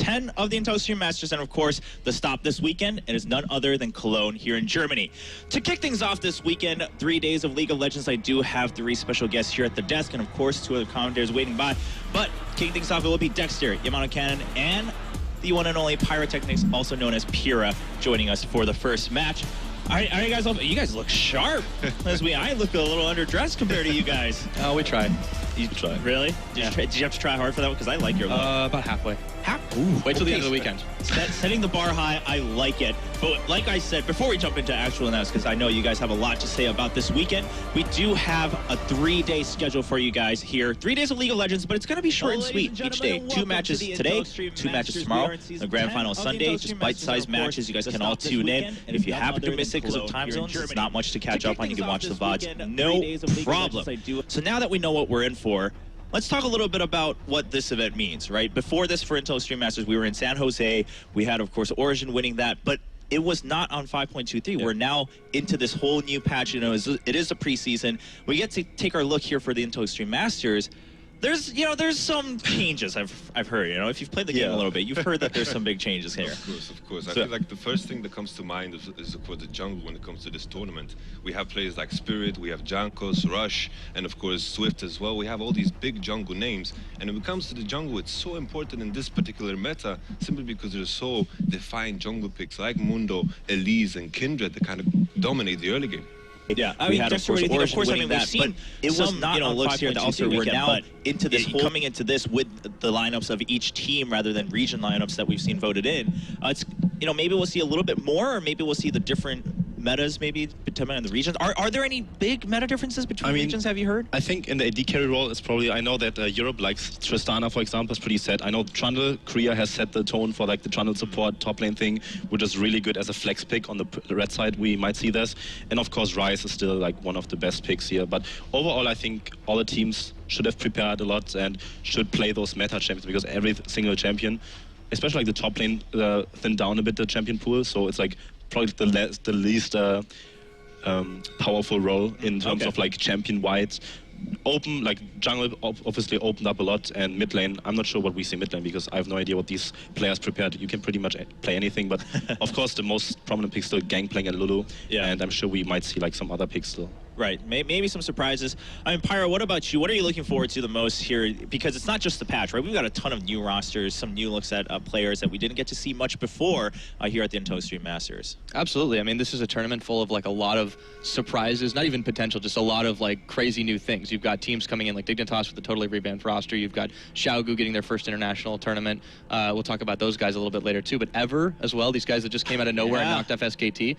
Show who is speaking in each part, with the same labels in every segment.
Speaker 1: 10 of the Intel Extreme Masters, and of course, the stop this weekend, it is none other than Cologne here in Germany. To kick things off this weekend, 3 days of League of Legends, I do have 3 special guests here at the desk, and of course, 2 other commentators waiting by. But kicking things off, it will be Dexter, Yamano Cannon, and the one and only Pyrotechnics, also known as Pyrrha, joining us for the first match. Are you guys all, you guys look sharp. I look a little underdressed compared to you guys.
Speaker 2: Oh, we tried.
Speaker 1: You tried? Really? Did you have to try hard for that one? Because I like your look.
Speaker 2: About halfway. Wait till the end of the weekend.
Speaker 1: Setting the bar high, I like it. But like I said, before we jump into actual announcements, because I know you guys have a lot to say about this weekend, we do have a 3-day schedule for you guys here. 3 days of League of Legends, but it's going to be short and sweet each day. 2 matches today, 2 matches tomorrow, the grand final Sunday, just bite-sized matches. You guys can all tune in. And if you happen to miss it because of time zones, it's not much to catch up on. You can watch the VODs, no problem. So now that we know what we're in for, let's talk a little bit about what this event means, right? Before this, for Intel Extreme Masters, we were in San Jose. We had, of course, Origin winning that, but it was not on 5.23. Yeah. We're now into this whole new patch. You know, it is a preseason. We get to take our look here for the Intel Extreme Masters. There's some changes I've heard. You know, if you've played the game a little bit, you've heard that there's some big changes here.
Speaker 3: Of course. I feel like the first thing that comes to mind is of course the jungle when it comes to this tournament. We have players like Spirit, we have Jankos, Rush, and of course Swift as well. We have all these big jungle names, and when it comes to the jungle, it's so important in this particular meta simply because there's so defined jungle picks like Mundo, Elise, and Kindred that kind of dominate the early game.
Speaker 1: Yeah, we had of course Origin we've seen, but it was not on looks here also we're now into this coming into this with the lineups of each team rather than region lineups that we've seen voted in. It's maybe we'll see a little bit more, or maybe we'll see the different metas maybe depending on the regions. Are there any big meta differences between regions, have you heard?
Speaker 4: I think in the AD carry role it's probably, I know that Europe likes Tristana, for example, is pretty set. I know Trundle, Korea has set the tone for like the Trundle support top lane thing, which is really good as a flex pick on the red side. We might see this. And of course Ryze is still like one of the best picks here. But overall I think all the teams should have prepared a lot and should play those meta champions, because every single champion, especially like the top lane, thin down a bit the champion pool, so it's like probably the least powerful role in terms of like champion wide. Open, like jungle obviously opened up a lot, and mid lane, I'm not sure what we see mid lane because I have no idea what these players prepared. You can pretty much play anything, but of course the most prominent picks still Gangplank and Lulu, and I'm sure we might see like some other picks still.
Speaker 1: Right, maybe some surprises. I mean, Pyro, what about you? What are you looking forward to the most here? Because it's not just the patch, right? We've got a ton of new rosters, some new looks at players that we didn't get to see much before here at the Intel Extreme Masters.
Speaker 2: Absolutely. I mean, this is a tournament full of like a lot of surprises, not even potential, just a lot of like crazy new things. You've got teams coming in like Dignitas with a totally revamped roster. You've got Qiao getting their first international tournament. We'll talk about those guys a little bit later too. But Ever as well, these guys that just came out of nowhere and knocked off SKT.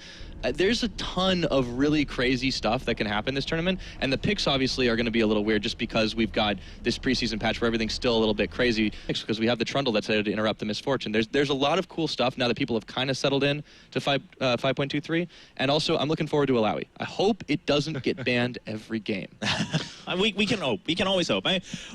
Speaker 2: There's a ton of really crazy stuff that can happen this tournament, and the picks obviously are going to be a little weird just because we've got this preseason patch where everything's still a little bit crazy because we have the Trundle that's there to interrupt the misfortune. There's a lot of cool stuff now that people have kind of settled in to 5.23, and also I'm looking forward to Alawi. I hope it doesn't get banned every game.
Speaker 1: we can hope. We can always hope.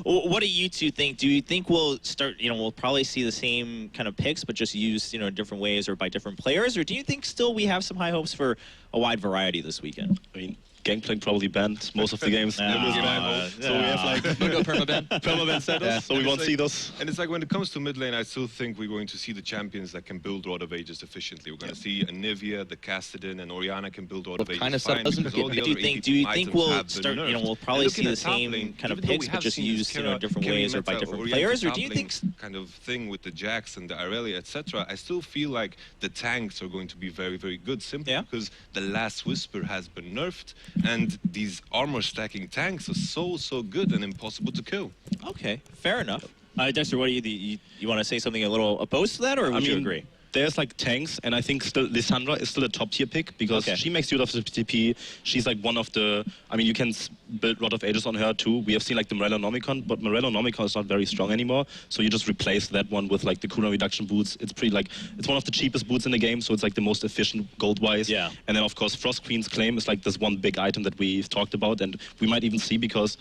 Speaker 1: What do you two think? Do you think we'll start? We'll probably see the same kind of picks, but just used in different ways or by different players, or do you think still we have some high hopes for a wide variety this weekend?
Speaker 4: I mean, Gangplank probably banned most of the games. Lulu's banned. So we have like permaban status, so we won't see those.
Speaker 3: And it's like when it comes to mid lane, I still think we're going to see the champions that can build Rod of Ages efficiently. We're going to see Anivia, the Kassadin, and Orianna can build Rod of Ages fine.
Speaker 1: Do you think we'll start? We'll probably see the same kind of picks, but just used different ways or by different players, or do you think
Speaker 3: kind of thing with the Jax and the Irelia, etc.? I still feel like the tanks are going to be very, very good, simply because the Last Whisper has been nerfed. And these armor stacking tanks are so good and impossible to kill.
Speaker 1: Okay, fair enough. Dexter, what do you want to say something a little opposed to that, or would you agree?
Speaker 4: There's like tanks, and I think still Lissandra is still a top tier pick because she makes use of the TP. She's like one of the, I mean, you can build Rod of Ages on her too. We have seen like the Morello Nomicon, but Morello Nomicon is not very strong anymore. So you just replace that one with like the cooldown reduction boots. It's pretty like, it's one of the cheapest boots in the game, so it's like the most efficient gold-wise. Yeah. And then of course Frost Queen's Claim is like this one big item that we've talked about, and we might even see because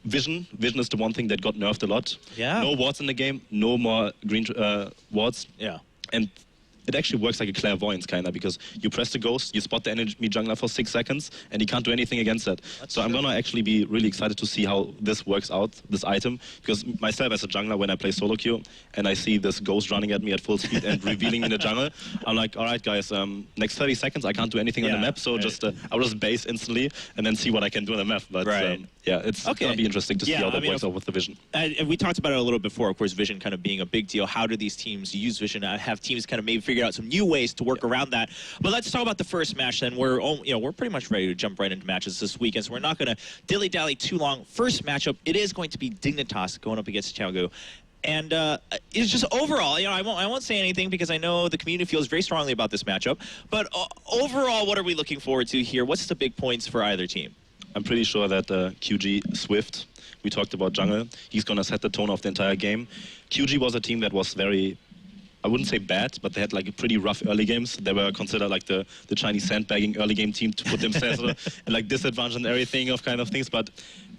Speaker 4: Vision is the one thing that got nerfed a lot. Yeah. No wards in the game, no more green wards.
Speaker 1: Yeah.
Speaker 4: And it actually works like a clairvoyance kind of, because you press the ghost, you spot the enemy jungler for 6 seconds, and he can't do anything against that. So I'm gonna actually be really excited to see how this works out, this item, because myself as a jungler, when I play solo queue and I see this ghost running at me at full speed and revealing in the jungle, I'm like, all right guys, next 30 seconds I can't do anything on the map, so just I'll just base instantly and then see what I can do on the map. But yeah, it's gonna be interesting to see how that works out with the vision.
Speaker 1: And we talked about it a little before, of course, vision kind of being a big deal. How do these teams use vision? Have teams kind of maybe figure out some new ways to work around that? But let's talk about the first match then. We're pretty much ready to jump right into matches this weekend, so we're not going to dilly-dally too long. First matchup, it is going to be Dignitas going up against Qiao. And it's just overall, I won't say anything because I know the community feels very strongly about this matchup. But overall, what are we looking forward to here? What's the big points for either team?
Speaker 4: I'm pretty sure that QG Swift, we talked about jungle, he's going to set the tone of the entire game. QG was a team that was very, I wouldn't say bad, but they had like a pretty rough early games. They were considered like the Chinese sandbagging early game team to put themselves in like disadvantage and everything of kind of things. But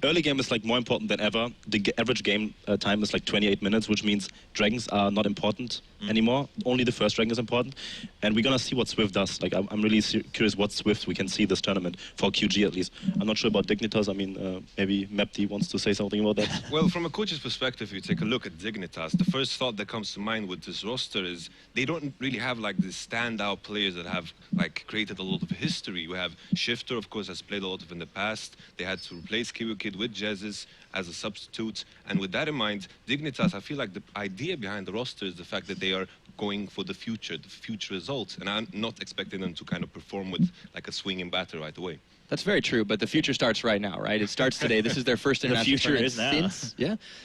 Speaker 4: early game is like more important than ever. The average game time is like 28 minutes, which means dragons are not important anymore. Only the first dragon is important. And we're going to see what Swift does. Like I'm really curious what Swift we can see this tournament, for QG at least. I'm not sure about Dignitas. I mean, maybe Mepti wants to say something about that.
Speaker 3: Well, from a coach's perspective, if you take a look at Dignitas, the first thought that comes to mind with this roster is they don't really have like these standout players that have like created a lot of history. We have Shifter, of course, has played a lot of in the past. They had to replace Qiao with Jezus as a substitute, and with that in mind, Dignitas, I feel like the idea behind the roster is the fact that they are going for the future results, and I'm not expecting them to kind of perform with like a swinging batter right away.
Speaker 2: That's very true, but the future starts right now, right? It starts today. This is their first international
Speaker 1: tournament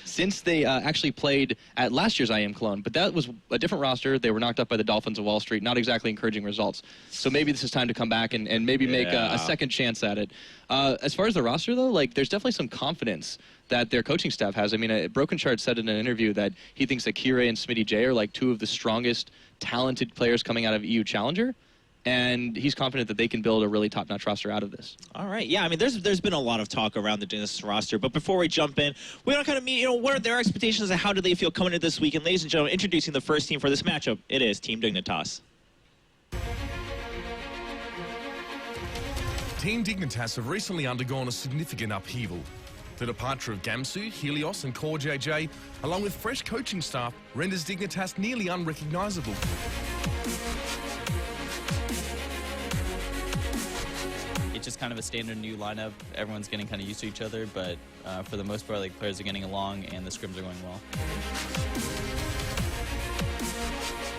Speaker 2: since they actually played at last year's IEM Cologne, but that was a different roster. They were knocked up by the Dolphins of Wall Street, not exactly encouraging results. So maybe this is time to come back and maybe make a second chance at it. As far as the roster, though, like there's definitely some confidence that their coaching staff has. I mean, Broken Shard said in an interview that he thinks that Qiao and Smitty J are like two of the strongest, talented players coming out of EU Challenger. And he's confident that they can build a really top-notch roster out of this.
Speaker 1: All right, yeah, I mean, there's been a lot of talk around the Dignitas roster, but before we jump in, we want to kind of meet, what are their expectations and how do they feel coming into this week? And ladies and gentlemen, introducing the first team for this matchup, it is Team Dignitas.
Speaker 5: Team Dignitas have recently undergone a significant upheaval. The departure of Gamsu, Helios and Core JJ, along with fresh coaching staff, renders Dignitas nearly unrecognisable.
Speaker 6: It's just kind of a standard new lineup. Everyone's getting kind of used to each other, but for the most part, like, players are getting along and the scrims are going well.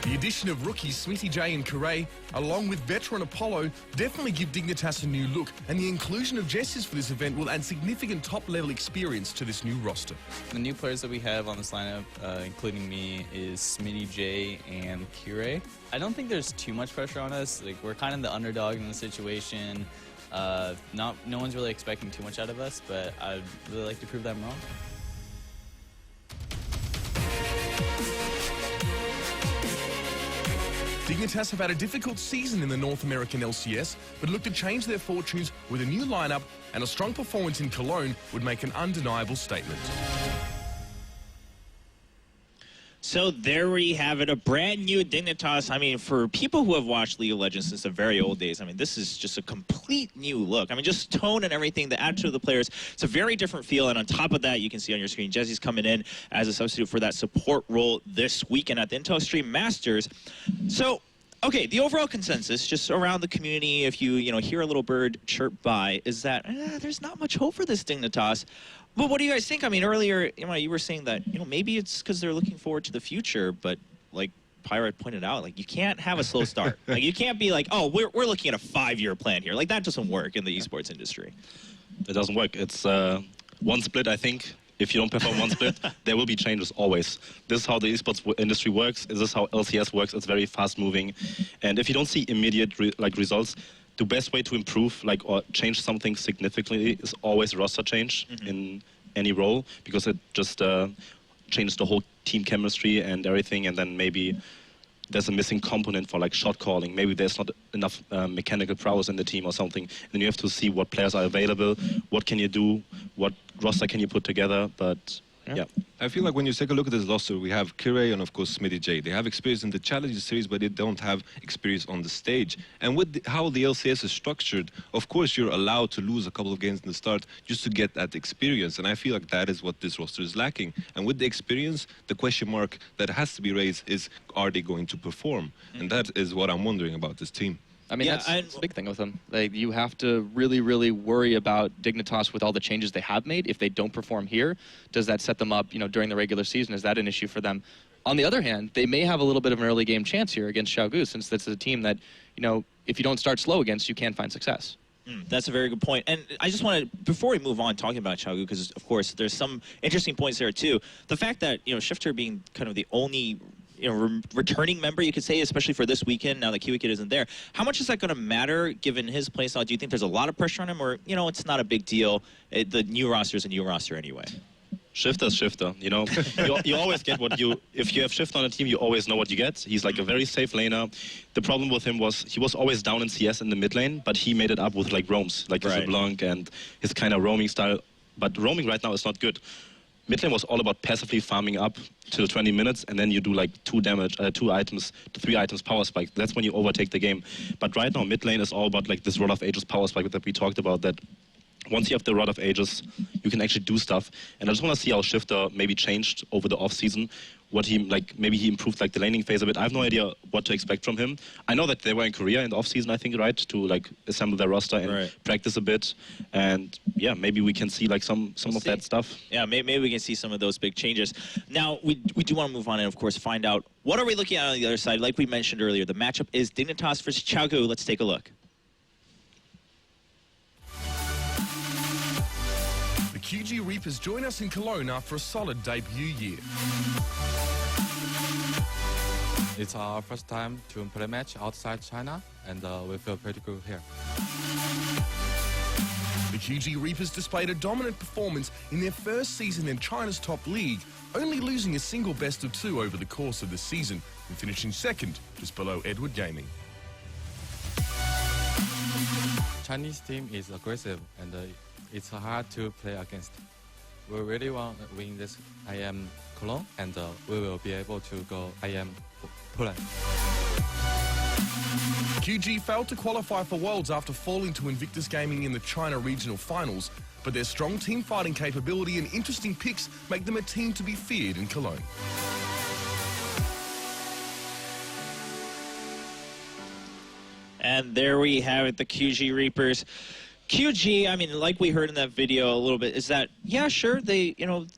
Speaker 5: The addition of rookies Smitty J and Karay, along with veteran Apollo, definitely give Dignitas a new look, and the inclusion of Jezus for this event will add significant top-level experience to this new roster.
Speaker 6: The new players that we have on this lineup, including me, is Smitty J and Kure. I don't think there's too much pressure on us. Like, we're kind of the underdog in the situation. No one's really expecting too much out of us, but I'd really like to prove them wrong.
Speaker 5: Dignitas have had a difficult season in the North American LCS, but look to change their fortunes with a new lineup, and a strong performance in Cologne would make an undeniable statement.
Speaker 1: So there we have it, a brand new Dignitas. I mean, for people who have watched League of Legends since the very old days, I mean, this is just a complete new look. I mean, just tone and everything, the attitude of the players, it's a very different feel. And on top of that, you can see on your screen, Jesse's coming in as a substitute for that support role this weekend at the Intel Extreme Masters. So, okay, the overall consensus, just around the community, if you hear a little bird chirp by, is that there's not much hope for this Dignitas. But what do you guys think? I mean, earlier, you were saying that, maybe it's because they're looking forward to the future, but like Pirate pointed out, like, you can't have a slow start. Like, you can't be like, oh, we're looking at a 5-year plan here. Like, that doesn't work in the esports industry.
Speaker 4: It doesn't work. It's one split, I think. If you don't perform one split, there will be changes always. This is how the esports industry works. This is how LCS works. It's very fast-moving. And if you don't see immediate results, the best way to improve or change something significantly is always roster change in any role, because it just changes the whole team chemistry and everything, and then maybe there's a missing component for shot calling. Maybe there's not enough mechanical prowess in the team or something. And then you have to see what players are available, what can you do, what roster can you put together. But Yeah.
Speaker 3: I feel like when you take a look at this roster, we have Qiao and of course Smitty J. They have experience in the Challenger Series, but they don't have experience on the stage. And with how the LCS is structured, of course you're allowed to lose a couple of games in the start just to get that experience. And I feel like that is what this roster is lacking. And with the experience, the question mark that has to be raised is, are they going to perform? And that is what I'm wondering about this team.
Speaker 2: I mean, that's a big thing with them. Like, you have to really, really worry about Dignitas with all the changes they have made. If they don't perform here, does that set them up, during the regular season? Is that an issue for them? On the other hand, they may have a little bit of an early game chance here against Qiao, since that's a team that, if you don't start slow against, you can find success.
Speaker 1: That's a very good point. And I just want to, before we move on talking about Qiao, because of course there's some interesting points there too. The fact that, Shifter being kind of the only returning member, you could say, especially for this weekend, now that Kiwi Kid isn't there. How much is that going to matter given his playstyle? Do you think there's a lot of pressure on him, or, it's not a big deal? The new roster is a new roster anyway.
Speaker 4: Shifter's Shifter, you always get what if you have Shifter on a team, you always know what you get. He's like a very safe laner. The problem with him was he was always down in CS in the mid lane, but he made it up with like roams, like his LeBlanc and his kind of roaming style. But roaming right now is not good. Mid lane was all about passively farming up till 20 minutes, and then you do like 2 items to 3 items power spike. That's when you overtake the game. But right now, mid lane is all about like this Rod of Ages power spike that we talked about, that once you have the Rod of Ages, you can actually do stuff. And I just want to see how Shifter maybe changed over the off-season. What he, maybe he improved like the laning phase a bit. I have no idea what to expect from him. I know that they were in Korea in the off-season, I think, right? To assemble their roster and practice a bit. And yeah, maybe we can see like some of that stuff.
Speaker 1: Yeah, maybe we can see some of those big changes. Now, we do want to move on and, of course, find out what are we looking at on the other side. Like we mentioned earlier, the matchup is Dignitas versus Qiao. Let's take a look.
Speaker 5: The QG Reapers join us in Cologne after a solid debut year.
Speaker 7: It's our first time to play a match outside China, and we feel pretty good here.
Speaker 5: The QG Reapers displayed a dominant performance in their first season in China's top league, only losing a single best-of-2 over the course of the season and finishing second, just below Edward Gaming.
Speaker 7: Chinese team is aggressive, and it's hard to play against. We really want to win this IEM Cologne, and we will be able to go IEM Poland.
Speaker 5: QG failed to qualify for Worlds after falling to Invictus Gaming in the China Regional Finals, but their strong team fighting capability and interesting picks make them a team to be feared in Cologne.
Speaker 1: And there we have it, the QG Reapers. QG, I mean, like we heard in that video a little bit, is that, yeah, sure, they,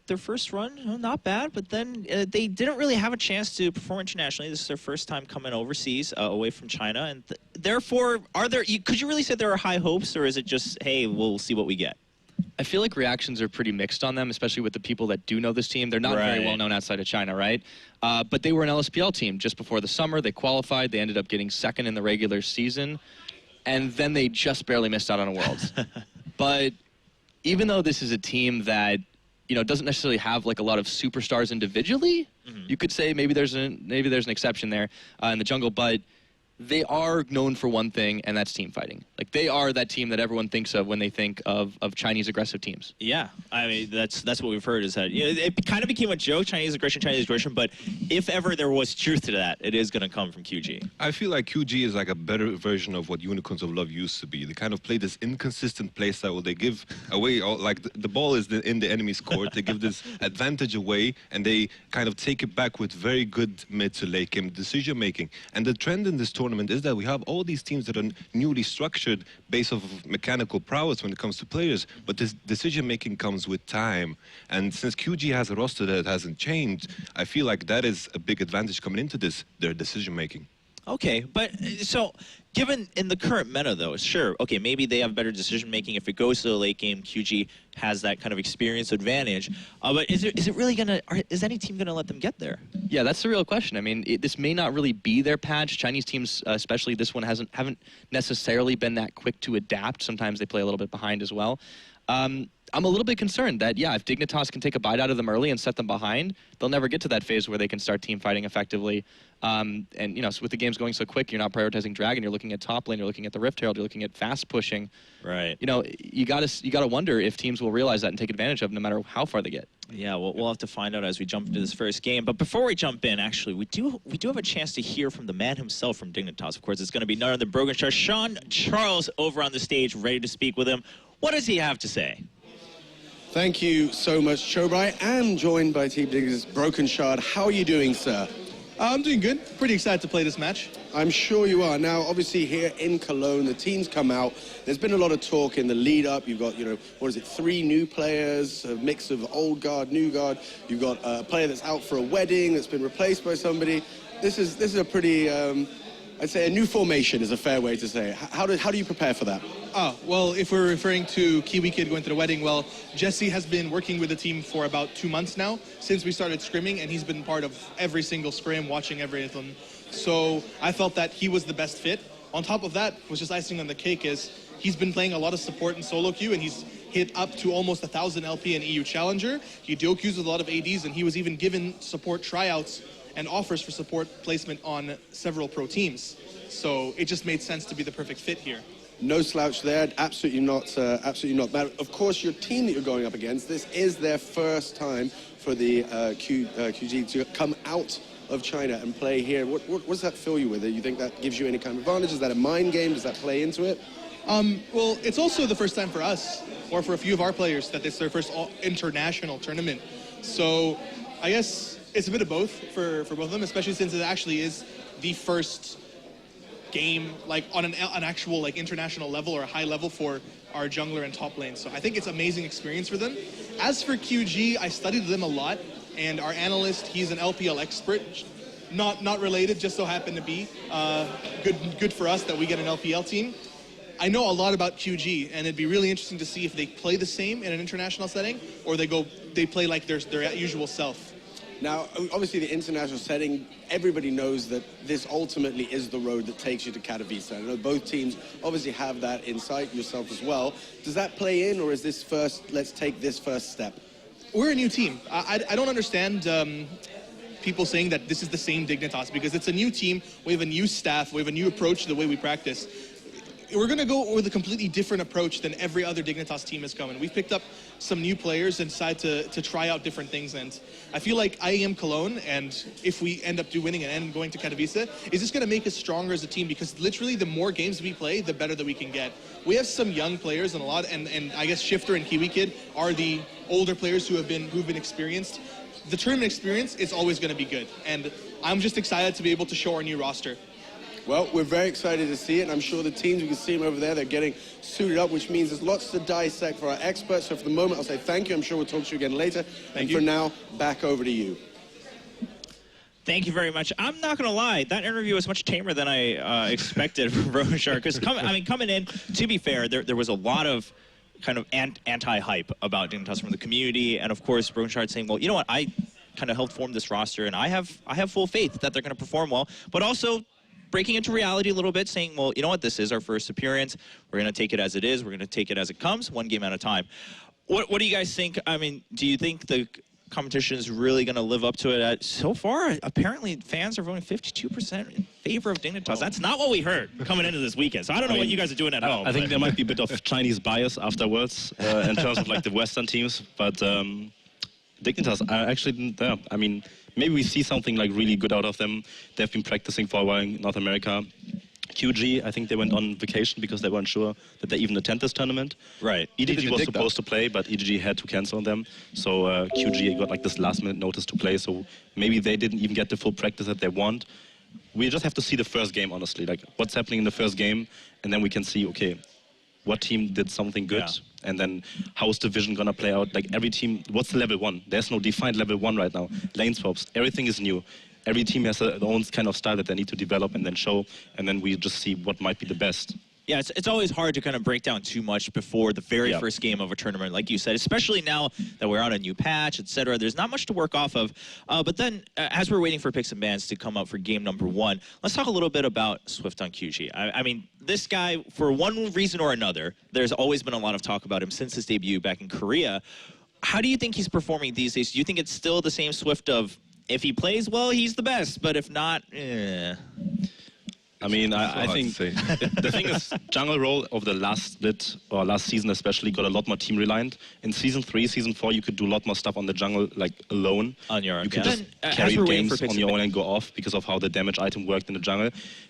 Speaker 1: their first run, not bad, but then they didn't really have a chance to perform internationally. This is their first time coming overseas, away from China, and therefore, could you really say there are high hopes, or is it just, hey, we'll see what we get?
Speaker 2: I feel like reactions are pretty mixed on them, especially with the people that do know this team. They're not very well known outside of China, right? But they were an LSPL team just before the summer. They qualified. They ended up getting second in the regular season. And then they just barely missed out on a Worlds. But even though this is a team that, doesn't necessarily have like a lot of superstars individually, you could say maybe there's an exception there in the jungle, but they are known for one thing, and that's team fighting. Like, they are that team that everyone thinks of when they think of Chinese aggressive teams.
Speaker 1: Yeah, I mean, that's what we've heard, is that it kind of became a joke, Chinese aggression, but if ever there was truth to that, it is going to come from QG.
Speaker 3: I feel like QG is like a better version of what Unicorns of Love used to be. They kind of play this inconsistent play style where they give away, the ball is in the enemy's court, they give this advantage away, and they kind of take it back with very good mid to late game decision making. And the trend in this tournament is that we have all these teams that are newly structured based off of mechanical prowess when it comes to players, but this decision making comes with time. And since QG has a roster that hasn't changed, I feel like that is a big advantage coming into this, their decision making.
Speaker 1: Okay, but so given in the current meta though, sure, okay, maybe they have better decision making if it goes to the late game. QG has that kind of experience advantage, but is it really is any team gonna let them get there?
Speaker 2: Yeah, that's the real question. I mean, this may not really be their patch. Chinese teams, especially this one, haven't necessarily been that quick to adapt. Sometimes they play a little bit behind as well. I'm a little bit concerned that, yeah, if Dignitas can take a bite out of them early and set them behind, they'll never get to that phase where they can start team fighting effectively. And, so with the games going so quick, you're not prioritizing Dragon, you're looking at top lane, you're looking at the Rift Herald, you're looking at fast pushing.
Speaker 1: Right.
Speaker 2: You gotta wonder if teams will realize that and take advantage of it no matter how far they get.
Speaker 1: Yeah, we'll have to find out as we jump into this first game. But before we jump in, actually, we do have a chance to hear from the man himself from Dignitas. Of course, it's going to be none other than Broken Star, Sean Charles, over on the stage, ready to speak with him. What does he have to say?
Speaker 8: Thank you so much, Chobrai. I'm joined by Team Dignitas' Broken Shard. How are you doing, sir?
Speaker 9: I'm doing good. Pretty excited to play this match.
Speaker 8: I'm sure you are. Now, obviously, here in Cologne, the teams come out. There's been a lot of talk in the lead-up. You've got, 3 new players, a mix of old guard, new guard. You've got a player that's out for a wedding that's been replaced by somebody. This is a pretty, I'd say a new formation is a fair way to say it. How do you prepare for that?
Speaker 9: Well, if we're referring to Kiwi Kid going to the wedding, well, Jesse has been working with the team for about 2 months now, since we started scrimming, and he's been part of every single scrim, watching everything. So I felt that he was the best fit. On top of that, was just icing on the cake is he's been playing a lot of support in solo queue, and he's hit up to almost 1,000 LP in EU Challenger. He duo queues with a lot of ADs, and he was even given support tryouts and offers for support placement on several pro teams. So it just made sense to be the perfect fit here.
Speaker 8: No slouch there, absolutely not, absolutely not. But of course, your team that you're going up against, this is their first time for the QG to come out of China and play here. What does that fill you with? You think that gives you any kind of advantage? Is that a mind game? Does that play into it?
Speaker 9: Well, it's also the first time for us, or for a few of our players, that it's their first international tournament. So I guess it's a bit of both for both of them, especially since it actually is the first game like on an actual like international level or a high level for our jungler and top lane. So I think it's an amazing experience for them. As for QG, I studied them a lot, and our analyst, he's an LPL expert, not related, just so happened to be. Good for us that we get an LPL team. I know a lot about QG, and it'd be really interesting to see if they play the same in an international setting, or they play like their usual self.
Speaker 8: Now, obviously, the international setting, everybody knows that this ultimately is the road that takes you to Katowice. I know both teams obviously have that in sight, yourself as well. Does that play in, or is this let's take this first step?
Speaker 9: We're a new team. I don't understand people saying that this is the same Dignitas, because it's a new team, we have a new staff, we have a new approach to the way we practice. We're going to go with a completely different approach than every other Dignitas team has come in. We've picked up some new players and decided to try out different things, and I feel like IEM Cologne, and if we end up winning and end going to Katowice, is just going to make us stronger as a team, because literally the more games we play, the better that we can get. We have some young players and and I guess Shifter and Kiwi Kid are the older players who've been experienced. The tournament experience is always going to be good, and I'm just excited to be able to show our new roster.
Speaker 8: Well, we're very excited to see it, and I'm sure the teams, you can see them over there, they're getting suited up, which means there's lots to dissect for our experts. So for the moment, I'll say thank you. I'm sure we'll talk to you again later.
Speaker 9: Thank you.
Speaker 8: For now, back over to you.
Speaker 1: Thank you very much. I'm not going to lie, that interview was much tamer than I expected from Roshar, because coming in, to be fair, there was a lot of kind of anti-hype about Dignitas from the community, and of course, Roshar saying, well, you know what, I kind of helped form this roster, and I have full faith that they're going to perform well, but also breaking into reality a little bit, saying, well, you know what, this is our first appearance. We're going to take it as it is. We're going to take it as it comes, one game at a time. What do you guys think? I mean, do you think the competition is really going to live up to it? So far, apparently, fans are voting 52% in favor of Dignitas. That's not what we heard coming into this weekend. So I don't know what you guys are doing at home.
Speaker 4: I think there might be a bit of Chinese bias afterwards in terms of like the Western teams, but Dignitas are actually there. I mean, maybe we see something like really good out of them. They've been practicing for a while in North America. QG, I think they went on vacation because they weren't sure that they even attend this tournament.
Speaker 1: Right.
Speaker 4: EDG was supposed to play, but EDG had to cancel on them. So QG got like this last-minute notice to play. So maybe they didn't even get the full practice that they want. We just have to see the first game, honestly. Like what's happening in the first game, and then we can see, okay, what team did something good, and then how's the vision gonna play out? Like every team, what's the level 1? There's no defined level 1 right now. Lane swaps, everything is new. Every team has their own kind of style that they need to develop and then show, and then we just see what might be the best.
Speaker 1: Yeah, it's always hard to kind of break down too much before the very first game of a tournament, like you said, especially now that we're on a new patch, etc. There's not much to work off of. But then, as we're waiting for picks and bans to come up for game number 1, let's talk a little bit about Swift on QG. I mean, this guy, for one reason or another, there's always been a lot of talk about him since his debut back in Korea. How do you think he's performing these days? Do you think it's still the same Swift of, if he plays well, he's the best, but if not,
Speaker 4: I mean, I
Speaker 3: hard to
Speaker 4: think
Speaker 3: say.
Speaker 4: the thing is, jungle role over the last split, or last season especially, got a lot more team reliant. In season 3, season 4, you could do a lot more stuff on the jungle, like alone.
Speaker 1: On your own,
Speaker 4: You could
Speaker 1: yeah.
Speaker 4: just
Speaker 1: Then,
Speaker 4: carry
Speaker 1: as we're waiting
Speaker 4: games
Speaker 1: for picks
Speaker 4: on your own and go off because of how the damage item worked in the jungle.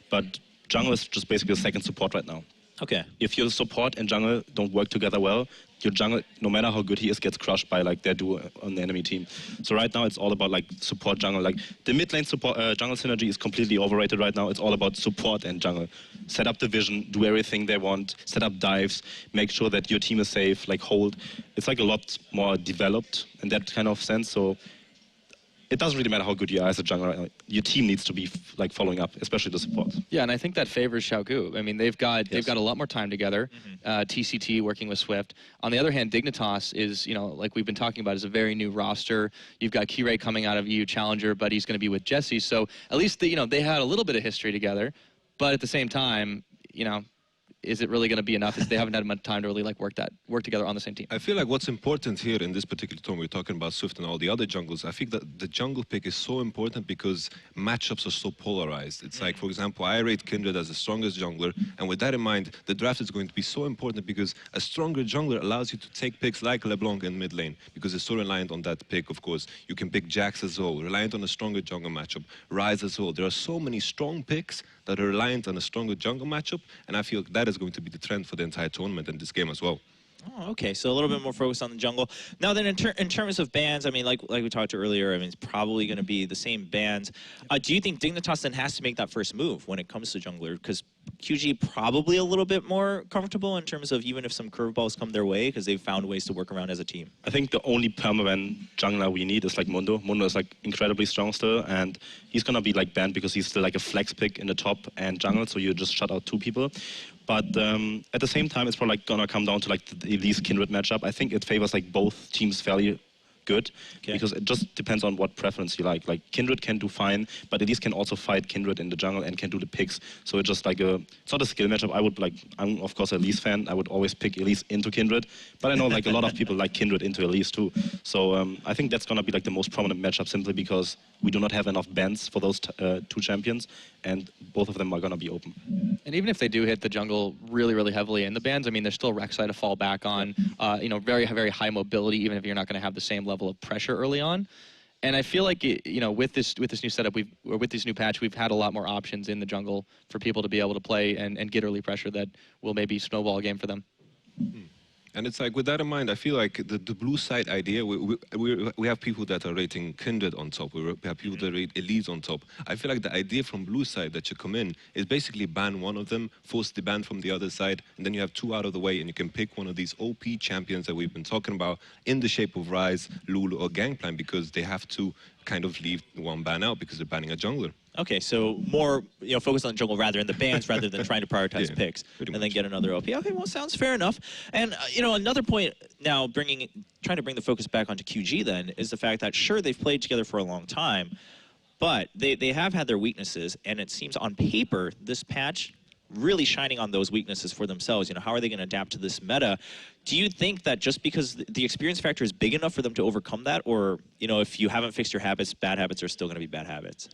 Speaker 4: But jungle is just basically a second support right now.
Speaker 1: Okay.
Speaker 4: If your support and jungle don't work together well, your jungle, no matter how good he is, gets crushed by like their duo on the enemy team. So right now it's all about like support jungle. Like the mid lane support jungle synergy is completely overrated right now. It's all about support and jungle. Set up the vision, do everything they want, set up dives, make sure that your team is safe, like hold. It's like a lot more developed in that kind of sense. So it doesn't really matter how good you are as a jungler. Your team needs to be like following up, especially the support.
Speaker 2: Yeah, and I think that favors Xiao. I mean, they've got a lot more time together. TCT working with Swift. On the other hand, Dignitas is, you know, like we've been talking about, is a very new roster. You've got Qiao coming out of EU Challenger, but he's going to be with Jesse. So at least you know they had a little bit of history together. But at the same time, you know, is it really going to be enough? They haven't had much time to really like work together on the same team.
Speaker 3: I feel like what's important here in this particular tournament, we're talking about Swift and all the other jungles. I think that the jungle pick is so important because matchups are so polarized. It's like, for example, I rate Kindred as the strongest jungler, and with that in mind, the draft is going to be so important because a stronger jungler allows you to take picks like LeBlanc in mid lane because it's so reliant on that pick, of course. You can pick Jax as well, reliant on a stronger jungle matchup. Ryze as well. There are so many strong picks that are reliant on a stronger jungle matchup, and I feel that is going to be the trend for the entire tournament and this game as well.
Speaker 1: Oh, okay, so a little bit more focused on the jungle. Now then, in terms of bans, I mean, like we talked earlier, I mean, it's probably going to be the same bans. Do you think Dignitas then has to make that first move when it comes to jungler? Because QG probably a little bit more comfortable in terms of even if some curveballs come their way, because they've found ways to work around as a team.
Speaker 4: I think the only permaban jungler we need is like Mundo. Mundo is like incredibly strong still, and he's gonna be like banned because he's still like a flex pick in the top and jungle, so you just shut out 2 people. But at the same time, it's probably like gonna come down to like the Elise Kindred matchup. I think it favors like both teams fairly good, because it just depends on what preference you like. Like Kindred can do fine, but Elise can also fight Kindred in the jungle and can do the picks. So it's just like it's not a skill matchup. I'm of course a Elise fan. I would always pick Elise into Kindred, but I know like a lot of people like Kindred into Elise too. So I think that's gonna be like the most prominent matchup simply because we do not have enough bans for those 2 champions, and both of them are gonna be open.
Speaker 2: And even if they do hit the jungle really, really heavily in the bans, I mean, there's still Rek'Sai to fall back on. You know, very, very high mobility, even if you're not going to have the same level of pressure early on. And I feel like, you know, with this new setup, or with this new patch, we've had a lot more options in the jungle for people to be able to play and get early pressure that will maybe snowball a game for them.
Speaker 3: And it's like, with that in mind, I feel like the blue side idea, we have people that are rating Kindred on top, we have people that rate Elise on top. I feel like the idea from blue side that you come in is basically ban one of them, force the ban from the other side, and then you have 2 out of the way, and you can pick one of these OP champions that we've been talking about in the shape of Ryze, Lulu, or Gangplank, because they have to kind of leave one ban out because they're banning a jungler.
Speaker 1: Okay, so more, you know, focus on jungle rather than the bans, rather than trying to prioritize picks and then get another OP. Okay, well, sounds fair enough. And you know, another point now, trying to bring the focus back onto QG then is the fact that sure they've played together for a long time, but they have had their weaknesses, and it seems on paper this patch really shining on those weaknesses for themselves. You know, how are they going to adapt to this meta? Do you think that just because the experience factor is big enough for them to overcome that, or, you know, if you haven't fixed your habits, bad habits are still going to be bad habits?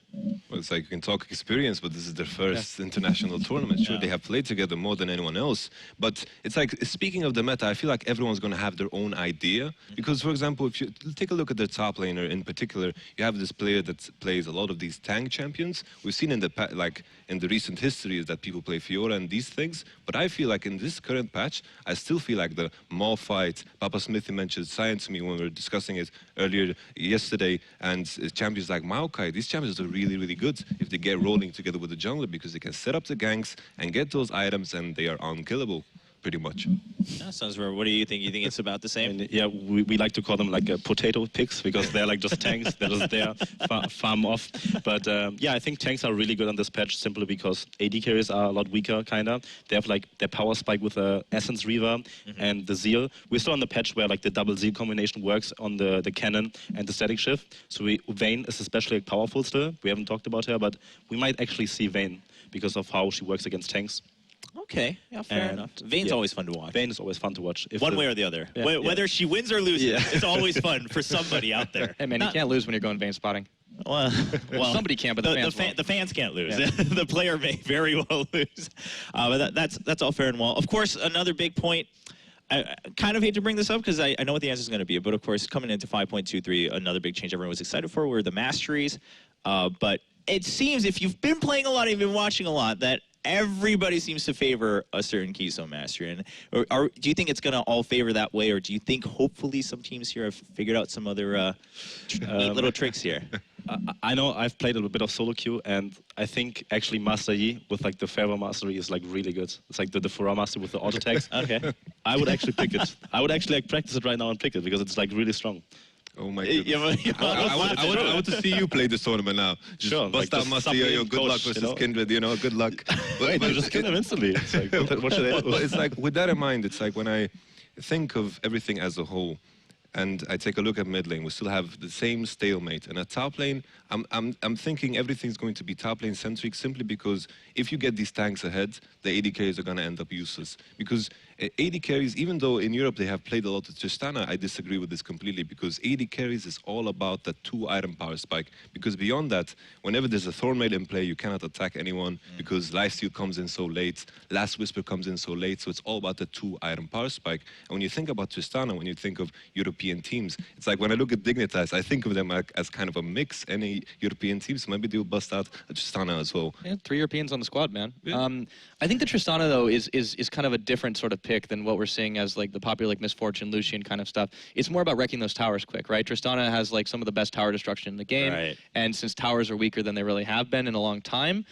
Speaker 3: Well, it's like you can talk experience, but this is their first international tournament. Sure, they have played together more than anyone else, but it's like, speaking of the meta, I feel like everyone's going to have their own idea. Because, for example, if you take a look at their top laner in particular, you have this player that plays a lot of these tank champions. We've seen in the recent history that people play Fiora and these things, but I feel like in this current patch, I still feel like the Malphite, Papa Smithy mentioned Science to me when we were discussing it earlier yesterday, and champions like Maokai, these champions are really, really good if they get rolling together with the jungler, because they can set up the ganks and get those items, and they are unkillable, pretty much.
Speaker 1: That sounds right. What do you think? You think it's about the same?
Speaker 4: And, yeah, we like to call them like potato picks because they're like just tanks. They're just there, farm off. But yeah, I think tanks are really good on this patch simply because AD carries are a lot weaker, kind of. They have like their power spike with the Essence Reaver and the Zeal. We're still on the patch where like the double Zeal combination works on the cannon and the static shift. So Vayne is especially like, powerful still. We haven't talked about her, but we might actually see Vayne because of how she works against tanks.
Speaker 1: Okay, yeah, fair enough. Vayne's always fun to watch.
Speaker 4: Vayne is always fun to watch.
Speaker 1: One way or the other. Whether she wins or loses, it's always fun for somebody out there.
Speaker 2: Hey man, you can't lose when you're going Vayne spotting.
Speaker 1: Well,
Speaker 2: somebody can, but the fans won't.
Speaker 1: The fans can't lose.
Speaker 2: Yeah.
Speaker 1: The player may very well lose. But that's all fair and well. Of course, another big point. I kind of hate to bring this up because I know what the answer is going to be. But of course, coming into 5.23, another big change everyone was excited for were the masteries. But it seems, if you've been playing a lot, you've been watching a lot, that everybody seems to favor a certain Keystone Mastery. And do you think it's going to all favor that way, or do you think hopefully some teams here have figured out some other little tricks here?
Speaker 4: I know I've played a bit of solo queue, and I think actually Master Yi with like the Favor Mastery is like really good. It's like the Fura Mastery with the auto tags.
Speaker 1: Okay.
Speaker 4: I would actually pick it. I would actually like practice it right now and pick it because it's like really strong.
Speaker 3: Oh my goodness. I want to see you play this tournament now. Just
Speaker 4: sure,
Speaker 3: bust
Speaker 4: like
Speaker 3: out Master Yi, good luck versus Kindred, you know, good luck.
Speaker 4: Wait, you just kill them instantly. It's like, what should I do?
Speaker 3: But it's like, with that in mind, it's like when I think of everything as a whole, and I take a look at mid lane, we still have the same stalemate. And at top lane, I'm thinking everything's going to be top lane centric simply because if you get these tanks ahead, the AD carries are going to end up useless. Because AD carries, even though in Europe they have played a lot of Tristana, I disagree with this completely because AD carries is all about that 2-item power spike. Because beyond that, whenever there's a Thornmail in play, you cannot attack anyone because Lifesteal comes in so late, Last Whisper comes in so late, so it's all about the 2-item power spike. And when you think about Tristana, when you think of European teams, it's like when I look at Dignitas, I think of them as kind of a mix, any European teams, so maybe they'll bust out a Tristana as well.
Speaker 2: Yeah, 3 Europeans on the squad, man.
Speaker 3: Yeah.
Speaker 2: I think the Tristana, though, is kind of a different sort of pick than what we're seeing as like the popular like Misfortune, Lucian kind of stuff. It's more about wrecking those towers quick, right? Tristana has like some of the best tower destruction in the game.
Speaker 1: Right.
Speaker 2: And since towers are weaker than they really have been in a long time,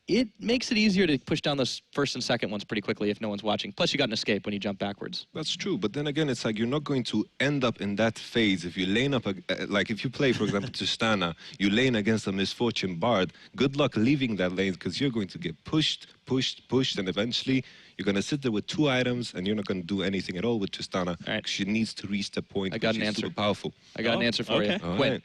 Speaker 2: it makes it easier to push down those first and second ones pretty quickly if no one's watching. Plus, you got an escape when you jump backwards.
Speaker 3: That's true, but then again, it's like you're not going to end up in that phase if you lane up, like if you play, for example, Tristana, you lane against a Misfortune Bard, good luck leaving that lane because you're going to get pushed, and eventually you're going to sit there with 2 items and you're not going to do anything at all with Tristana.
Speaker 2: All right.
Speaker 3: She needs to reach the point
Speaker 2: I got
Speaker 3: where
Speaker 2: an
Speaker 3: she's
Speaker 2: answer.
Speaker 3: super powerful.
Speaker 2: I got an answer for you.
Speaker 3: All
Speaker 2: Quinn.
Speaker 3: right.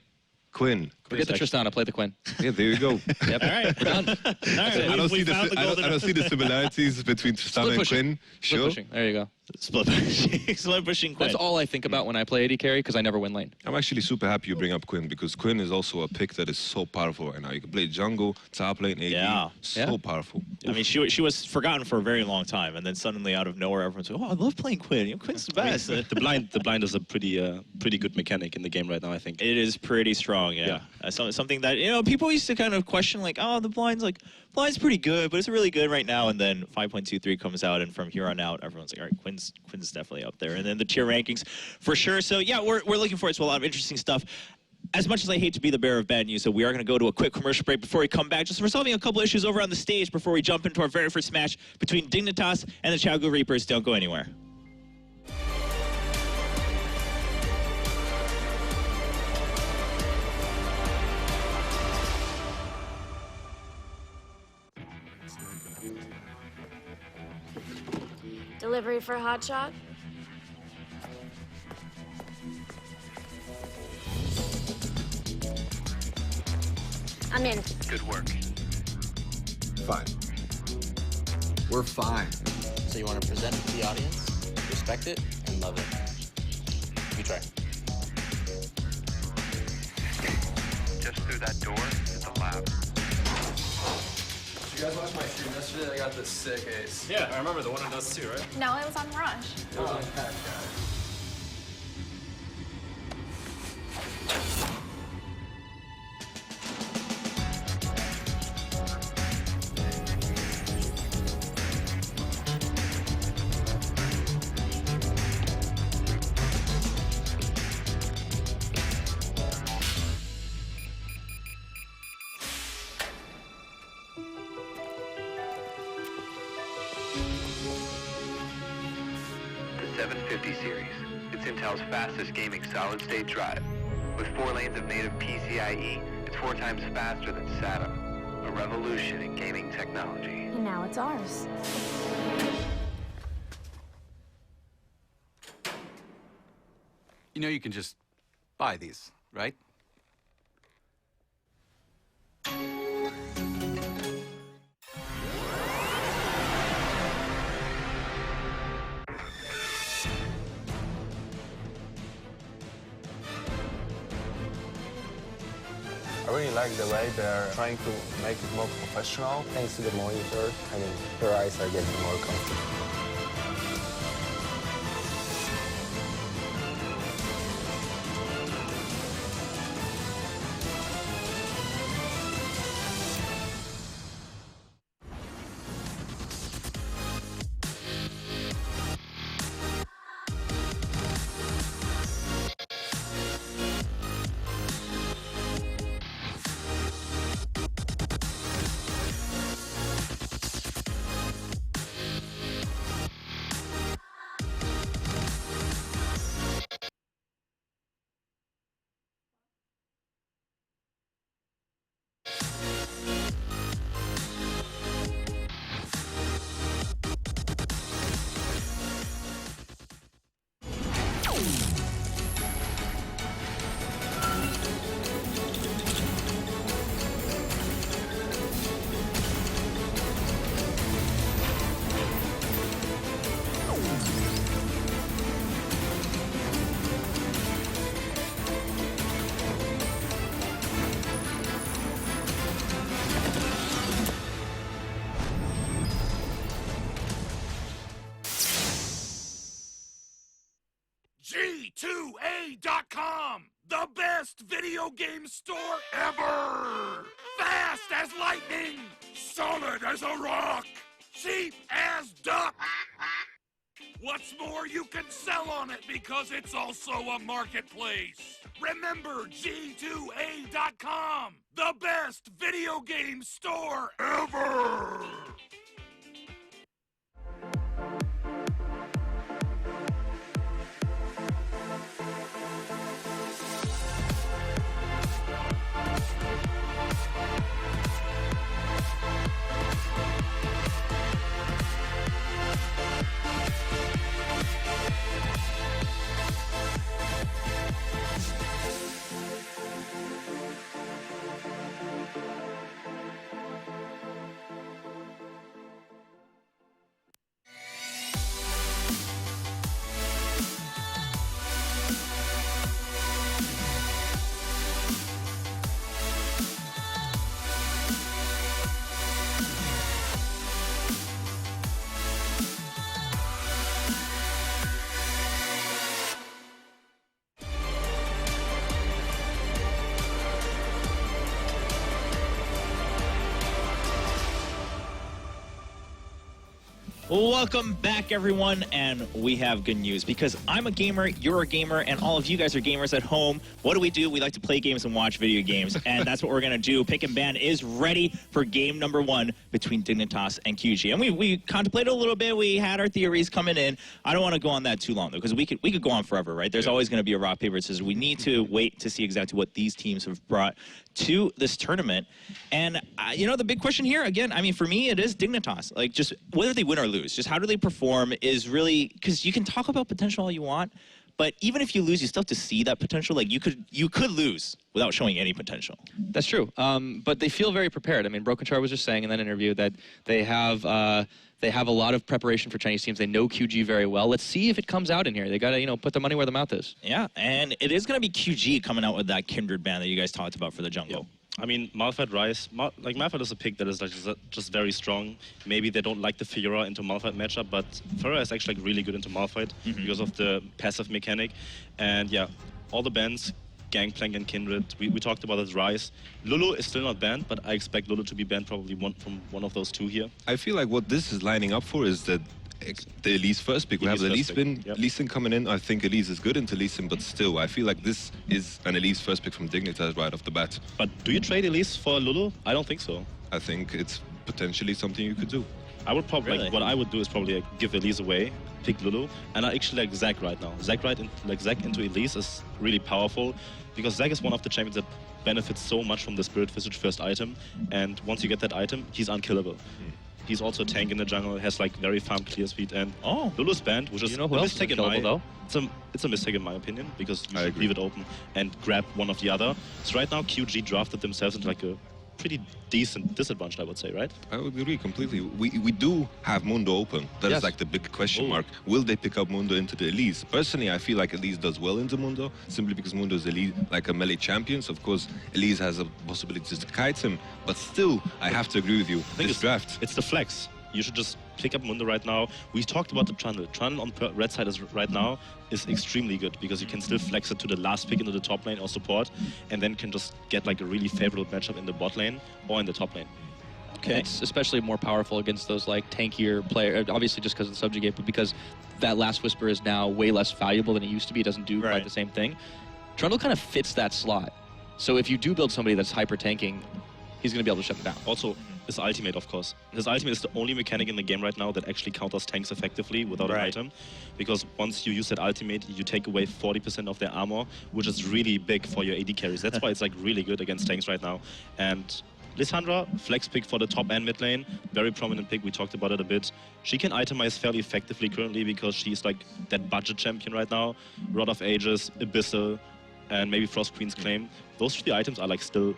Speaker 3: Quinn.
Speaker 2: Forget the Tristana, play the Quinn.
Speaker 3: Yeah, there you go.
Speaker 2: Yep.
Speaker 1: All right.
Speaker 2: We're done.
Speaker 1: All right.
Speaker 3: I don't
Speaker 1: we
Speaker 3: see
Speaker 1: found the golden-
Speaker 3: I don't see the similarities between Tristana
Speaker 2: Split
Speaker 3: and
Speaker 2: pushing.
Speaker 3: Quinn.
Speaker 2: Split
Speaker 3: Sure.
Speaker 2: pushing. There you go.
Speaker 1: Split pushing. Split pushing Quinn.
Speaker 2: That's all I think about when I play AD carry because I never win lane.
Speaker 3: I'm actually super happy you bring up Quinn because Quinn is also a pick that is so powerful right now. You can play jungle, top lane, AD.
Speaker 1: Yeah.
Speaker 3: So powerful.
Speaker 1: I mean, she was forgotten for a very long time, and then suddenly out of nowhere, everyone's like, "Oh, I love playing Quinn. You know, Quinn's the best."
Speaker 4: The blind is a pretty good mechanic in the game right now, I think.
Speaker 1: It is pretty strong, yeah. Something that, you know, people used to kind of question, like, oh, the blind's pretty good, but it's really good right now. And then 5.23 comes out, and from here on out, everyone's like, all right, Quinn's definitely up there. And then the tier rankings, for sure. So, yeah, we're looking forward to a lot of interesting stuff. As much as I hate to be the bearer of bad news, so we are going to go to a quick commercial break before we come back, just resolving a couple issues over on the stage before we jump into our very first match between Dignitas and the Qiao Reapers. Don't go anywhere.
Speaker 10: Delivery for Hotshot? I'm in.
Speaker 11: Good work.
Speaker 12: Fine. We're fine.
Speaker 6: So you want to present it to the audience, respect it, and love it. You try.
Speaker 11: Just through that door is the lab.
Speaker 12: Did you guys watch my stream yesterday? I got this sick ace.
Speaker 13: Yeah, I remember the one on Dust 2, right?
Speaker 10: No, it was on Rush.
Speaker 12: It was on Pack, guys.
Speaker 11: The 750 series. It's Intel's fastest gaming solid-state drive. With 4 lanes of native PCIe, it's 4 times faster than SATA. A revolution in gaming technology.
Speaker 10: And now it's ours.
Speaker 14: You know you can just buy these, right?
Speaker 6: Are
Speaker 12: really like the way they're trying to make it more professional. Thanks to the monitor, I mean, their eyes are getting more comfortable.
Speaker 15: G2A.com, the best video game store ever! Fast as lightning, solid as a rock, cheap as duck! What's more, you can sell on it because it's also a marketplace. Remember G2A.com, the best video game store ever!
Speaker 1: Welcome back, everyone, and we have good news because I'm a gamer, you're a gamer, and all of you guys are gamers at home. What do? We like to play games and watch video games, and that's what we're going to do. Pick and Ban is ready for game number 1 between Dignitas and QG. And we contemplated a little bit. We had our theories coming in. I don't want to go on that too long, though, because we could go on forever, right? There's always going to be a rock, paper, scissors. We need to wait to see exactly what these teams have brought to this tournament. And, you know, the big question here, again, I mean, for me, it is Dignitas. Like, just whether they win or lose, just how do they perform is really, because you can talk about potential all you want, but even if you lose, you still have to see that potential. Like, you could lose without showing any potential.
Speaker 2: That's true. But they feel very prepared. I mean, Broken Char was just saying in that interview that they have a lot of preparation for Chinese teams. They know QG very well. Let's see if it comes out in here. They got to, you know, put their money where the mouth is.
Speaker 1: Yeah, and it is going to be QG coming out with that Kindred ban that you guys talked about for the jungle.
Speaker 4: Yep. I mean, Malphite Rise, Malphite is a pick that is like just very strong. Maybe they don't like the Fiora into Malphite matchup, but Fiora is actually like really good into Malphite because of the passive mechanic. And yeah, all the bans, Gangplank and Kindred, we talked about this Rise. Lulu is still not banned, but I expect Lulu to be banned probably from one of those two here.
Speaker 3: I feel like what this is lining up for is that the Elise first pick. We have the Elise spin, Lee Sin coming in. I think Elise is good into Lee Sin, but still, I feel like this is an Elise first pick from Dignitas right off the bat.
Speaker 4: But do you trade Elise for Lulu? I don't think so.
Speaker 3: I think it's potentially something you could do.
Speaker 4: I would probably, like, what I would do is probably like, give Elise away, pick Lulu, and I actually like Zac right now. Zac into Elise is really powerful, because Zac is one of the champions that benefits so much from the Spirit Visage first item, and once you get that item, he's unkillable. He's also a tank in the jungle, has like very farm clear speed, and Lulu's banned, which is a mistake in my it's a mistake in my opinion, because you should leave it open and grab one of the other. So right now QG drafted themselves into like a pretty decent disadvantage, I would say, right?
Speaker 3: I would agree completely. We do have Mundo open. That is like the big question mark. Will they pick up Mundo into the Elise? Personally, I feel like Elise does well into Mundo, simply because Mundo is Elise, like a melee champion. So of course, Elise has a possibility to kite him. But still, I have to agree with you. This draft.
Speaker 4: It's the flex. You should just pick up Mundo right now. We talked about the Trundle. Trundle on red side is right now is extremely good because you can still flex it to the last pick into the top lane or support, and then can just get like a really favorable matchup in the bot lane or in the top lane.
Speaker 2: Okay. It's especially more powerful against those like tankier players, obviously just because of the subjugate, but because that last Whisper is now way less valuable than it used to be. It doesn't do quite the same thing. Trundle kind of fits that slot. So if you do build somebody that's hyper tanking, he's going to be able to shut it down.
Speaker 4: Also, his ultimate, of course. His ultimate is the only mechanic in the game right now that actually counters tanks effectively without an item. Because once you use that ultimate, you take away 40% of their armor, which is really big for your AD carries. That's why it's like really good against tanks right now. And Lissandra, flex pick for the top and mid lane, very prominent pick, we talked about it a bit. She can itemize fairly effectively currently because she's like that budget champion right now. Rod of Ages, Abyssal, and maybe Frost Queen's Claim. Those 3 items are like still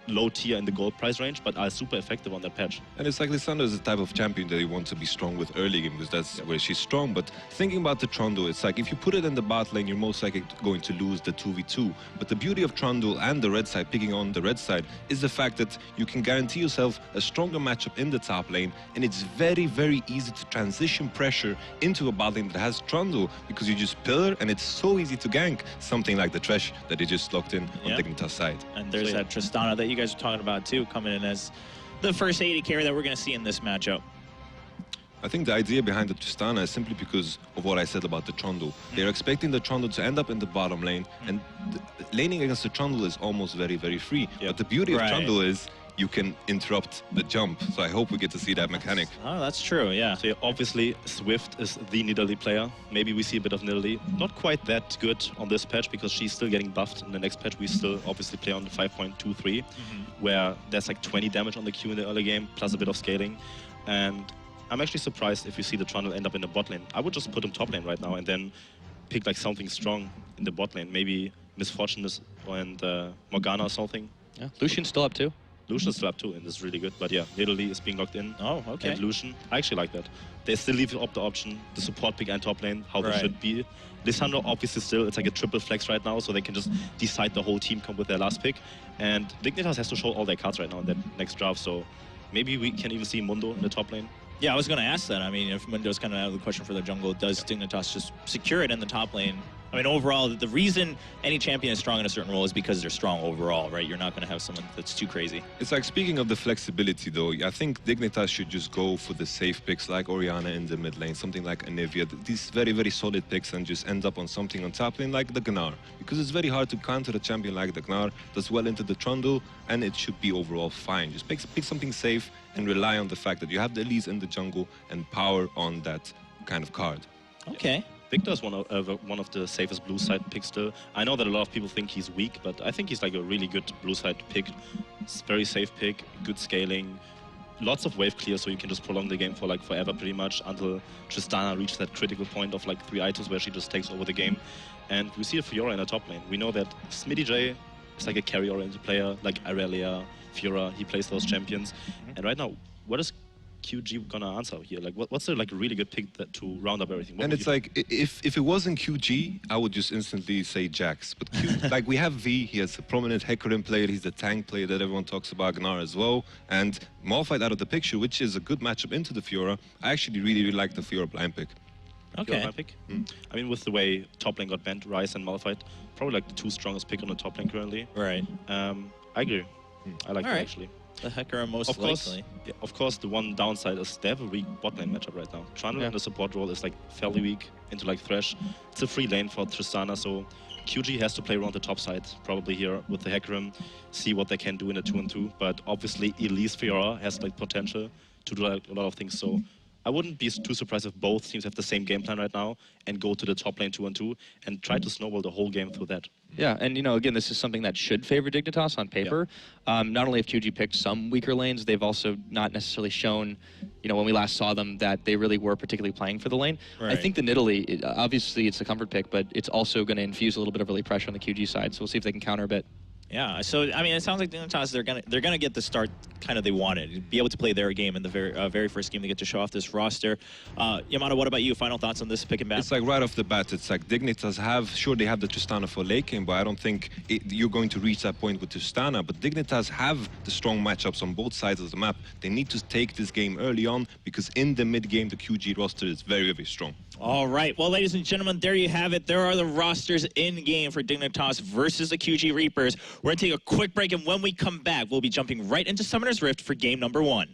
Speaker 4: low tier in the gold price range, but are super effective on that patch.
Speaker 3: And it's like Lissandra is the type of champion that you want to be strong with early game, because that's where she's strong. But thinking about the Trundle, it's like if you put it in the bot lane, you're most likely going to lose the 2v2. But the beauty of Trundle and the red side, picking on the red side, is the fact that you can guarantee yourself a stronger matchup in the top lane, and it's very, very easy to transition pressure into a bot lane that has Trundle, because you just pillar, and it's so easy to gank something like the Thresh that they just locked in on Dignitas side.
Speaker 1: And there's that Tristana that you guys are talking about too, coming in as the first AD carry that we're going to see in this matchup.
Speaker 3: I think the idea behind the Tristana is simply because of what I said about the Trundle. They're expecting the Trundle to end up in the bottom lane, and laning against the Trundle is almost very, very free. But the beauty of Trundle is you can interrupt the jump. So I hope we get to see that mechanic.
Speaker 1: Oh, that's true, yeah.
Speaker 4: So obviously, Swift is the Nidalee player. Maybe we see a bit of Nidalee. Not quite that good on this patch because she's still getting buffed. In the next patch, we still obviously play on the 5.23, where there's like 20 damage on the Q in the early game, plus a bit of scaling. And I'm actually surprised if you see the Trundle end up in the bot lane. I would just put him top lane right now and then pick like something strong in the bot lane. Maybe Misfortune and Morgana or something.
Speaker 2: Yeah, Lucian's still up too.
Speaker 4: Lucian's still up too, and is really good. But yeah, Nidalee is being locked in.
Speaker 1: Oh, okay.
Speaker 4: And Lucian, I actually like that. They still leave up the option, the support pick and top lane, how they should be. Lissandra obviously still, it's like a triple flex right now, so they can just decide the whole team come with their last pick. And Dignitas has to show all their cards right now in that next draft, so maybe we can even see Mundo in the top lane.
Speaker 1: Yeah, I was going to ask that. I mean, if Mundo's kind of out of the question for the jungle, does Dignitas just secure it in the top lane? I mean, overall, the reason any champion is strong in a certain role is because they're strong overall, right? You're not going to have someone that's too crazy.
Speaker 3: It's like, speaking of the flexibility, though, I think Dignitas should just go for the safe picks like Orianna in the mid lane, something like Anivia, these very, very solid picks, and just end up on something on top lane like the Gnar. Because it's very hard to counter a champion like the Gnar, does well into the Trundle, and it should be overall fine. Just pick something safe and rely on the fact that you have the Elise in the jungle and power on that kind of card.
Speaker 1: Okay.
Speaker 4: Victor is one of the safest blue side picks still. I know that a lot of people think he's weak, but I think he's like a really good blue side pick. It's very safe pick, good scaling, lots of wave clear, so you can just prolong the game for like forever pretty much until Tristana reaches that critical point of like 3 items where she just takes over the game. And we see a Fiora in the top lane. We know that Smitty J is like a carry-oriented player, like Irelia, Fiora, he plays those champions. And right now, what is QG gonna answer here? Like, what's a like really good pick to round up everything?
Speaker 3: And it's like, if it wasn't QG, I would just instantly say Jax. But like, we have V, he has a prominent Hecarim player, he's the tank player that everyone talks about, Gnar as well. And Malphite out of the picture, which is a good matchup into the Fiora. I actually really, really like the Fiora blind pick.
Speaker 1: Okay.
Speaker 4: Fiora pick? I mean, with the way top lane got banned, Ryze and Malphite, probably like the 2 strongest pick on the top lane currently.
Speaker 1: Right.
Speaker 4: I agree. I like that actually.
Speaker 1: The Hecarim most likely.
Speaker 4: Yeah, of course, the one downside is they have a weak bot lane matchup right now. Trundle in the support role is like fairly weak into like Thresh. It's a free lane for Tristana, so QG has to play around the top side, probably here with the Hecarim, see what they can do in a 2-on-2. But obviously, Elise Fiora has like potential to do like, a lot of things. So I wouldn't be too surprised if both teams have the same game plan right now and go to the top lane 2-on-2 and try to snowball the whole game through that.
Speaker 2: Yeah, and you know, again, this is something that should favor Dignitas on paper. Not only have QG picked some weaker lanes, they've also not necessarily shown, you know, when we last saw them, that they really were particularly playing for the lane. I think the Nidalee, obviously it's a comfort pick, but it's also going to infuse a little bit of early pressure on the QG side, so we'll see if they can counter a bit.
Speaker 1: Yeah, so I mean, it sounds like Dignitas they're gonna get the start kind of they wanted, be able to play their game in the very first game. They get to show off this roster. Yamato, what about you? Final thoughts on this pick and ban?
Speaker 3: It's like right off the bat, it's like Dignitas they have the Tristana for late game, but I don't think you're going to reach that point with Tristana. But Dignitas have the strong matchups on both sides of the map. They need to take this game early on because in the mid game, the QG roster is very, very strong.
Speaker 1: All right, well, ladies and gentlemen, there you have it. There are the rosters in game for Dignitas versus the QG Reapers. We're gonna take a quick break, and when we come back, we'll be jumping right into Summoner's Rift for game number 1.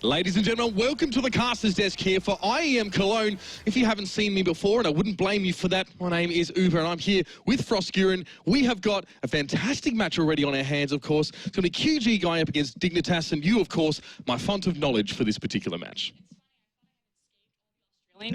Speaker 16: Ladies and gentlemen, welcome to the caster's desk here for IEM Cologne. If you haven't seen me before, and I wouldn't blame you for that, my name is Uber and I'm here with Frostgurin. We have got a fantastic match already on our hands, of course. It's going to be QG guy up against Dignitas, and you, of course, my font of knowledge for this particular match.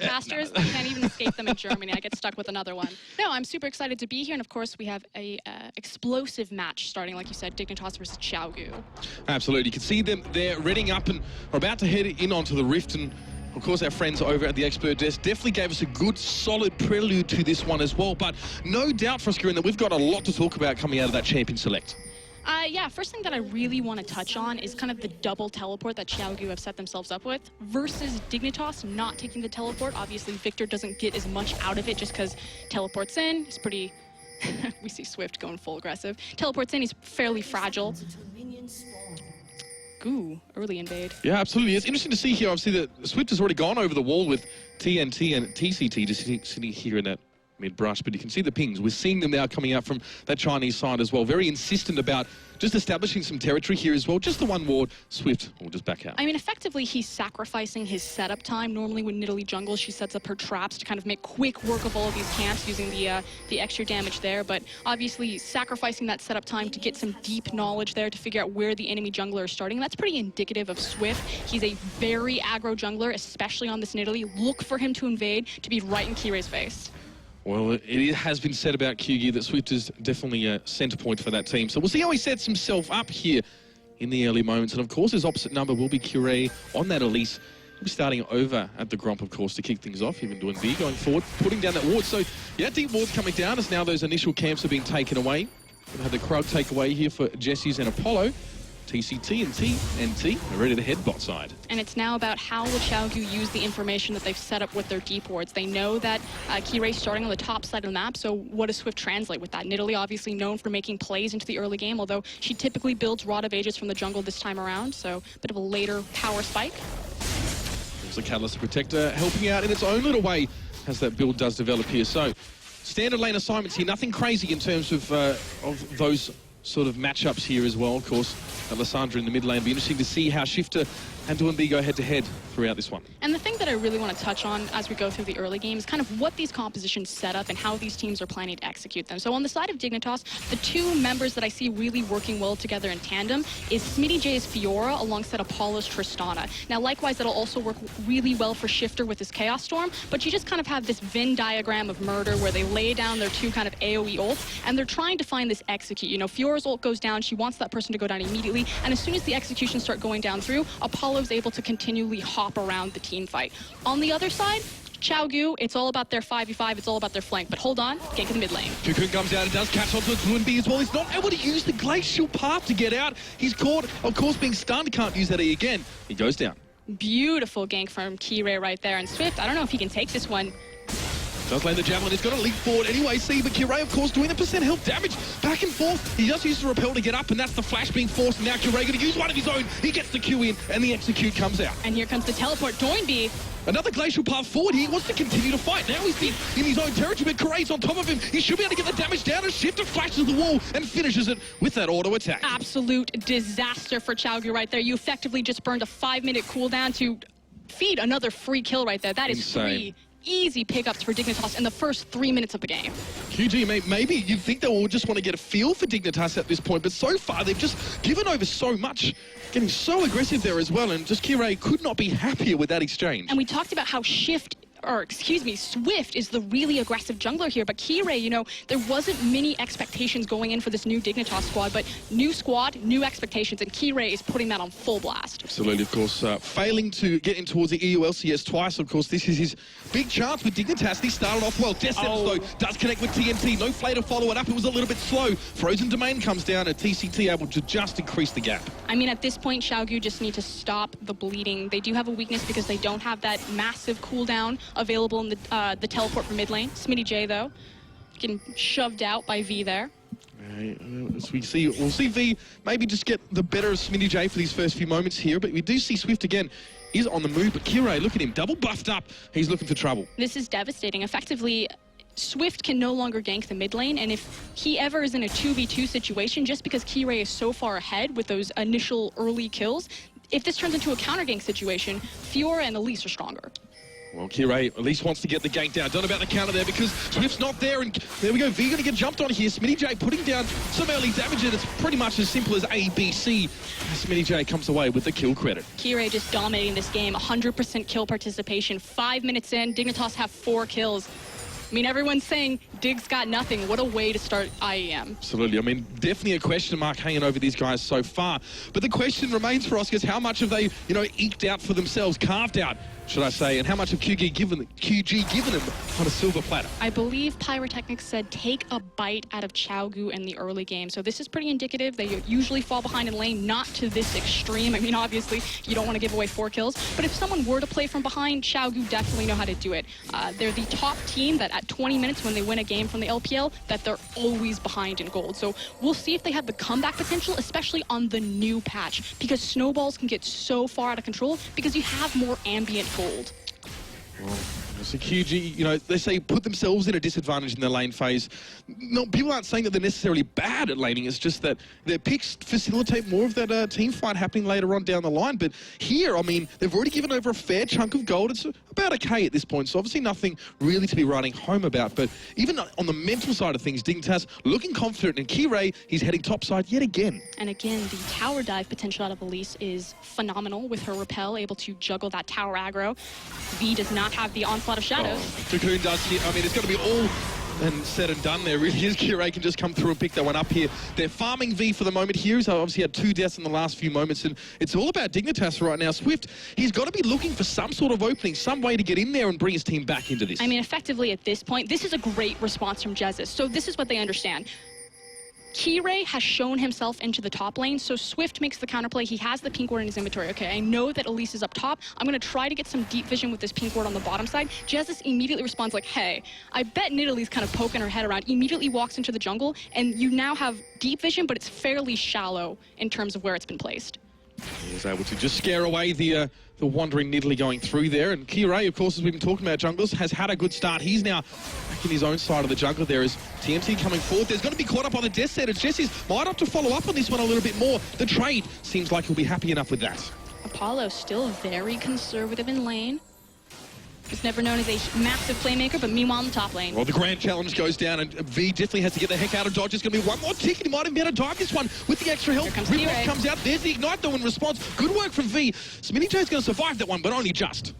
Speaker 17: Casters, I can't even escape them in Germany. I get stuck with another one. No, I'm super excited to be here, and of course we have a explosive match starting, like you said, Dignitas versus Qiao.
Speaker 16: Absolutely, you can see them there readying up and are about to head in onto the Rift, and of course our friends over at the expert desk definitely gave us a good solid prelude to this one as well, but no doubt, Froskurin, that we've got a lot to talk about coming out of that Champion Select.
Speaker 17: Yeah, first thing that I really want to touch on is kind of the double teleport that Qiao have set themselves up with versus Dignitas not taking the teleport. Obviously, Victor doesn't get as much out of it just because teleports in. He's pretty... we see Swift going full aggressive. Teleports in, he's fairly fragile. Ooh, early invade.
Speaker 16: Yeah, absolutely. It's interesting to see here, obviously, that Swift has already gone over the wall with TNT and TCT just sitting here in that mid-brush, but you can see the pings. We're seeing them now coming out from that Chinese side as well. Very insistent about just establishing some territory here as well. Just the one ward, Swift will just back out.
Speaker 17: I mean, effectively, he's sacrificing his setup time. Normally, when Nidalee jungles, she sets up her traps to kind of make quick work of all of these camps using the extra damage there. But obviously, sacrificing that setup time to get some deep knowledge there to figure out where the enemy jungler is starting. And that's pretty indicative of Swift. He's a very aggro jungler, especially on this Nidalee. Look for him to invade, to be right in Kiray's face.
Speaker 16: Well, it has been said about QG that Swift is definitely a centre point for that team. So we'll see how he sets himself up here in the early moments. And of course, his opposite number will be Qiao on that Elise. He'll be starting over at the Gromp, of course, to kick things off. Even doing B going forward, putting down that ward. So, yeah, deep ward's coming down as now those initial camps have been taken away. We've had the Krug take away here for Jesse's and Apollo. TCT and TNT are ready to head bot side.
Speaker 17: And it's now about how will Qiao use the information that they've set up with their deep wards. They know that Qiao's starting on the top side of the map, so what does Swift translate with that? Nidalee obviously known for making plays into the early game, although she typically builds Rod of Ages from the jungle this time around, so a bit of a later power spike.
Speaker 16: There's the Catalyst Protector helping out in its own little way as that build does develop here. So, standard lane assignments here, nothing crazy in terms of those sort of matchups here as well. Of course, Alessandra in the mid lane. Be interesting to see how Shifter and Duembi go head-to-head throughout this one.
Speaker 17: And the thing that I really want to touch on as we go through the early games, kind of what these compositions set up and how these teams are planning to execute them. So on the side of Dignitas, the two members that I see really working well together in tandem is Smitty J's Fiora alongside Apollo's Tristana. Now, likewise, that'll also work really well for Shifter with his Chaos Storm, but you just kind of have this Venn diagram of murder where they lay down their two kind of AoE ults, and they're trying to find this execute. You know, Fiora's ult goes down, she wants that person to go down immediately, and as soon as the executions start going down through, Apollo's able to continually hop around the team fight. On the other side, Qiao, it's all about their 5v5, it's all about their flank. But hold on, gank in the mid lane.
Speaker 16: Cocoon comes out and does catch onto Duembi as well. He's not able to use the glacial path to get out. He's caught, of course, being stunned. Can't use that E again. He goes down.
Speaker 17: Beautiful gank from Kirei right there. And Swift, I don't know if he can take this one.
Speaker 16: Does land the javelin. He's got to leap forward anyway. See, but Kirei, of course, doing the percent health damage. Back and forth. He just used the repel to get up, and that's the flash being forced. And now Kirei going to use one of his own. He gets the Q in, and the execute comes out.
Speaker 17: And here comes the teleport. Duembi.
Speaker 16: Another glacial path forward. He wants to continue to fight. Now he's in his own territory, but Kirei's on top of him. He should be able to get the damage down. And Shifter flashes the wall and finishes it with that auto attack.
Speaker 17: Absolute disaster for Qiao right there. You effectively just burned a 5-minute cooldown to feed another free kill right there. That is
Speaker 16: insane.
Speaker 17: 3 easy pickups for Dignitas in the first 3 minutes of the game.
Speaker 16: QG, maybe you'd think they will just want to get a feel for Dignitas at this point, but so far they've just given over so much, getting so aggressive there as well, and just Kirei could not be happier with that exchange.
Speaker 17: And we talked about how Swift is the really aggressive jungler here, but Kirei, you know, there wasn't many expectations going in for this new Dignitas squad, but new squad, new expectations, and Kirei is putting that on full blast.
Speaker 16: Absolutely, of course, failing to get in towards the EU LCS twice, of course, this is his big chance with Dignitas. He started off well. Deathsentence, though, does connect with TNT. No Flay to follow it up. It was a little bit slow. Frozen Domain comes down, and TCT able to just increase the gap.
Speaker 17: I mean, at this point, Qiao just need to stop the bleeding. They do have a weakness because they don't have that massive cooldown available in the teleport for mid lane. Smitty J, though, getting shoved out by V there.
Speaker 16: As we'll see V maybe just get the better of Smitty J for these first few moments here, but we do see Swift again. He's on the move, but Kirei, look at him, double buffed up. He's looking for trouble.
Speaker 17: This is devastating. Effectively, Swift can no longer gank the mid lane, and if he ever is in a 2v2 situation, just because Kirei is so far ahead with those initial early kills, if this turns into a counter gank situation, Fiora and Elise are stronger.
Speaker 16: Well, Kirei at least wants to get the gank down. Don't know about the counter there because Swift's not there, and there we go. V going to get jumped on here. Smitty J putting down some early damage, and it's pretty much as simple as A, B, C. Smitty J comes away with the kill credit.
Speaker 17: Kirei just dominating this game. 100% kill participation. 5 minutes in, Dignitas have 4 kills. I mean, everyone's saying Dig's got nothing. What a way to start IEM.
Speaker 16: Absolutely. I mean, definitely a question mark hanging over these guys so far. But the question remains for Oscars, how much have they, you know, eked out for themselves, carved out, should I say, and how much have QG given them on a silver platter?
Speaker 17: I believe Pyrotechnics said take a bite out of Qiao in the early game. So this is pretty indicative. They usually fall behind in lane, not to this extreme. I mean, obviously, you don't want to give away 4 kills. But if someone were to play from behind, Qiao definitely know how to do it. They're the top team that at 20 minutes when they win a game from the LPL, that they're always behind in gold. So we'll see if they have the comeback potential, especially on the new patch, because snowballs can get so far out of control because you have more ambient gold.
Speaker 16: Well, so QG, you know, they say put themselves in a disadvantage in their lane phase. No, people aren't saying that they're necessarily bad at laning. It's just that their picks facilitate more of that team fight happening later on down the line. But here, I mean, they've already given over a fair chunk of gold. It's about a K at this point, so obviously nothing really to be writing home about. But even on the mental side of things, Dignitas looking confident, and Kirei, he's heading topside yet again.
Speaker 17: And again, the tower dive potential out of Elise is phenomenal with her repel, able to juggle that tower aggro. V does not have the onslaught of shadows.
Speaker 16: Cocoon does here. I mean, it's going to be all and said and done there. Really is. Kirei can just come through and pick that one up here. They're farming V for the moment here. He's obviously had 2 deaths in the last few moments, and it's all about Dignitas right now. Swift, he's got to be looking for some sort of opening, some way to get in there and bring his team back into this.
Speaker 17: I mean, effectively at this point, this is a great response from Jesus. So this is what they understand. Kirei has shown himself into the top lane, so Swift makes the counterplay. He has the pink ward in his inventory. Okay, I know that Elise is up top. I'm going to try to get some deep vision with this pink ward on the bottom side. Jesus immediately responds like, hey, I bet Nidalee's kind of poking her head around, immediately walks into the jungle, and you now have deep vision, but it's fairly shallow in terms of where it's been placed.
Speaker 16: He was able to just scare away the wandering Nidalee going through there. And Qiao, of course, as we've been talking about junglers, has had a good start. He's now back in his own side of the jungle. There is TNT coming forward. There's going to be caught up on the death set. Jesse's might have to follow up on this one a little bit more. The trade seems like he'll be happy enough with that.
Speaker 17: Apollo still very conservative in lane. He's never known as a massive playmaker, but meanwhile in the top lane.
Speaker 16: Well, the grand challenge goes down, and V definitely has to get the heck out of dodge. There's going to be one more tick, and he might even be able to dive this one with the extra help. Riplock comes out. There's the ignite, though, in response. Good work from V. Smitty J's going to survive that one, but only just.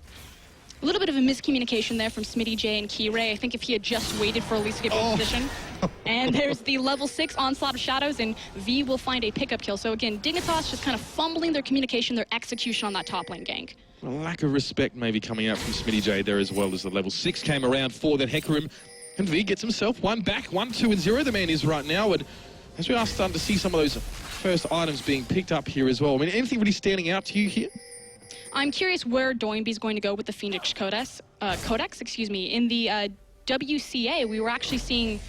Speaker 17: A little bit of a miscommunication there from Smitty J and Qiao. I think if he had just waited for Elise to get in position. And there's the level 6 onslaught of shadows, and V will find a pickup kill. So again, Dignitas just kind of fumbling their communication, their execution on that top lane gank.
Speaker 16: A lack of respect maybe coming out from Smitty J there as well, as the level 6 came around for that Hecarim. And V gets himself one back, 1, 2, and 0 the man is right now. And as we are starting to see some of those first items being picked up here as well. I mean, anything really standing out to you here?
Speaker 17: I'm curious where Doinby's going to go with the Phoenix Codex. In the WCA, we were actually seeing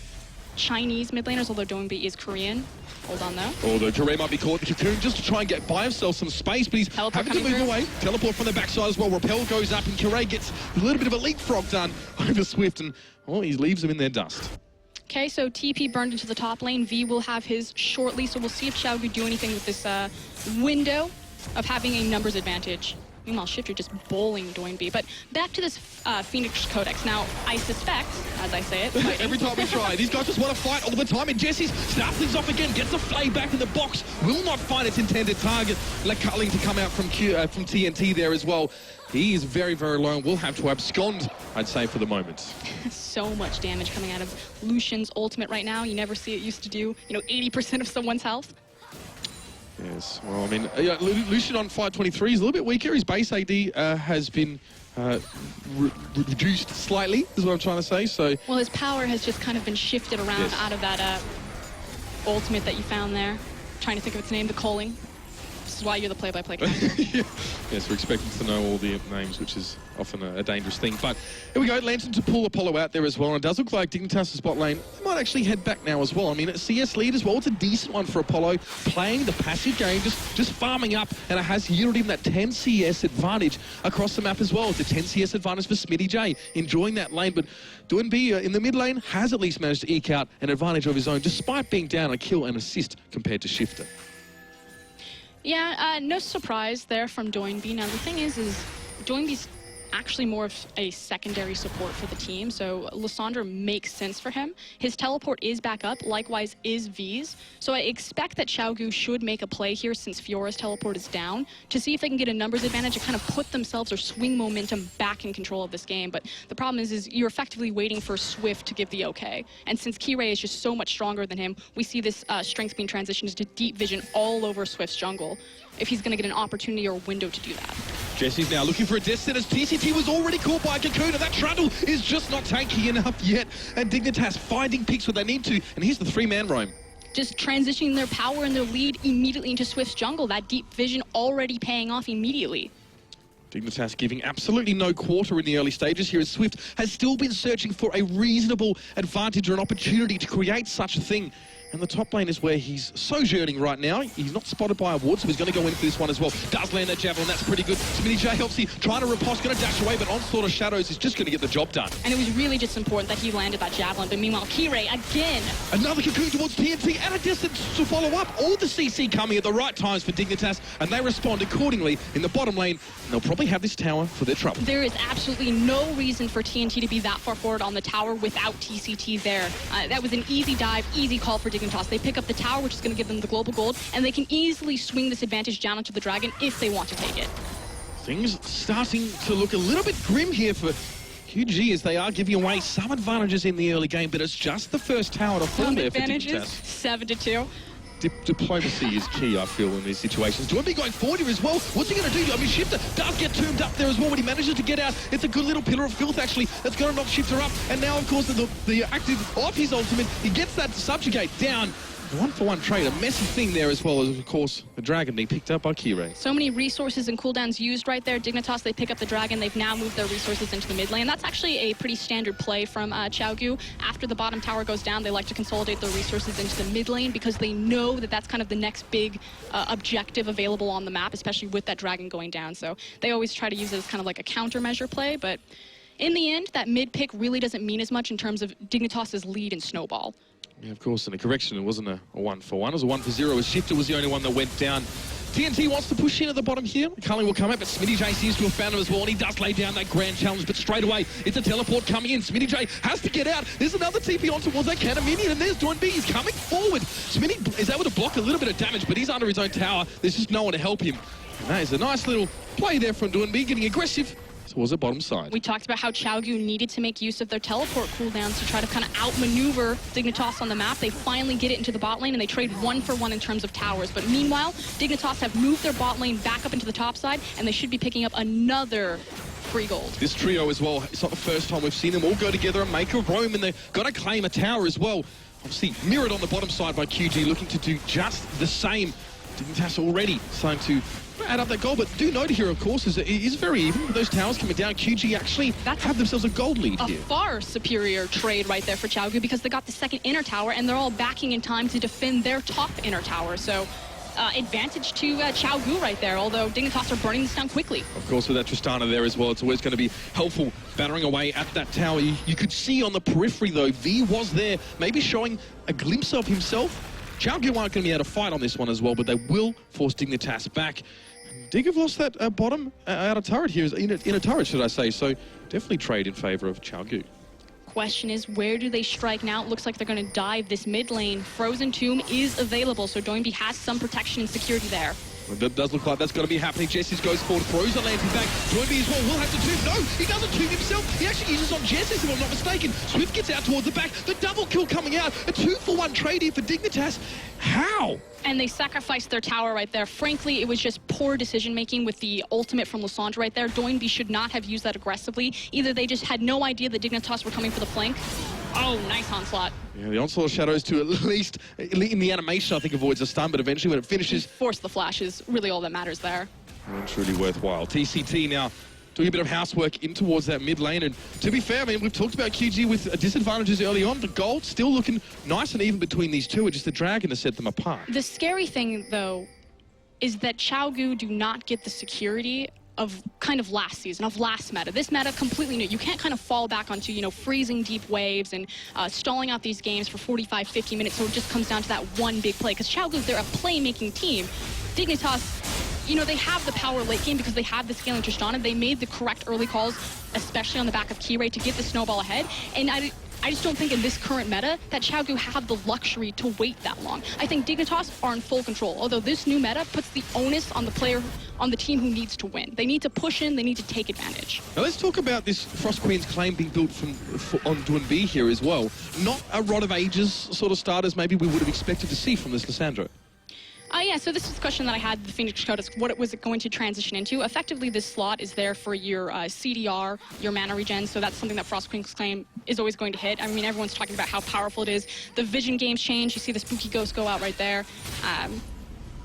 Speaker 17: Chinese mid laners, although Doinby is Korean. Hold on, though.
Speaker 16: Although Qiao might be caught in the cocoon just to try and get by himself some space, but he's having to move away. Teleport from the backside as well. Repel goes up, and Qiao gets a little bit of a leapfrog done over Swift, and he leaves him in their dust.
Speaker 17: Okay, so TP burned into the top lane. V will have his shortly, so we'll see if Qiao can do anything with this window of having a numbers advantage. Meanwhile, Shifter just bowling Doinby. But back to this Phoenix Codex. Now, I suspect, as I say it,
Speaker 16: every time we try, these guys just want to fight all the time. And Jesse's starts things off again, gets the flay back in the box, will not find its intended target. Colegne to come out from TNT there as well. He is very, very low and will have to abscond, I'd say, for the moment.
Speaker 17: So much damage coming out of Lucian's ultimate right now. You never see it used to do, 80% of someone's health.
Speaker 16: Yes, well, I mean, Lucian on 523 is a little bit weaker. His base AD has been reduced slightly, is what I'm trying to say. So,
Speaker 17: well, his power has just kind of been shifted around out of that ultimate that you found there. Trying to think of its name, the Colegne. This is why you're the play-by-play character.
Speaker 16: Yes, we're expecting to know all the names, which is often a dangerous thing. But here we go, Lantern to pull Apollo out there as well. And it does look like Dignitas' bot lane might actually head back now as well. I mean, CS lead as well. It's a decent one for Apollo, playing the passive game, just farming up, and it has yielded him that 10 CS advantage across the map as well. It's a 10 CS advantage for Smitty J, enjoying that lane. But Doinby in the mid lane has at least managed to eke out an advantage of his own, despite being down a kill and assist compared to Shifter.
Speaker 17: Yeah, no surprise there from Doinby. Now, the thing is Doinby's actually more of a secondary support for the team, so Lissandra makes sense for him. His teleport is back up, likewise is V's, so I expect that Xiaogu should make a play here since Fiora's teleport is down to see if they can get a numbers advantage and kind of put themselves or swing momentum back in control of this game. But the problem is you're effectively waiting for Swift to give the okay, and since Qiao is just so much stronger than him, we see this strength being transitioned to deep vision all over Swift's jungle if he's going to get an opportunity or a window to do that.
Speaker 16: Jesse's now looking for a death set as TCT was already caught by a cocoon, and that Trundle is just not tanky enough yet. And Dignitas finding picks where they need to, and here's the 3-man roam.
Speaker 17: Just transitioning their power and their lead immediately into Swift's jungle. That deep vision already paying off immediately.
Speaker 16: Dignitas giving absolutely no quarter in the early stages here, as Swift has still been searching for a reasonable advantage or an opportunity to create such a thing. And the top lane is where he's sojourning right now. He's not spotted by a ward, so he's going to go in for this one as well. Does land that javelin, that's pretty good. Smitty J obviously trying to riposte, going to dash away, but Onslaught of Shadows is just going to get the job done.
Speaker 17: And it was really just important that he landed that javelin, but meanwhile, Qiao again.
Speaker 16: Another cocoon towards TNT and a distance to follow up. All the CC coming at the right times for Dignitas, and they respond accordingly in the bottom lane. And they'll probably have this tower for their trouble.
Speaker 17: There is absolutely no reason for TNT to be that far forward on the tower without TCT there. That was an easy dive, easy call for Dignitas. They pick up the tower, which is going to give them the global gold, and they can easily swing this advantage down onto the dragon if they want to take it.
Speaker 16: Things starting to look a little bit grim here for QG, as they are giving away some advantages in the early game, but it's just the first tower to fall there for Dignitas.
Speaker 17: 7-2.
Speaker 16: Diplomacy is key, I feel, in these situations. Doinby going forward here as well. What's he going to do? I mean, Shifter does get tombed up there as well when he manages to get out. It's a good little pillar of filth, actually, that's going to knock Shifter up. And now, of course, the active of his ultimate, he gets that subjugate down. 1-for-1 trade, a messy thing there as well as, of course, the Dragon being picked up by Kirei.
Speaker 17: So many resources and cooldowns used right there. Dignitas, they pick up the Dragon. They've now moved their resources into the mid lane. That's actually a pretty standard play from Qiao. After the bottom tower goes down, they like to consolidate their resources into the mid lane because they know that that's kind of the next big objective available on the map, especially with that Dragon going down. So they always try to use it as kind of like a countermeasure play, but in the end, that mid pick really doesn't mean as much in terms of Dignitas' lead in Snowball.
Speaker 16: Yeah, of course, and a correction, it wasn't a 1-for-1, it was a 1-for-0, as Shifter was the only one that went down. TNT wants to push in at the bottom here. Colegne will come out, but Smitty J seems to have found him as well, and he does lay down that grand challenge, but straight away, it's a teleport coming in. Smitty J has to get out. There's another TP on towards that cannon minion, and there's Doinb. He's coming forward. Smitty is able to block a little bit of damage, but he's under his own tower. There's just no one to help him. And that is a nice little play there from Doinb, getting aggressive towards the bottom side.
Speaker 17: We talked about how Qiao needed to make use of their teleport cooldowns to try to kind of outmaneuver Dignitas on the map. They finally get it into the bot lane, and they trade 1-for-1 in terms of towers. But meanwhile, Dignitas have moved their bot lane back up into the top side, and they should be picking up another free gold.
Speaker 16: This trio as well, it's not the first time we've seen them all go together and make a roam, and they're going to claim a tower as well. Obviously, mirrored on the bottom side by QG, looking to do just the same. Dignitas already starting to add up that goal, but do note here, of course, is it is very even with those towers coming down. QG actually have themselves a gold lead here.
Speaker 17: A far superior trade right there for Qiao because they got the second inner tower, and they're all backing in time to defend their top inner tower. So advantage to Qiao right there, although Dignitas are burning this down quickly.
Speaker 16: Of course, with that Tristana there as well, it's always going to be helpful battering away at that tower. You could see on the periphery, though, V was there, maybe showing a glimpse of himself. Qiao aren't going to be able to fight on this one as well, but they will force Dignitas back. Dig have lost that bottom outer turret here, in a turret, should I say, so definitely trade in favor of Qiao.
Speaker 17: Question is, where do they strike now? It looks like they're going to dive this mid lane. Frozen Tomb is available, so Doinb has some protection and security there.
Speaker 16: That does look like that's going to be happening. Jessis goes forward, throws the lantern back. Doinb as well will have to tomb. No, he doesn't tomb himself. He actually uses on Jessis, if I'm not mistaken. Swift gets out towards the back. The double kill coming out. A 2-for-1 trade here for Dignitas. How?
Speaker 17: And they sacrificed their tower right there. Frankly, it was just poor decision-making with the ultimate from Lysandre right there. Doinb should not have used that aggressively. Either they just had no idea that Dignitas were coming for the flank. Oh, nice onslaught.
Speaker 16: Yeah, the onslaught of shadows to at least, in the animation, I think avoids a stun, but eventually when it finishes...
Speaker 17: Force the flash is really all that matters there.
Speaker 16: And truly worthwhile. TCT now doing a bit of housework in towards that mid lane, and to be fair, I mean, we've talked about QG with disadvantages early on. The gold still looking nice and even between these two. It's just the Dragon to set them apart.
Speaker 17: The scary thing, though, is that Qiao do not get the security of kind of last season, of last meta. This meta completely new. You can't kind of fall back onto, you know, freezing deep waves and stalling out these games for 45, 50 minutes, so it just comes down to that one big play. Because Qiao, they're a playmaking team. Dignitas, you know, they have the power late game because they have the scaling Tristana. They made the correct early calls, especially on the back of Kirei, to get the snowball ahead. And I just don't think in this current meta that Qiao have the luxury to wait that long. I think Dignitas are in full control, although this new meta puts the onus on the player, on the team who needs to win. They need to push in, they need to take advantage.
Speaker 16: Now let's talk about this Frost Queen's claim being built on Doinb here as well. Not a Rod of Ages sort of starters maybe we would have expected to see from this Lysandre.
Speaker 17: Yeah, so this is the question that I had the Phoenix Codex. What was it going to transition into? Effectively, this slot is there for your CDR, your mana regen, so that's something that Frost Queen's claim is always going to hit. I mean, everyone's talking about how powerful it is. The vision games change. You see the spooky ghost go out right there.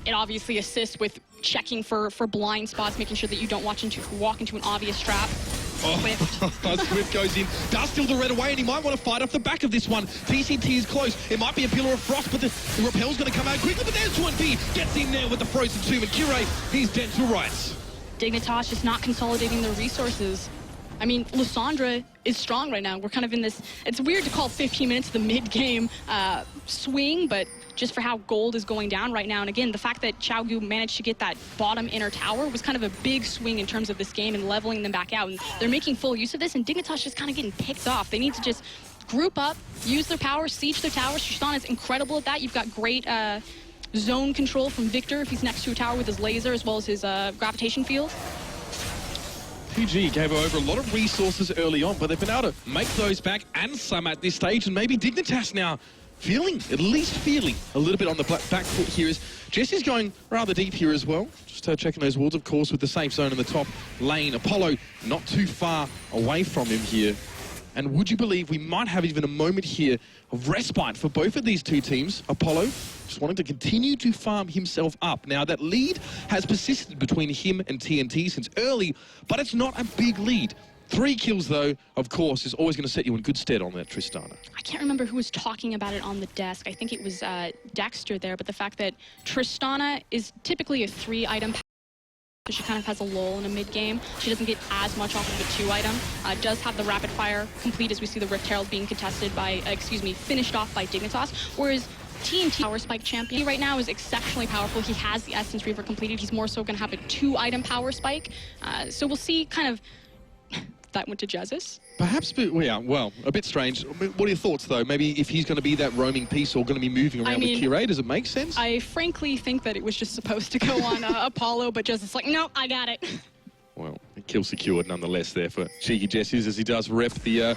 Speaker 17: It obviously assists with checking for blind spots, making sure that you don't walk into an obvious trap.
Speaker 16: Swift goes in, does steal the red away, and he might want to fight off the back of this one. TCT is close. It might be a Pillar of Frost, but the repel's going to come out quickly. But there's Doinb, gets in there with the Frozen Tomb, and Kirei, he's dead to rights.
Speaker 17: Dignitas just not consolidating their resources. I mean, Lysandre is strong right now. We're kind of in this, it's weird to call 15 minutes the mid-game swing, but just for how gold is going down right now. And again, the fact that Qiao managed to get that bottom inner tower was kind of a big swing in terms of this game and leveling them back out. And they're making full use of this, and Dignitas just kind of getting picked off. They need to just group up, use their power, siege their towers. Tristana is incredible at that. You've got great zone control from Victor if he's next to a tower with his laser as well as his gravitation field.
Speaker 16: QG gave over a lot of resources early on, but they've been able to make those back and some at this stage, and maybe Dignitas now at least feeling a little bit on the back foot here. As Jesse's going rather deep here as well. Just checking those wards, of course, with the safe zone in the top lane. Apollo not too far away from him here. And would you believe we might have even a moment here of respite for both of these two teams? Apollo just wanting to continue to farm himself up. Now, that lead has persisted between him and TNT since early, but it's not a big lead. 3 kills, though, of course, is always going to set you in good stead on that Tristana.
Speaker 17: I can't remember who was talking about it on the desk. I think it was Dexter there, but the fact that Tristana is typically a 3-item. She kind of has a lull in a mid-game. She doesn't get as much off of the 2-item. Does have the rapid fire complete as we see the Rift Herald being contested by, finished off by Dignitas. Whereas TNT Power Spike champion right now is exceptionally powerful. He has the Essence Reaver completed. He's more so going to have a 2-item Power Spike. So we'll see kind of... That went to Jesus.
Speaker 16: Perhaps, yeah, well, a bit strange. What are your thoughts, though? Maybe if he's going to be that roaming piece or going to be moving around with Qiao, does it make sense?
Speaker 17: I frankly think that it was just supposed to go on Apollo, but Jesus like, no, I got it.
Speaker 16: Well, a kill secured nonetheless there for Cheeky Jesses as he does rep the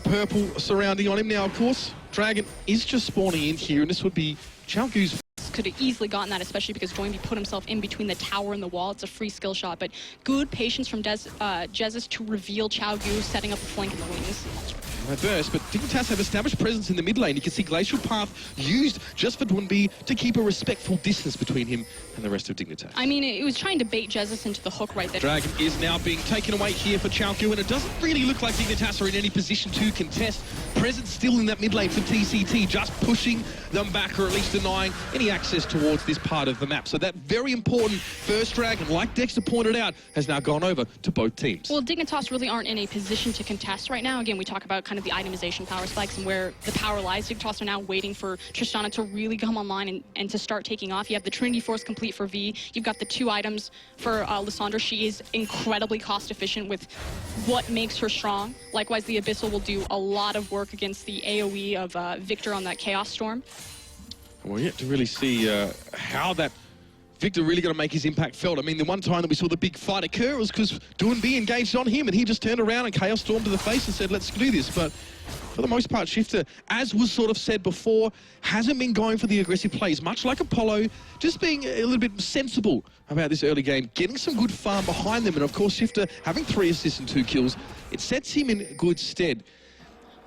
Speaker 16: purple surrounding on him. Now, of course, Dragon is just spawning in here, and this would be Qiao Gu's.
Speaker 17: Could have easily gotten that, especially because Joinby put himself in between the tower and the wall. It's a free skill shot, but good patience from Jesus to reveal Qiao Gu setting up a flank in the wings.
Speaker 16: Burst, but Dignitas have established presence in the mid lane. You can see Glacial Path used just for Dwinby to keep a respectful distance between him and the rest of Dignitas.
Speaker 17: I mean, it was trying to bait Jesus into the hook right there.
Speaker 16: Dragon is now being taken away here for Qiao Gu, and it doesn't really look like Dignitas are in any position to contest. Presence still in that mid lane for TCT, just pushing them back, or at least denying any access towards this part of the map. So that very important first Dragon, like Dexter pointed out, has now gone over to both teams.
Speaker 17: Well, Dignitas really aren't in a position to contest right now. Again, we talk about kind of the itemization power spikes and where the power lies. Dignitas are now waiting for Tristana to really come online and to start taking off. You have the Trinity Force complete for V. You've got the 2 items for Lysandra. She is incredibly cost efficient with what makes her strong. Likewise, the Abyssal will do a lot of work against the AoE of Victor on that Chaos Storm.
Speaker 16: Well, yet to really see how that Victor really going to make his impact felt. I mean, the one time that we saw the big fight occur was because Dwinby engaged on him and he just turned around and Chaos Stormed to the face and said, let's do this. But for the most part, Shifter, as was sort of said before, hasn't been going for the aggressive plays, much like Apollo, just being a little bit sensible about this early game, getting some good farm behind them. And of course, Shifter having 3 assists and 2 kills, it sets him in good stead.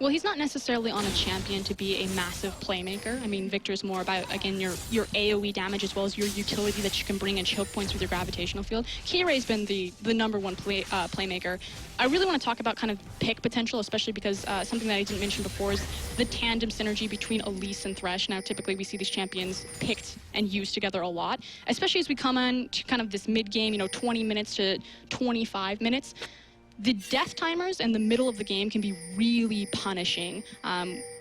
Speaker 17: Well, he's not necessarily on a champion to be a massive playmaker. I mean, Victor's more about, again, your AoE damage as well as your utility that you can bring in choke points with your gravitational field. Kire's been the #1 playmaker. I really want to talk about kind of pick potential, especially because something that I didn't mention before is the tandem synergy between Elise and Thresh. Now, typically we see these champions picked and used together a lot, especially as we come on to kind of this mid-game, 20 minutes to 25 minutes. The death timers in the middle of the game can be really punishing.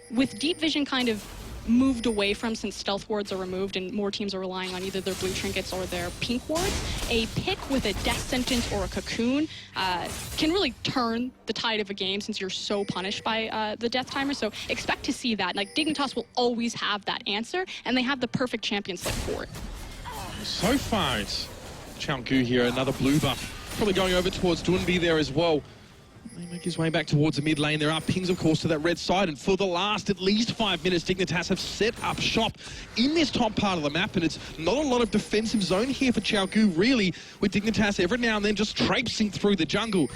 Speaker 17: With Deep Vision kind of moved away from since stealth wards are removed and more teams are relying on either their blue trinkets or their pink wards, a pick with a death sentence or a cocoon can really turn the tide of a game since you're so punished by the death timer. So expect to see that. Like, Dignitas will always have that answer, and they have the perfect champion slate for it.
Speaker 16: So far, it's Qiao Gu here, another blue buff. Probably going over towards Dwinby there as well. They make his way back towards the mid lane. There are pings, of course, to that red side. And for the last at least 5 minutes, Dignitas have set up shop in this top part of the map. And it's not a lot of defensive zone here for Qiao Gu, really, with Dignitas every now and then just traipsing through the jungle.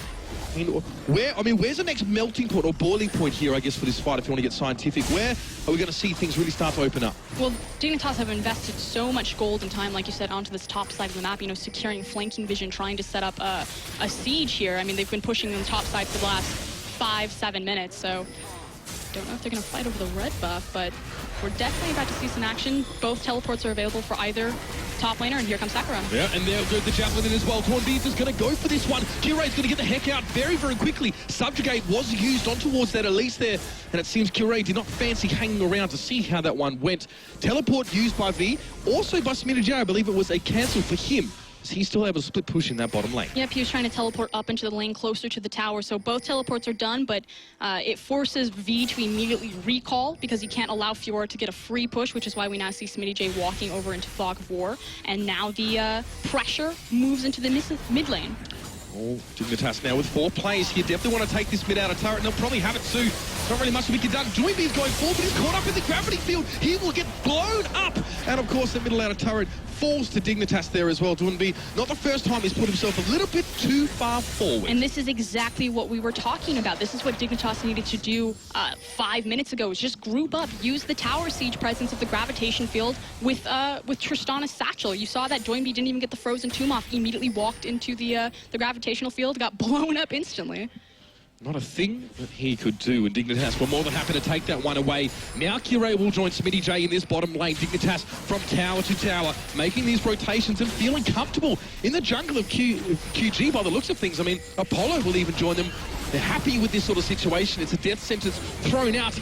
Speaker 16: I mean, where's the next melting point or boiling point here, I guess, for this fight, if you want to get scientific? Where are we going to see things really start to open up?
Speaker 17: Well, Dignitas have invested so much gold and time, like you said, onto this top side of the map, securing flanking vision, trying to set up a siege here. I mean, they've been pushing the top side for the last 5-7 minutes, so don't know if they're going to fight over the red buff, but we're definitely about to see some action. Both teleports are available for either top laner, and here comes Sakura.
Speaker 16: Yeah, and there goes the javelin in as well. Cornbeef is going to go for this one. Kire's going to get the heck out very, very quickly. Subjugate was used on towards that Elise there, and it seems Kire did not fancy hanging around to see how that one went. Teleport used by V, also by Smita J. I believe it was a cancel for him. He's still able to split push in that bottom lane.
Speaker 17: Yep, he was trying to teleport up into the lane closer to the tower, so both teleports are done, but it forces V to immediately recall because he can't allow Fiora to get a free push, which is why we now see Smitty J walking over into Fog of War, and now the pressure moves into the mid lane.
Speaker 16: Oh, Dignitas now with 4 players here. Definitely want to take this mid out of turret, and they'll probably have it too. not really much to be done. Joybe's going forward, but he's caught up in the gravity field. He will get blown up. And of course, the middle outer turret falls to Dignitas there as well. Doinby, not the first time he's put himself a little bit too far forward.
Speaker 17: And this is exactly what we were talking about. This is what Dignitas needed to do 5 minutes ago, is just group up, use the tower siege presence of the gravitation field with Tristana's satchel. You saw that Doinby didn't even get the frozen tomb off, immediately walked into the gravitational field, got blown up instantly.
Speaker 16: Not a thing that he could do, and Dignitas were more than happy to take that one away. Now Qiao will join Smitty J in this bottom lane. Dignitas from tower to tower, making these rotations and feeling comfortable in the jungle of QG by the looks of things. I mean, Apollo will even join them. They're happy with this sort of situation. It's a death sentence thrown out.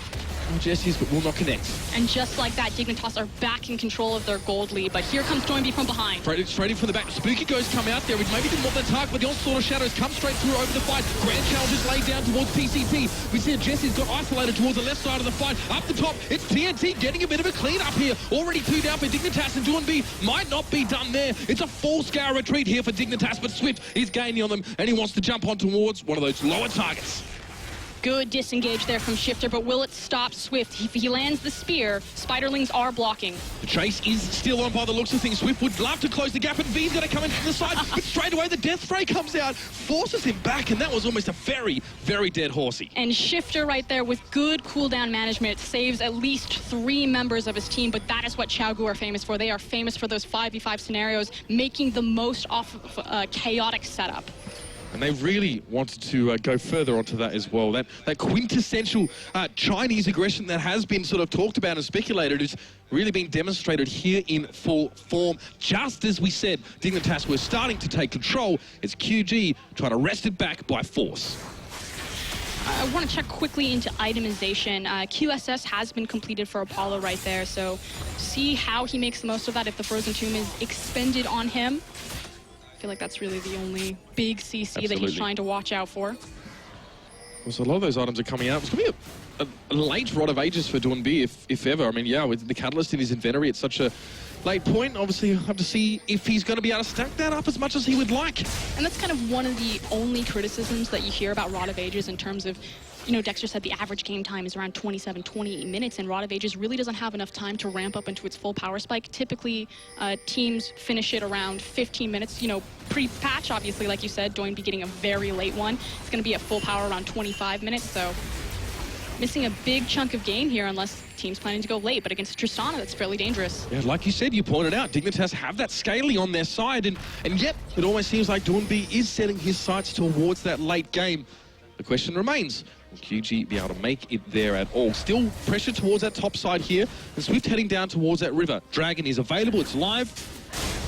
Speaker 16: Jesse's will not connect.
Speaker 17: And just like that, Dignitas are back in control of their gold lead, but here comes Doinby from behind.
Speaker 16: Straight in from the back. Spooky Ghost come out there. We maybe didn't want that target, but the onslaught of shadows come straight through over the fight. Grand Challenge laid down towards PCT. We see Jesse's got isolated towards the left side of the fight. Up the top, it's TNT getting a bit of a clean up here. Already 2 down for Dignitas, and Doinby might not be done there. It's a full-scale retreat here for Dignitas, but Swift is gaining on them, and he wants to jump on towards one of those lower targets.
Speaker 17: Good disengage there from Shifter, but will it stop Swift? If he lands the spear, Spiderlings are blocking.
Speaker 16: The chase is still on by the looks of things. Swift would love to close the gap, and V's going to come in from the side, but straight away the Death Spray comes out, forces him back, and that was almost a very, very dead horsey.
Speaker 17: And Shifter right there with good cooldown management saves at least 3 members of his team, but that is what Qiao are famous for. They are famous for those 5v5 scenarios, making the most off of a chaotic setup.
Speaker 16: And they really wanted to go further onto that as well. That quintessential Chinese aggression that has been sort of talked about and speculated is really being demonstrated here in full form. Just as we said, Dignitas were starting to take control. It's QG trying to wrest it back by force.
Speaker 17: I want to check quickly into itemization. QSS has been completed for Apollo right there, so see how he makes the most of that if the Frozen Tomb is expended on him. I feel like that's really the only big CC that he's trying to watch out for.
Speaker 16: Well, so a lot of those items are coming out. It's going to be a late Rod of Ages for Doinby, if ever. I mean, yeah, with the Catalyst in his inventory at such a late point, obviously you'll have to see if he's going to be able to stack that up as much as he would like.
Speaker 17: And that's kind of one of the only criticisms that you hear about Rod of Ages in terms of, you know, Dexter said the average game time is around 27, 28 minutes, and Rod of Ages really doesn't have enough time to ramp up into its full power spike. Typically, teams finish it around 15 minutes, you know, pre-patch, obviously, like you said, Doinby getting a very late one. It's going to be at full power around 25 minutes, so missing a big chunk of game here unless team's planning to go late, but against Tristana, that's fairly dangerous.
Speaker 16: Yeah, like you said, you pointed out, Dignitas have that scaling on their side, and yet it always seems like Doinby is setting his sights towards that late game. The question remains, will QG be able to make it there at all? Still pressure towards that top side here, and Swift heading down towards that river. Dragon is available, it's live.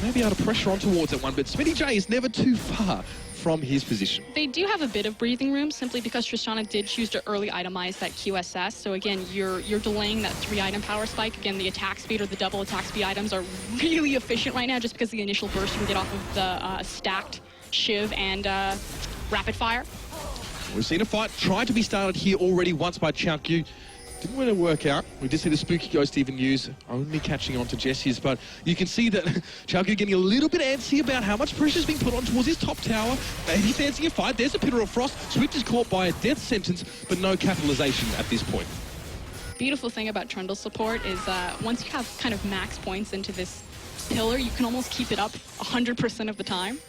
Speaker 16: Maybe able to pressure on towards that one, but Smitty J is never too far from his position.
Speaker 17: They do have a bit of breathing room simply because Tristana did choose to early itemize that QSS. So again, you're delaying that 3-item power spike. Again, the attack speed or the double attack speed items are really efficient right now just because the initial burst you can get off of the stacked Shiv and rapid fire.
Speaker 16: We've seen a fight try to be started here already once by Qiao. Didn't really work out. We did see the Spooky Ghost even use, only catching on to Jesse's, but you can see that Qiao getting a little bit antsy about how much pressure is being put on towards his top tower. Maybe fancying a fight. There's a Pillar of Frost. Swift is caught by a death sentence, but no capitalization at this point.
Speaker 17: Beautiful thing about Trundle support is once you have kind of max points into this pillar, you can almost keep it up 100% of the time.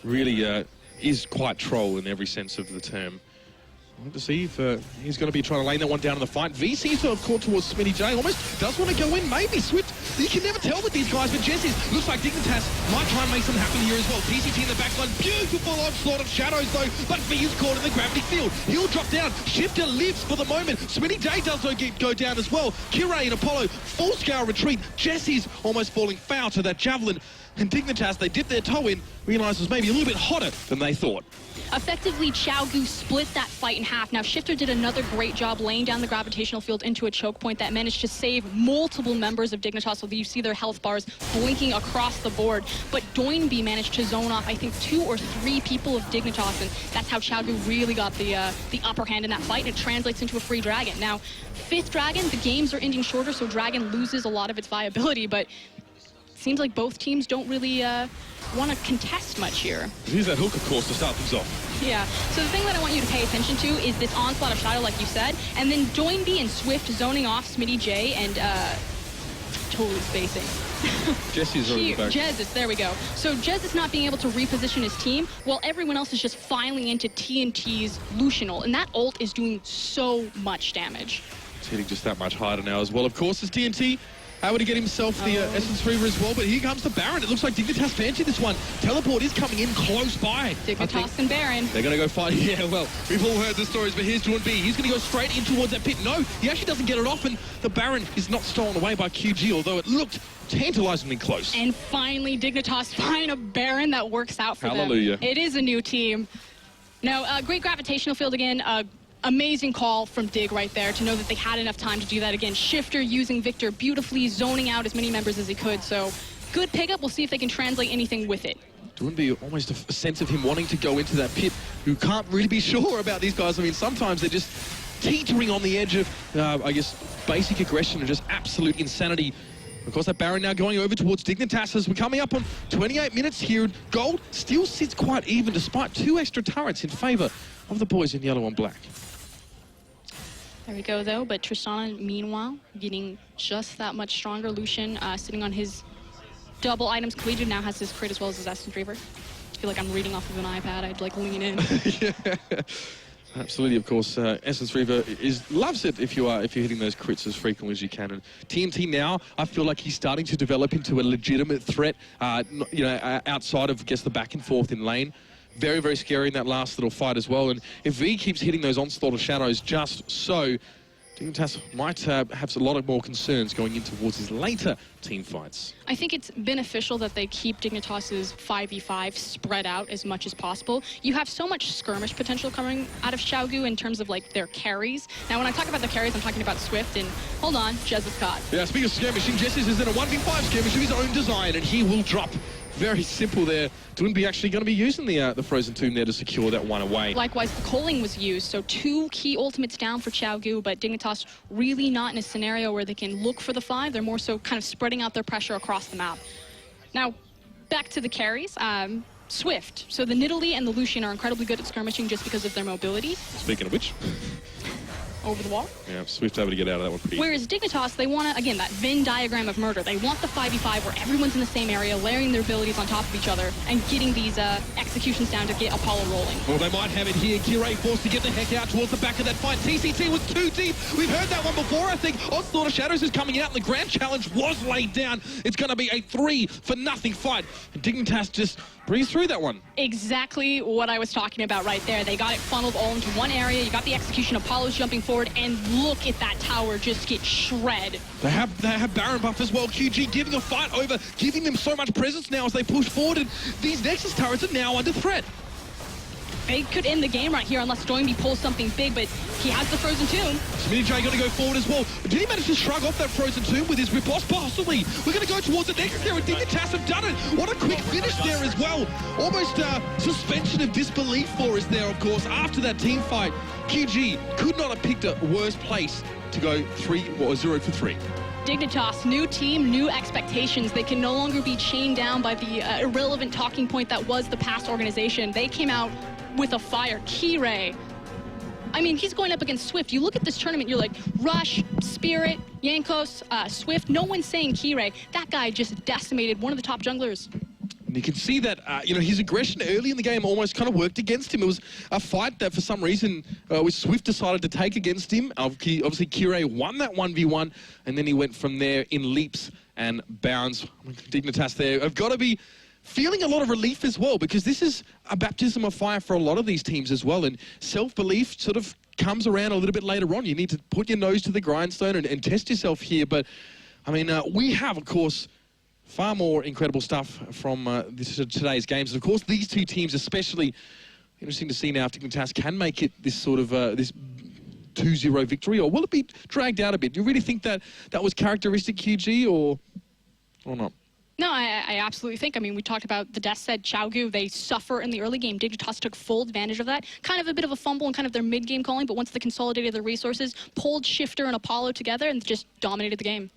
Speaker 16: Really is quite troll in every sense of the term. I want to see if he's going to be trying to lane that one down in the fight. V seems to have caught towards Smitty J. Almost does want to go in. Maybe Swift. You can never tell with these guys, but Jesse's looks like Dignitas might try and make something happen here as well. PCT in the backline. Beautiful onslaught of shadows, though. But V is caught in the gravity field. He'll drop down. Shifter lives for the moment. Smitty J does go down as well. Qiao and Apollo, full-scale retreat. Jesse's almost falling foul to that javelin. And Dignitas, they dipped their toe in, realised it was maybe a little bit hotter than they thought.
Speaker 17: Effectively, Qiao split that fight in half. Now, Shifter did another great job laying down the gravitational field into a choke point that managed to save multiple members of Dignitas, so that you see their health bars blinking across the board. But Doinby managed to zone off, I think, 2 or 3 people of Dignitas, and that's how Qiao really got the upper hand in that fight, and it translates into a free Dragon. Now, 5th Dragon, the games are ending shorter, so Dragon loses a lot of its viability, but seems like both teams don't really want to contest much here.
Speaker 16: Here's that hook, of course, to start things off.
Speaker 17: Yeah, so the thing that I want you to pay attention to is this onslaught of Shadow, like you said, and then Doinby and Swift zoning off Smitty J and totally spacing.
Speaker 16: Jesse's already back.
Speaker 17: Jez, there we go. So Jez is not being able to reposition his team while everyone else is just filing into TNT's Lucianol, and that ult is doing so much damage.
Speaker 16: It's hitting just that much harder now as well. Of course, as TNT able to get himself the Essence Reaver as well, but here comes the Baron. It looks like Dignitas fancy this one. Teleport is coming in close by.
Speaker 17: Dignitas and Baron.
Speaker 16: They're going to go fight. Yeah, well, we've all heard the stories, but here's Doinby. He's going to go straight in towards that pit. No, he actually doesn't get it off, and the Baron is not stolen away by QG, although it looked tantalizingly close.
Speaker 17: And finally, Dignitas find a Baron that works out for
Speaker 16: Hallelujah.
Speaker 17: them. It is a new team. Now, great gravitational field again. Amazing call from Dig right there to know that they had enough time to do that again. Shifter using Victor beautifully, zoning out as many members as he could. So good pickup. We'll see if they can translate anything with it.
Speaker 16: Doinby, almost a sense of him wanting to go into that pit. You can't really be sure about these guys. I mean, sometimes they're just teetering on the edge of, I guess, basic aggression and just absolute insanity. Of course, that Baron now going over towards Dignitas as we're coming up on 28 minutes here. Gold still sits quite even despite 2 extra turrets in favor of the boys in yellow and black.
Speaker 17: There we go, though, but Tristana, meanwhile, getting just that much stronger. Lucian sitting on his double items. Colegne now has his crit as well as his Essence Reaver. I feel like I'm reading off of an iPad. I'd like lean in.
Speaker 16: Yeah, absolutely, of course. Essence Reaver loves it if you're hitting those crits as frequently as you can. And TNT now, I feel like he's starting to develop into a legitimate threat, outside of, I guess, the back and forth in lane. Very, very scary in that last little fight as well. And if V keeps hitting those onslaught of shadows just so, Dignitas might have a lot of more concerns going in towards his later team fights.
Speaker 17: I think it's beneficial that they keep Dignitas's 5v5 spread out as much as possible. You have so much skirmish potential coming out of Qiao in terms of like their carries. Now, when I talk about the carries, I'm talking about Swift and, hold on, Jez is caught.
Speaker 16: Yeah, speaking of skirmishing, Jez is in a 1v5 skirmish of his own design, and he will drop. Very simple there. Doinby actually going to be using the Frozen Tomb there to secure that one away.
Speaker 17: Likewise, the Colegne was used, so 2 key ultimates down for Qiao, but Dignitas really not in a scenario where they can look for the 5. They're more so kind of spreading out their pressure across the map. Now, back to the carries. Swift. So the Nidalee and the Lucian are incredibly good at skirmishing just because of their mobility.
Speaker 16: Speaking of which.
Speaker 17: Over the wall.
Speaker 16: Yeah, Swift able to get out of that one pretty
Speaker 17: Whereas Dignitas, they want to, again, that Venn diagram of murder. They want the 5v5 where everyone's in the same area, layering their abilities on top of each other, and getting these executions down to get Apollo rolling.
Speaker 16: Well, they might have it here. Qiao forced to get the heck out towards the back of that fight. TCT was too deep. We've heard that one before, I think. Onslaught of Shadows is coming out, and the grand challenge was laid down. It's going to be a 3-for-nothing fight. And Dignitas just breezed through that one.
Speaker 17: Exactly what I was talking about right there. They got it funneled all into one area. You got the execution. Apollo's jumping forward, and look at that tower just get shred.
Speaker 16: They have Baron buff as well. QG giving a fight over, giving them so much presence now as they push forward, and these Nexus turrets are now under threat.
Speaker 17: They could end the game right here unless Doinby pulls something big, but he has the Frozen Tomb.
Speaker 16: Smitty J going to go forward as well. Did he manage to shrug off that Frozen Tomb with his riposte? Possibly. We're going to go towards the Nexus there, and Dignitas have done it. What a quick finish there as well. Almost suspension of disbelief for us there, of course, after that team fight. QG could not have picked a worse place to go 0 for 3.
Speaker 17: Dignitas, new team, new expectations. They can no longer be chained down by the irrelevant talking point that was the past organization. They came out with a fire. Qiao, I mean, he's going up against Swift. You look at this tournament, you're like, Rush, Spirit, Jankos, Swift. No one's saying Qiao. That guy just decimated one of the top junglers.
Speaker 16: And you can see that, his aggression early in the game almost kind of worked against him. It was a fight that, for some reason, Swift decided to take against him. Obviously, Qiao won that 1v1, and then he went from there in leaps and bounds. Dignitas there have got to be feeling a lot of relief as well, because this is a baptism of fire for a lot of these teams as well, and self-belief sort of comes around a little bit later on. You need to put your nose to the grindstone and test yourself here, but, I mean, we have, of course, far more incredible stuff from today's games. And, of course, these two teams especially, interesting to see now if Dignitas can make it this sort of, this 2-0 victory, or will it be dragged out a bit? Do you really think that that was characteristic QG, or not?
Speaker 17: No, I absolutely think. I mean, we talked about the death said Qiao, they suffer in the early game. Dignitas took full advantage of that. Kind of a bit of a fumble in kind of their mid-game calling, but once they consolidated their resources, pulled Shifter and Apollo together and just dominated the game.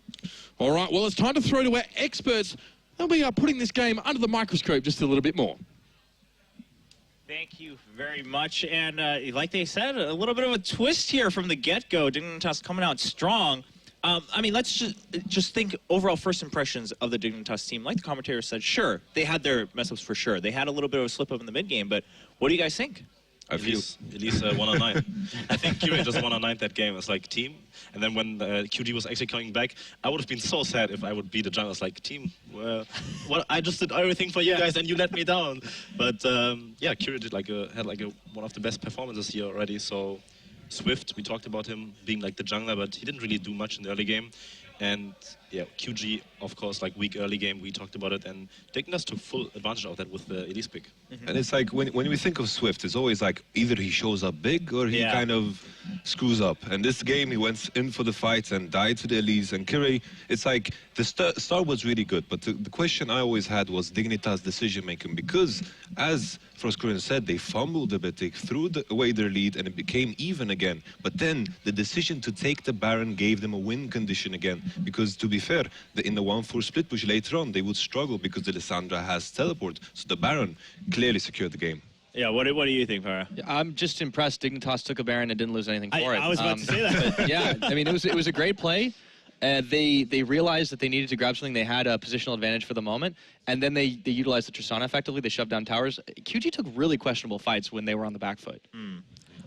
Speaker 16: All right, well, it's time to throw to our experts they'll be putting this game under the microscope just a little bit more.
Speaker 1: Thank you very much. And like they said, a little bit of a twist here from the get-go. Dignitas coming out strong. I mean, let's just think overall first impressions of the Dignitas team. Like the commentator said, sure, they had their mess-ups for sure. They had a little bit of a slip-up in the mid-game, but what do you guys think?
Speaker 4: Elise 1-9. I think QGR just 1-9 that game as like team. And then when QG was actually coming back, I would have been so sad if I would beat the junglers like team. Well, I just did everything for you guys and you let me down. But yeah, QGR did had one of the best performances here already. So Swift, we talked about him being like the jungler, but he didn't really do much in the early game. And yeah, QG, of course, like weak early game, we talked about it, and Dignitas took full advantage of that with the Elise pick.
Speaker 3: And it's like when we think of Swift, it's always like either he shows up big or he kind of screws up. And this game, he went in for the fight and died to the Elise. And Qiao, it's like the start was really good, but the question I always had was Dignitas' decision making, because as Frost Korean said, they fumbled a bit, they threw away their lead, and it became even again. But then the decision to take the Baron gave them a win condition again, because to be fair, in the 1-4 split push later on, they would struggle because the Lissandra has teleport. So the Baron clearly secured the game.
Speaker 1: Yeah, what do you think, Farah?
Speaker 2: Yeah, I'm just impressed Dignitas took a Baron and didn't lose anything for it.
Speaker 1: I was about to say that.
Speaker 2: But yeah, I mean, it was a great play. They realized that they needed to grab something. They had a positional advantage for the moment, and then they utilized the Tristana effectively. They shoved down towers. QG took really questionable fights when they were on the back foot.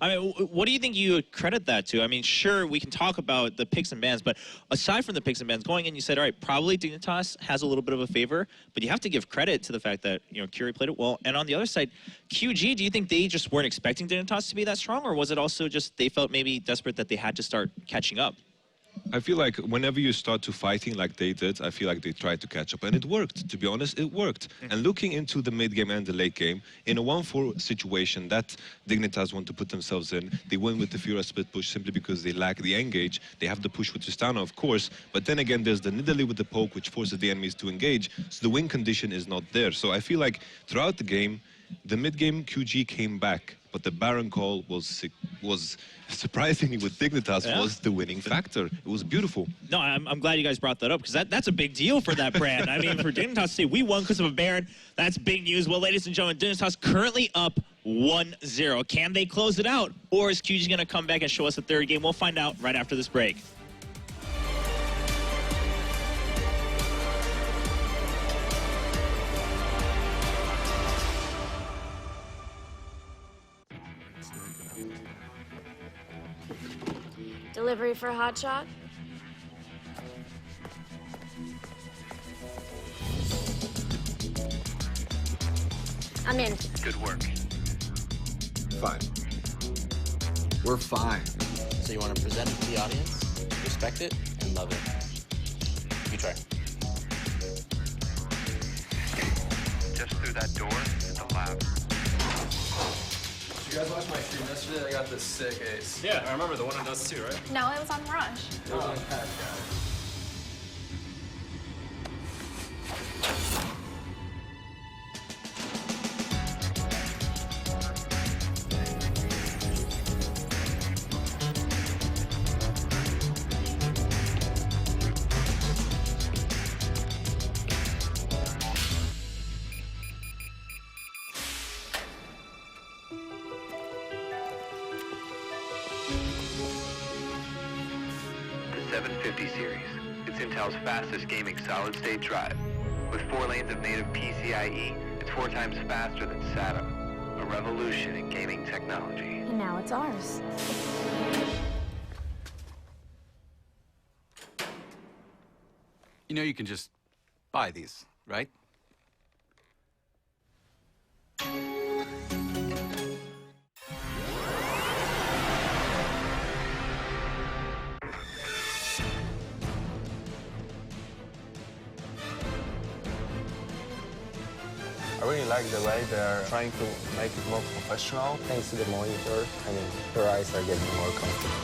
Speaker 1: I mean, what do you think you would credit that to? I mean, sure, we can talk about the picks and bans, but aside from the picks and bans, going in, you said, all right, probably Dignitas has a little bit of a favor, but you have to give credit to the fact that, Qiao played it well. And on the other side, QG, do you think they just weren't expecting Dignitas to be that strong, or was it also just they felt maybe desperate that they had to start catching up?
Speaker 3: I feel like whenever you start to fighting like they did, I feel like they tried to catch up, and it worked. To be honest, it worked. And looking into the mid game and the late game, in a 1-4 situation that Dignitas want to put themselves in, they win with the Fura split push simply because they lack the engage. They have the push with Tristana, of course, but then again, there's the Nidalee with the poke, which forces the enemies to engage, so the win condition is not there. So I feel like throughout the game, the mid game QG came back, but the Baron call was surprisingly with Dignitas was the winning factor. It was beautiful.
Speaker 1: No, I'm glad you guys brought that up, because that's a big deal for that brand. I mean, for Dignitas to say we won because of a Baron, that's big news. Well, ladies and gentlemen, Dignitas currently up 1-0. Can they close it out, or is QG going to come back and show us the third game? We'll find out right after this break.
Speaker 10: Delivery for hotshot? I'm in.
Speaker 11: Good work.
Speaker 18: Fine. We're fine.
Speaker 19: So you want to present it to the audience, respect it, and love it. You try.
Speaker 11: Just through that door is the lab.
Speaker 20: Did you guys watch my stream yesterday? I got this sick ace.
Speaker 13: Yeah, I remember the one on Dust 2, right?
Speaker 10: No, it was on Rush.
Speaker 20: It was on Patch, guys.
Speaker 11: The 750 series. It's Intel's fastest gaming solid-state drive. With 4 lanes of native PCIe, it's 4 times faster than SATA. A revolution in gaming technology.
Speaker 10: And now it's ours.
Speaker 14: You know you can just buy these, right?
Speaker 12: I really like the way they're trying to make it more professional. Thanks to the monitor, I mean, your eyes are getting more comfortable.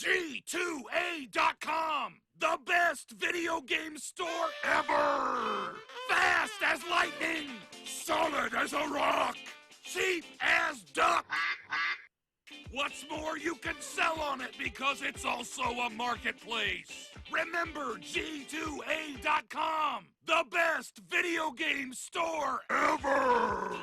Speaker 15: G2A.com, the best video game store ever! Fast as lightning, solid as a rock, cheap as duck. What's more, you can sell on it because it's also a marketplace. Remember G2A.com, the best video game store ever!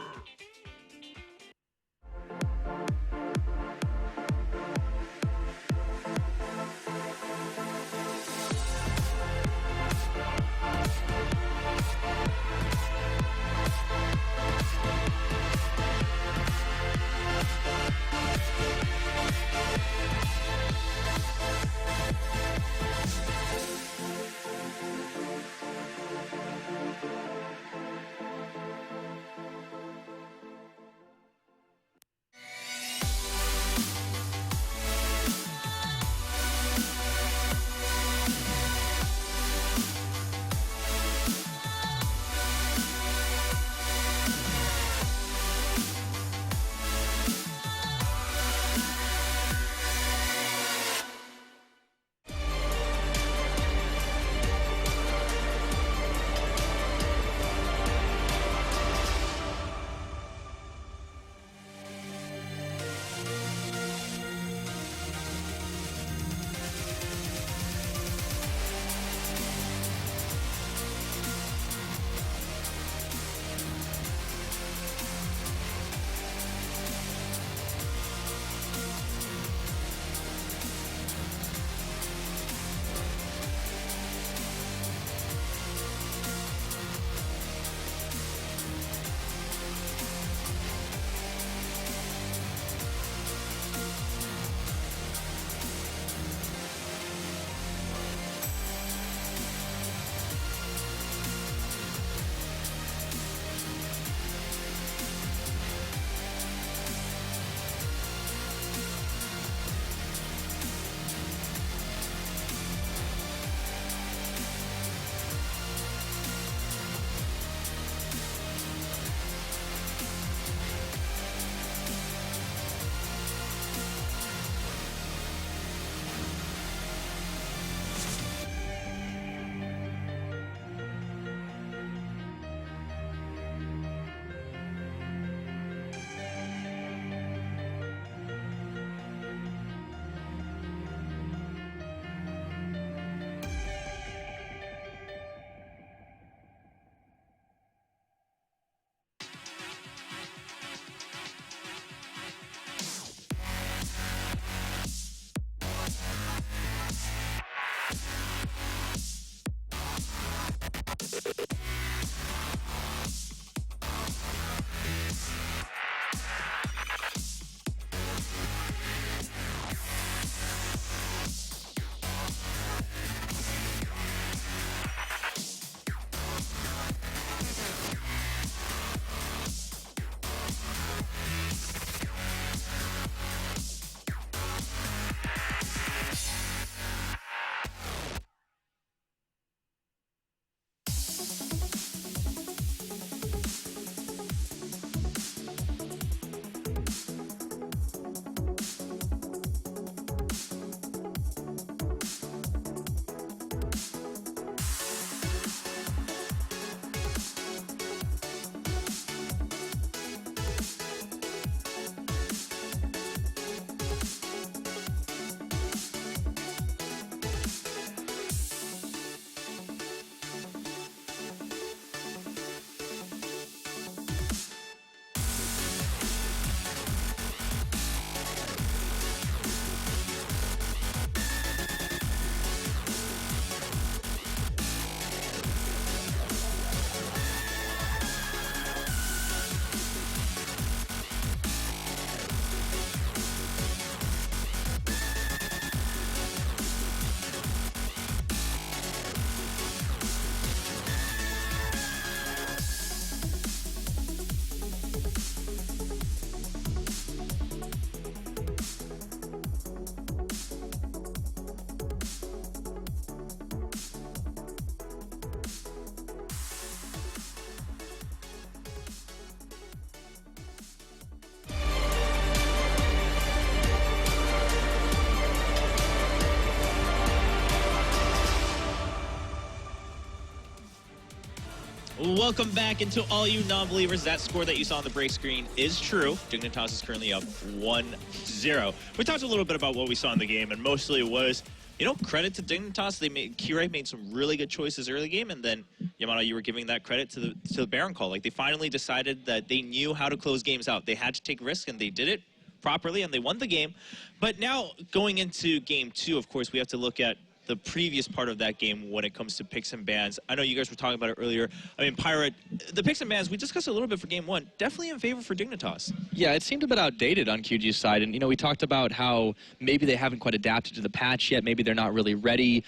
Speaker 1: welcome back. And to all you non-believers, that score that you saw on the break screen is true. Dignitas is currently up 1-0. We talked a little bit about what we saw in the game, and mostly it was, you know, credit to Dignitas. Qiao made some really good choices early game, and then Yamano, you were giving that credit to the Baron call. Like, they finally decided that they knew how to close games out. They had to take risks, and they did it properly, and they won the game. But now, going into game 2, of course, we have to look at the previous part of that game when it comes to picks and bans. I know you guys were talking about it earlier. I mean, Pirate, the picks and bans, we discussed a little bit for game 1, definitely in favor for Dignitas.
Speaker 2: Yeah, it seemed a bit outdated on QG's side, and, you know, we talked about how maybe they haven't quite adapted to the patch yet, maybe they're not really ready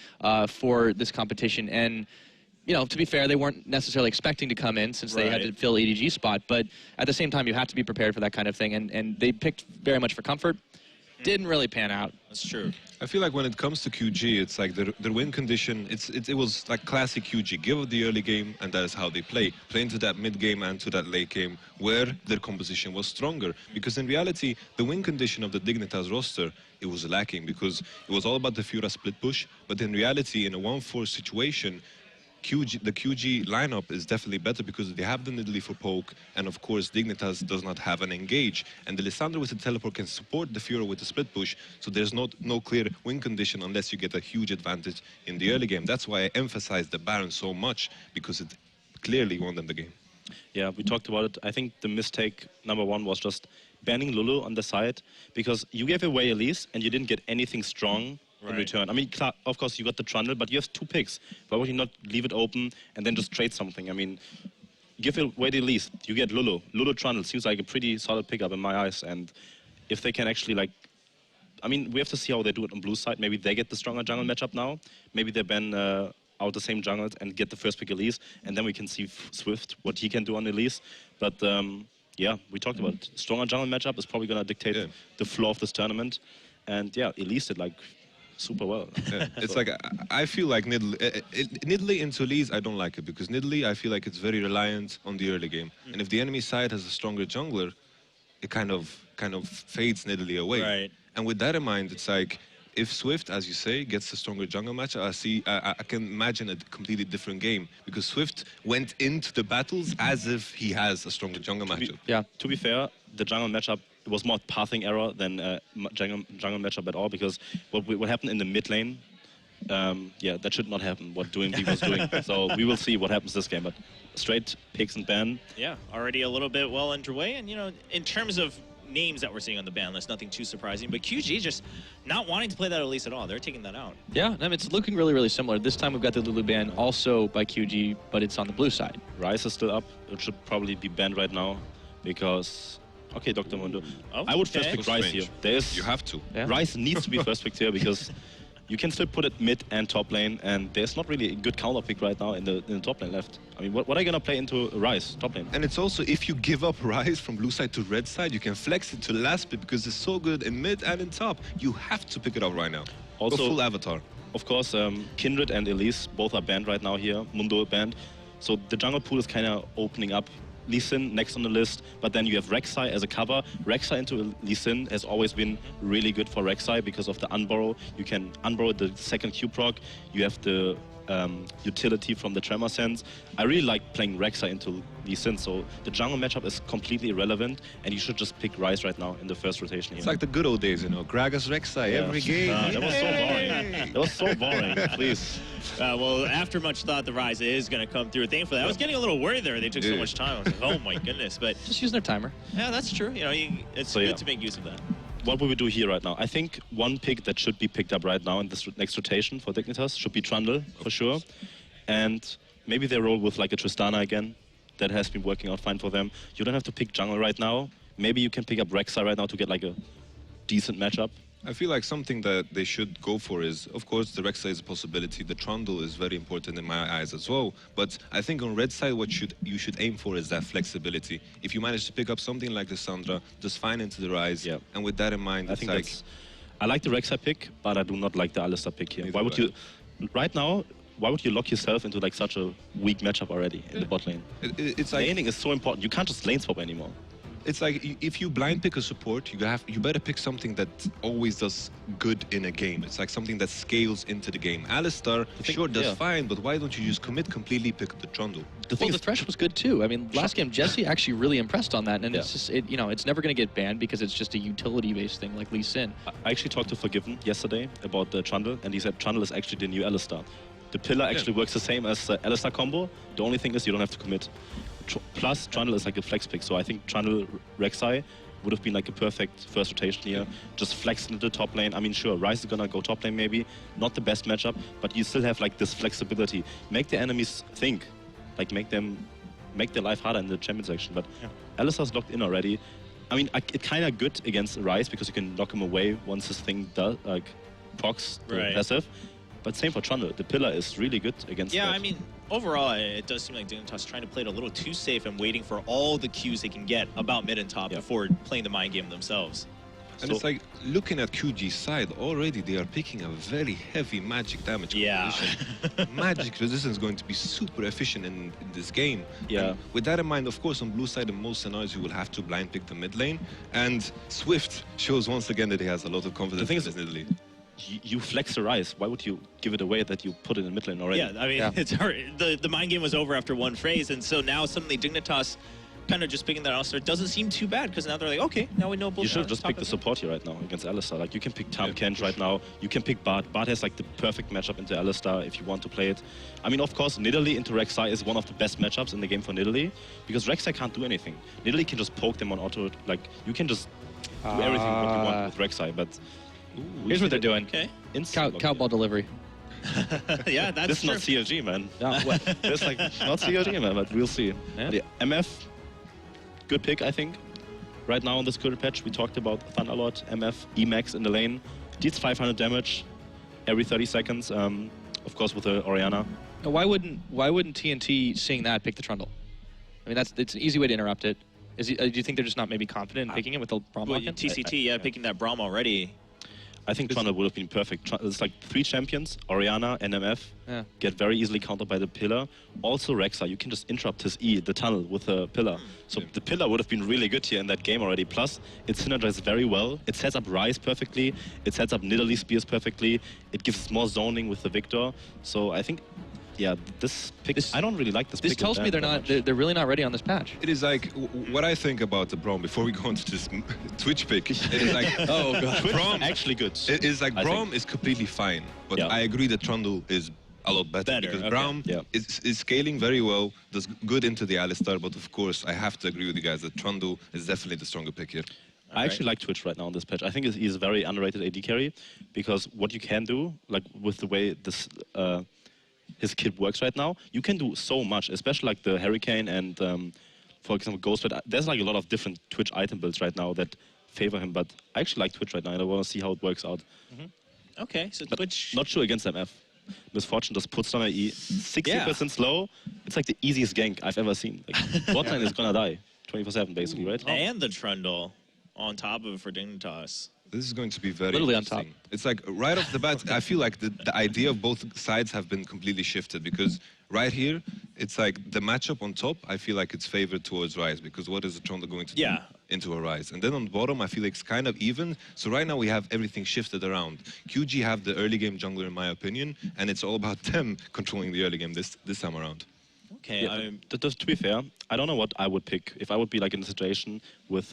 Speaker 2: for this competition, and you know, to be fair, they weren't necessarily expecting to come in since they had to fill EDG's spot, but at the same time, you have to be prepared for that kind of thing, and they picked very much for comfort. Didn't really pan out.
Speaker 1: That's true.
Speaker 3: I feel like when it comes to QG, it's like the win condition, it was like classic QG. Give up the early game, and that is how they play. Play into that mid game and to that late game where their composition was stronger. Because in reality, the win condition of the Dignitas roster, it was lacking because it was all about the Fura split push. But in reality, in a 1-4 situation, the QG lineup is definitely better because they have the Nidalee for poke, and of course Dignitas does not have an engage, and the Lissandra with the teleport can support the Fura with the split push, so there's no clear win condition unless you get a huge advantage in the early game. That's why I emphasize the Baron so much, because it clearly won them the game.
Speaker 4: Yeah, we talked about it. I think the mistake number 1 was just banning Lulu on the side, because you gave away Elise and you didn't get anything strong in return. I mean, of course, you got the Trundle, but you have 2 picks. Why would you not leave it open and then just trade something? I mean, give away the Elise, you get Lulu. Lulu Trundle seems like a pretty solid pickup in my eyes, and if they can actually, like, I mean, we have to see how they do it on blue side. Maybe they get the stronger jungle matchup now. Maybe they ban out the same jungles and get the first pick Elise, and then we can see Swift, what he can do on Elise. But yeah, we talked about it. Stronger jungle matchup is probably going to dictate the flow of this tournament. And yeah, Elise did like super well.
Speaker 3: Yeah. It's like, I feel like Nidalee into Elise, I don't like it, because Nidalee, I feel like it's very reliant on the early game. And if the enemy side has a stronger jungler, it kind of fades Nidalee away.
Speaker 1: Right.
Speaker 3: And with that in mind, it's like, if Swift, as you say, gets a stronger jungle match, I can imagine a completely different game, because Swift went into the battles as if he has a stronger jungle matchup.
Speaker 4: Yeah, to be fair, the jungle matchup, it was more pathing error than jungle matchup at all, because what happened in the mid lane, yeah, that should not happen, what DoingB was doing. So we will see what happens this game, but straight picks and ban.
Speaker 1: Yeah, already a little bit well underway, and you know, in terms of names that we're seeing on the ban list, nothing too surprising, but QG just not wanting to play that Elise at all. They're taking that out.
Speaker 2: Yeah, I mean, it's looking really, really similar. This time we've got the Lulu ban also by QG, but it's on the blue side.
Speaker 4: Ryze is still up. It should probably be banned right now because... Okay, Dr. Mundo. I would first pick Ryze here.
Speaker 3: You have to.
Speaker 4: Yeah. Ryze needs to be first picked here because you can still put it mid and top lane, and there's not really a good counter pick right now in the top lane left. I mean, what are you going to play into Ryze, top lane?
Speaker 3: And it's also, if you give up Ryze from blue side to red side, you can flex it to the last bit because it's so good in mid and in top. You have to pick it up right now.
Speaker 4: Also,
Speaker 3: go full avatar.
Speaker 4: Of course, Kindred and Elise both are banned right now here. Mundo banned. So the jungle pool is kind of opening up. Lee Sin next on the list, but then you have Rek'Sai as a cover. Rek'Sai into Lee Sin has always been really good for Rek'Sai because of the unborrow. You can unborrow the second Q proc. You have the utility from the Tremor Sense. I really like playing Rek'Sai into Lee Sin, so the jungle matchup is completely irrelevant, and you should just pick Ryze right now in the first rotation here.
Speaker 3: It's like the good old days, you know, Gragas Rek'Sai every game.
Speaker 4: That was so boring. That was so boring, please.
Speaker 1: Well, after much thought, the Ryze is going to come through. Thankfully, I was getting a little worried there. They took so much time. I was like, oh my goodness. But
Speaker 2: just using their timer.
Speaker 1: Yeah, that's true. You know, it's good to make use of that.
Speaker 4: What will we do here right now? I think one pick that should be picked up right now in this next rotation for Dignitas should be Trundle, for sure. And maybe they roll with like a Tristana again. That has been working out fine for them. You don't have to pick jungle right now. Maybe you can pick up Rek'Sai right now to get like a decent matchup.
Speaker 3: I feel like something that they should go for is, of course, the Rek'Sai is a possibility. The Trundle is very important in my eyes as well. But I think on red side, what you should aim for is that flexibility. If you manage to pick up something like the Sandra, just fine into the Ryze. Yeah. And with that in mind,
Speaker 4: I think I like the Rek'Sai pick, but I do not like the Alistar pick here. Why would you, right now, why would you lock yourself into like such a weak matchup already in the bot lane?
Speaker 3: It's like
Speaker 4: laning is so important. You can't just lane swap anymore.
Speaker 3: It's like if you blind pick a support, you better pick something that always does good in a game. It's like something that scales into the game. Alistar, sure, does fine, but why don't you just commit completely, pick the Trundle?
Speaker 2: The Thresh was good too. I mean, last game Jesse actually really impressed on that, and it's just it's never going to get banned because it's just a utility-based thing like Lee Sin.
Speaker 4: I actually talked to Forgiven yesterday about the Trundle, and he said Trundle is actually the new Alistar. The pillar actually works the same as the Alistar combo. The only thing is you don't have to commit. Plus, Trundle is like a flex pick, so I think Trundle Rek'Sai would have been like a perfect first rotation here. Just flex into the top lane. I mean, sure, Ryze is gonna go top lane maybe. Not the best matchup, but you still have like this flexibility. Make the enemies think. Like make their life harder in the champion section. But Alistar's locked in already. I mean, it's kind of good against Ryze because you can knock him away once his thing does, like, procs the passive. But same for Trundle. The pillar is really good against that.
Speaker 1: I mean, overall, it does seem like Dignitas trying to play it a little too safe and waiting for all the Qs they can get about mid and top before playing the mind game themselves.
Speaker 3: And it's like, looking at QG's side, already they are picking a very heavy magic damage composition. Magic resistance is going to be super efficient in this game. And with that in mind, of course, on blue side, in most scenarios, you will have to blind pick the mid lane. And Swift shows once again that he has a lot of confidence in his mid lane.
Speaker 4: You flex the Ryze. Why would you give it away that you put it in mid lane already?
Speaker 1: Yeah, I mean, it's hard. The mind game was over after one phase, and so now suddenly Dignitas kind of just picking that Alistar doesn't seem too bad because now they're like, okay, now we know both.
Speaker 4: You should just pick the support here right now against Alistar. Like, you can pick Tahm Kench right now. You can pick Bard. Bard has like the perfect matchup into Alistar if you want to play it. I mean, of course, Nidalee into Rek'Sai is one of the best matchups in the game for Nidalee because Rek'Sai can't do anything. Nidalee can just poke them on auto. Like, you can just do everything what you want with Rek'Sai, but
Speaker 2: here's what they're doing.
Speaker 1: Okay.
Speaker 2: Cow ball delivery.
Speaker 1: Yeah, that's
Speaker 4: This is not CLG, man. It's like not CLG, man, but we'll see. The MF, good pick, I think. Right now on this current patch, we talked about Thunderlord, MF, Emax in the lane. Deals 500 damage every 30 seconds, of course with the Orianna.
Speaker 2: Now, why wouldn't TNT seeing that pick the Trundle? I mean, it's an easy way to interrupt it. Do you think they're just not maybe confident in picking it with the Braum lock-in?
Speaker 1: TCT, picking that Braum already.
Speaker 4: I think Trundle would have been perfect. It's like 3 champions, Orianna, NMF, get very easily countered by the pillar. Also Rek'Sai, you can just interrupt his E, the tunnel, with a pillar. So the pillar would have been really good here in that game already. Plus, it synergizes very well. It sets up Ryze perfectly. It sets up Nidalee spears perfectly. It gives more zoning with the Victor. So I think, this pick, I don't really like this pick.
Speaker 2: This tells me they're really not ready on this patch.
Speaker 3: It is like, what I think about the Braum, before we go into this Twitch pick, it is like,
Speaker 4: oh god,
Speaker 3: Braum
Speaker 4: actually good.
Speaker 3: It is like, Braum is completely fine, but I agree that Trundle is a lot better because Braum is scaling very well, does good into the Alistar, but of course, I have to agree with you guys that Trundle is definitely the stronger pick here.
Speaker 4: I actually like Twitch right now on this patch. I think he's a very underrated AD carry because what you can do, like with the way this his kit works right now, you can do so much, especially like the Hurricane and, for example, Ghost Red. There's like a lot of different Twitch item builds right now that favor him, but I actually like Twitch right now and I want to see how it works out.
Speaker 1: Okay, so
Speaker 4: but
Speaker 1: Twitch...
Speaker 4: Not sure against MF. Misfortune just puts down an E, 60% slow. It's like the easiest gank I've ever seen. Like, botlane is gonna die 24/7 basically, right?
Speaker 1: And the Trundle on top of it for Dignitas.
Speaker 3: This is going to be very
Speaker 2: literally on top.
Speaker 3: It's like right off the bat, I feel like the idea of both sides have been completely shifted because right here, it's like the matchup on top, I feel like it's favored towards Ryze because what is the Trundle going to do into a Ryze? And then on the bottom, I feel like it's kind of even. So right now we have everything shifted around. QG have the early game jungler in my opinion, and it's all about them controlling the early game this time around.
Speaker 1: Okay,
Speaker 4: to be fair, I don't know what I would pick. If I would be like in a situation with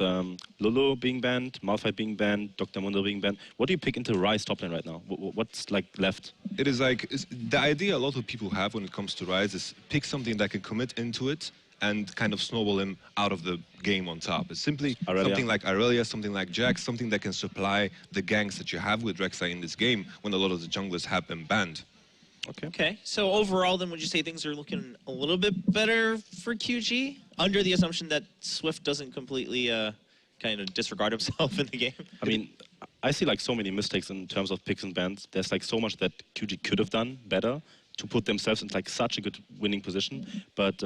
Speaker 4: Lulu being banned, Malphite being banned, Dr. Mundo being banned, what do you pick into Ryze top lane right now? What's like left?
Speaker 3: It is like, the idea a lot of people have when it comes to Ryze is pick something that can commit into it and kind of snowball him out of the game on top. It's simply something like Irelia, something like Jax, something that can supply the ganks that you have with Rek'Sai in this game when a lot of the junglers have been banned.
Speaker 1: Okay, so overall then would you say things are looking a little bit better for QG? Under the assumption that Swift doesn't completely kind of disregard himself in the game?
Speaker 4: I mean, I see like so many mistakes in terms of picks and bans. There's like so much that QG could have done better to put themselves in like such a good winning position. But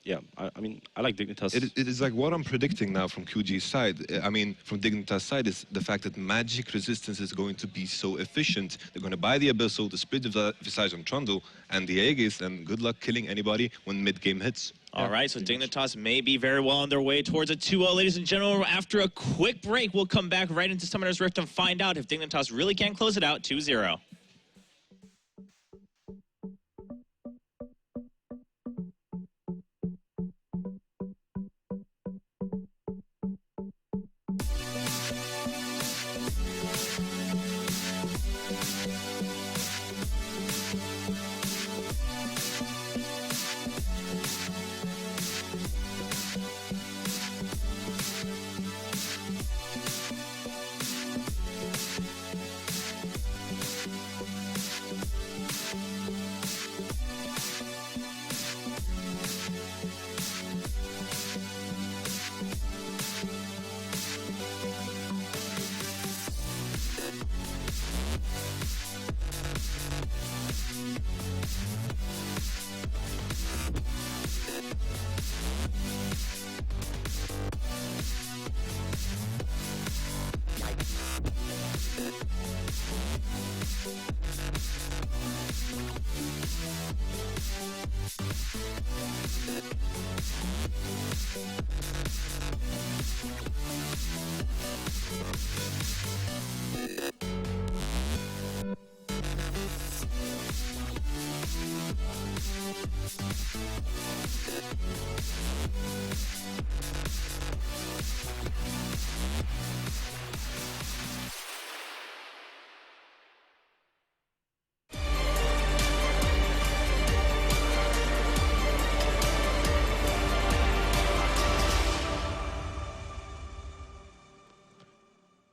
Speaker 4: yeah, I mean, I like Dignitas.
Speaker 3: It is like what I'm predicting now from QG's side. I mean, from Dignitas' side is the fact that magic resistance is going to be so efficient. They're going to buy the Abyssal, the Spirit of the Visage on Trundle, and the Aegis, and good luck killing anybody when mid-game hits.
Speaker 1: All right, so Dignitas may be very well on their way towards a 2-0, ladies and gentlemen. After a quick break, we'll come back right into Summoner's Rift and find out if Dignitas really can close it out 2-0.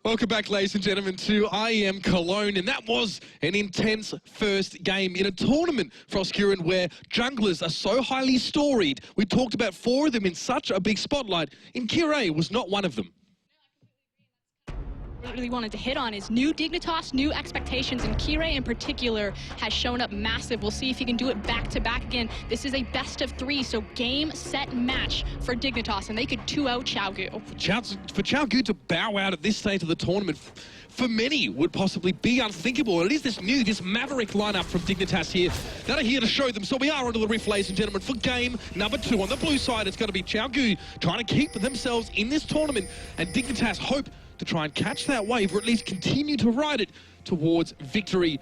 Speaker 16: Welcome back, ladies and gentlemen, to IEM Cologne, and that was an intense first game in a tournament for Oscurin where junglers are so highly storied. We talked about 4 of them in such a big spotlight, and Qiao was not one of them.
Speaker 17: Really wanted to hit on is new Dignitas, new expectations, and Qiao in particular has shown up massive. We'll see if he can do it back-to-back again. This is a best of 3, so game, set, match for Dignitas, and they could 2-0 Qiao.
Speaker 16: For Qiao to bow out at this stage of the tournament, for many, would possibly be unthinkable. It is this maverick lineup from Dignitas here that are here to show them. So we are onto the riff, ladies and gentlemen, for game number 2. On the blue side, it's going to be Qiao trying to keep themselves in this tournament, and Dignitas hope to try and catch that wave, or at least continue to ride it towards victory.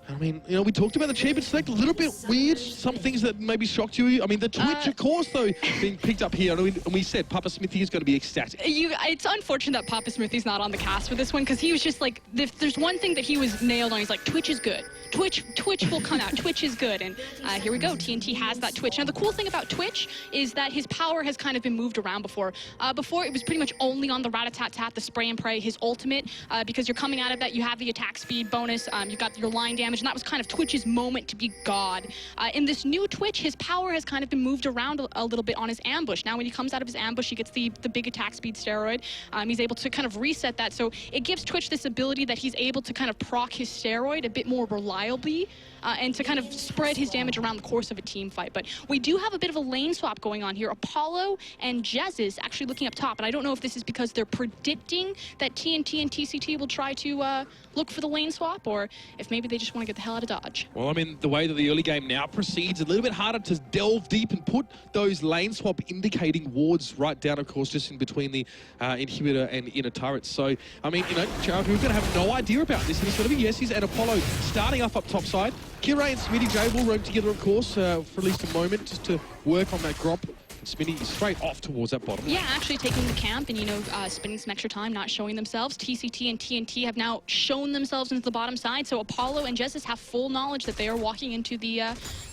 Speaker 16: I mean, you know, we talked about the Champion Select, a little bit weird, some things that maybe shocked you. I mean, the Twitch, of course, though, being picked up here. And we said Papa Smithy is going to be ecstatic.
Speaker 17: It's unfortunate that Papa Smithy's not on the cast for this one, because he was just like, if there's one thing that he was nailed on, he's like, Twitch is good. Twitch will come out. Twitch is good. And here we go. TNT has that Twitch. Now, the cool thing about Twitch is that his power has kind of been moved around before. Before, it was pretty much only on the rat-a-tat-tat, the spray and pray, his ultimate, because you're coming out of that, you have the attack speed bonus, you've got your line damage, and that was kind of Twitch's moment to be God. In this new Twitch, his power has kind of been moved around a little bit on his ambush. Now, when he comes out of his ambush, he gets the big attack speed steroid. He's able to kind of reset that, so it gives Twitch this ability that he's able to kind of proc his steroid a bit more reliably, and to kind of spread his damage around the course of a team fight. But we do have a bit of a lane swap going on here. Apollo and Jezz actually looking up top, and I don't know if this is because they're predicting that TNT and TCT will try to look for the lane swap, or if maybe they just want to get the hell out of Dodge.
Speaker 16: Well, I mean, the way that the early game now proceeds, a little bit harder to delve deep and put those lane swap indicating wards right down, of course, just in between the inhibitor and inner turrets. So, I mean, you know, Qiao, we're going to have no idea about this. And it's going to be Yesis and Apollo starting up top side. Qiao and Smitty J will roam together, of course, for at least a moment, just to work on that Gromp. Smitty is straight off towards that bottom.
Speaker 17: Yeah, actually taking the camp and, you know, spending some extra time not showing themselves. TCT and TNT have now shown themselves into the bottom side, so Apollo and Jezz have full knowledge that they are walking into the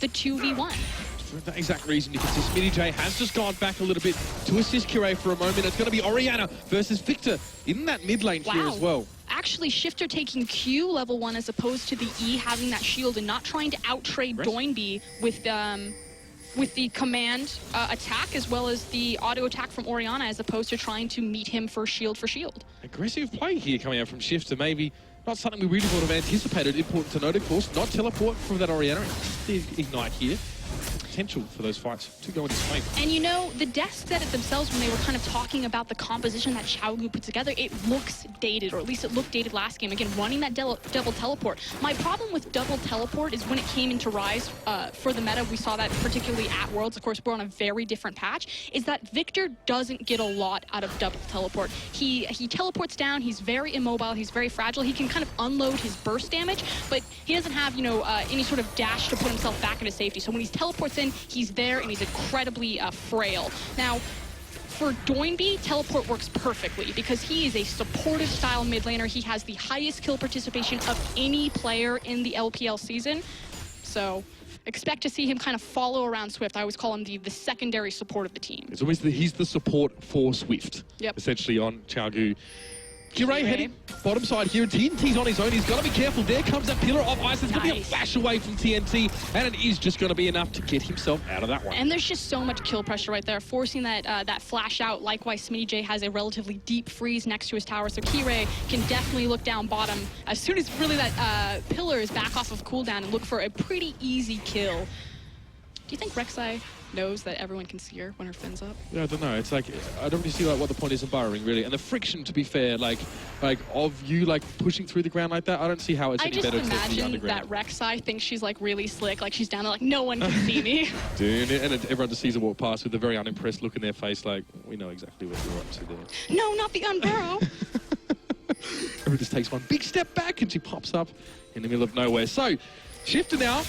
Speaker 17: 2v1.
Speaker 16: For that exact reason, you can see Smitty J has just gone back a little bit to assist Qiao for a moment. It's going to be Oriana versus Victor in that mid lane here as well.
Speaker 17: Actually, Shifter taking Q level 1 as opposed to the E having that shield and not trying to out-trade Doinby with the command attack as well as the auto attack from Oriana as opposed to trying to meet him for shield.
Speaker 16: Aggressive play here coming out from Shifter, maybe not something we really would have anticipated. Important to note, of course, not teleport from that Oriana. The Ignite here. potential for those fights to go in his favor.
Speaker 17: And you know, the desk said it themselves when they were kind of talking about the composition that Qiao put together. It looks dated, or at least it looked dated last game. Again, running that double teleport. My problem with double teleport is when it came into Rise for the meta, we saw that particularly at Worlds. Of course, we're on a very different patch, is that Victor doesn't get a lot out of double teleport. He teleports down, he's very immobile, he's very fragile. He can kind of unload his burst damage, but he doesn't have, you know, any sort of dash to put himself back into safety. So when he teleports in, he's there and he's incredibly frail. Now, for Doinby, teleport works perfectly because he is a supportive style mid laner. He has the highest kill participation of any player in the LPL season. So expect to see him kind of follow around Swift. I always call him the secondary support of the team.
Speaker 16: It's always he's the support for Swift,
Speaker 17: yep.
Speaker 16: Essentially on Qiao. Qiao heading bottom side here, and TNT's on his own. He's got to be careful. There comes that pillar of ice. There's going to be a flash away from TNT, and it is just going to be enough to get himself out of that one.
Speaker 17: And there's just so much kill pressure right there, forcing that flash out. Likewise, SmittyJ has a relatively deep freeze next to his tower, so Qiao can definitely look down bottom as soon as really that pillar is back off of cooldown and look for a pretty easy kill. Do you think Rek'Sai knows that everyone can see her when her fin's up?
Speaker 16: Yeah, I don't know. It's like, I don't really see like what the point is in burrowing, really. And the friction, to be fair, like of you like pushing through the ground like that, I don't see how it's any better to the underground.
Speaker 17: I just imagine that Rek'Sai thinks she's like really slick, like she's down there like, no one can see me.
Speaker 16: Dude, and everyone just sees her walk past with a very unimpressed look in their face, like, we know exactly what you're up to there.
Speaker 17: No, not the unburrow.
Speaker 16: Everyone just takes one big step back and she pops up in the middle of nowhere. So, Shifter now,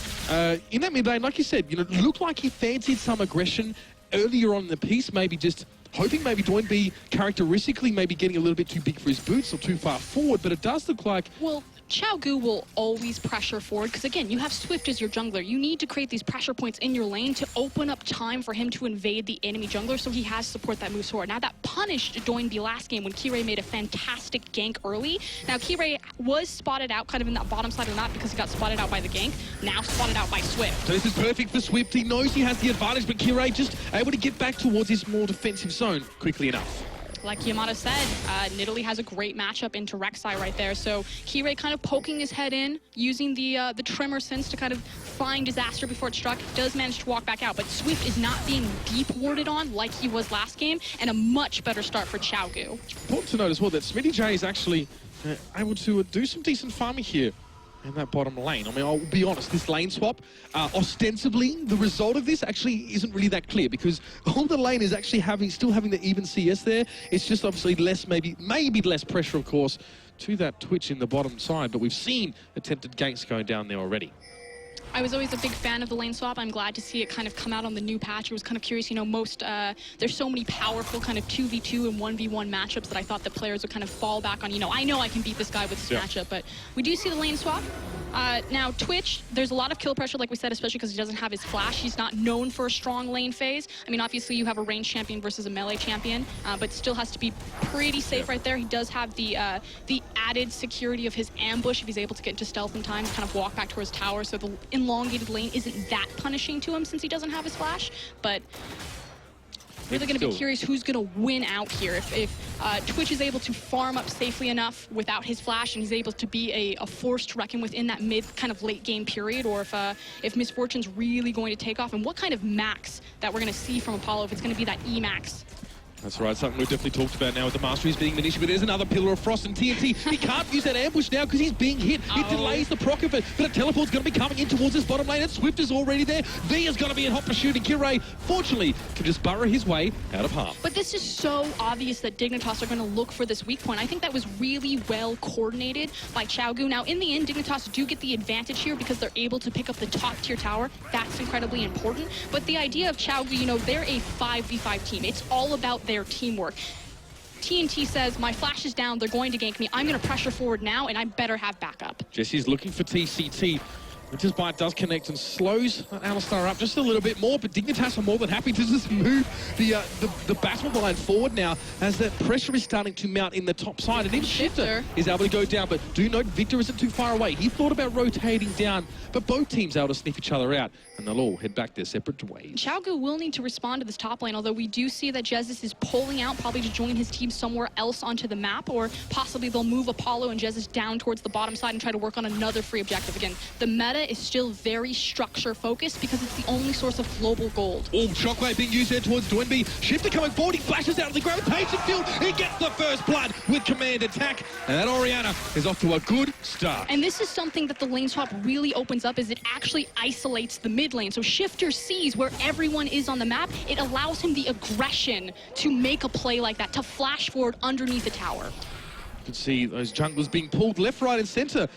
Speaker 16: in that mid lane, like you said, you know, looked like he fancied some aggression earlier on in the piece, maybe just hoping maybe Doinby characteristically maybe getting a little bit too big for his boots or too far forward, but it does look like...
Speaker 17: Well, Qiao will always pressure forward because, again, you have Swift as your jungler. You need to create these pressure points in your lane to open up time for him to invade the enemy jungler, so he has support that moves forward. Now, that punished Doinby last game when Qiao made a fantastic gank early. Now, Qiao was spotted out kind of in that bottom side or not because he got spotted out by the gank, now spotted out by Swift.
Speaker 16: So this is perfect for Swift. He knows he has the advantage, but Qiao just able to get back towards his more defensive zone quickly enough.
Speaker 17: Like Yamato said, Nidalee has a great matchup into Rek'Sai right there. So Qiao kind of poking his head in, using the Tremor sense to kind of find disaster before it struck. Does manage to walk back out, but Swift is not being deep warded on like he was last game, and a much better start for Qiao.
Speaker 16: Important to note as well that SmittyJ is actually able to do some decent farming here in that bottom lane. I mean, I'll be honest, this lane swap, ostensibly, the result of this actually isn't really that clear because all the lane is actually still having the even CS there. It's just obviously less, maybe less pressure, of course, to that Twitch in the bottom side, but we've seen attempted ganks going down there already.
Speaker 17: I was always a big fan of the lane swap. I'm glad to see it kind of come out on the new patch. I was kind of curious, you know, there's so many powerful kind of 2v2 and 1v1 matchups that I thought that players would kind of fall back on, you know, I know I can beat this guy with this matchup, but we do see the lane swap. Now, Twitch, there's a lot of kill pressure, like we said, especially because he doesn't have his flash. He's not known for a strong lane phase. I mean, obviously, you have a ranged champion versus a melee champion, but still has to be pretty safe right there. He does have the added security of his ambush if he's able to get into stealth in time, kind of walk back towards tower, so the elongated lane isn't that punishing to him since he doesn't have his flash, but... Really going to be curious who's going to win out here. If Twitch is able to farm up safely enough without his flash and he's able to be a force to reckon with in that mid kind of late game period, or if Misfortune's really going to take off, and what kind of max that we're going to see from Apollo, if it's going to be that E-max.
Speaker 16: That's right, something we've definitely talked about now with the Masteries being an issue, but there's another Pillar of Frost and TNT. He can't use that ambush now because he's being hit. It delays the proc of it, but a teleport's going to be coming in towards this bottom lane, and Swift is already there. V is going to be in hot pursuit, and Qiao, fortunately, can just burrow his way out of harm.
Speaker 17: But this is so obvious that Dignitas are going to look for this weak point. I think that was really well coordinated by Qiao. Now, in the end, Dignitas do get the advantage here because they're able to pick up the top tier tower. That's incredibly important. But the idea of Qiao, you know, they're a 5v5 team. It's all about their teamwork. TNT says, my flash is down, they're going to gank me. I'm going to pressure forward now, and I better have backup.
Speaker 16: Jesse's looking for TCT. Winter's Bite does connect and slows Alistar up just a little bit more, but Dignitas are more than happy to just move the battle line forward now as that pressure is starting to mount in the top side, and even Shifter is able to go down, but do note Victor isn't too far away. He thought about rotating down, but both teams able to sniff each other out, and they'll all head back their separate ways.
Speaker 17: Qiao will need to respond to this top lane, although we do see that Jesus is pulling out, probably to join his team somewhere else onto the map, or possibly they'll move Apollo and Jesus down towards the bottom side and try to work on another free objective. Again, the meta meta is still very structure focused because it's the only source of global gold.
Speaker 16: Oh, shockwave being used there towards Doinby. Shifter coming forward, he flashes out of the gravitation field. He gets the first blood with command attack. And that Orianna is off to a good start.
Speaker 17: And this is something that the lane swap really opens up, is it actually isolates the mid lane. So Shifter sees where everyone is on the map. It allows him the aggression to make a play like that, to flash forward underneath the tower.
Speaker 16: You can see those junglers being pulled left, right, and center.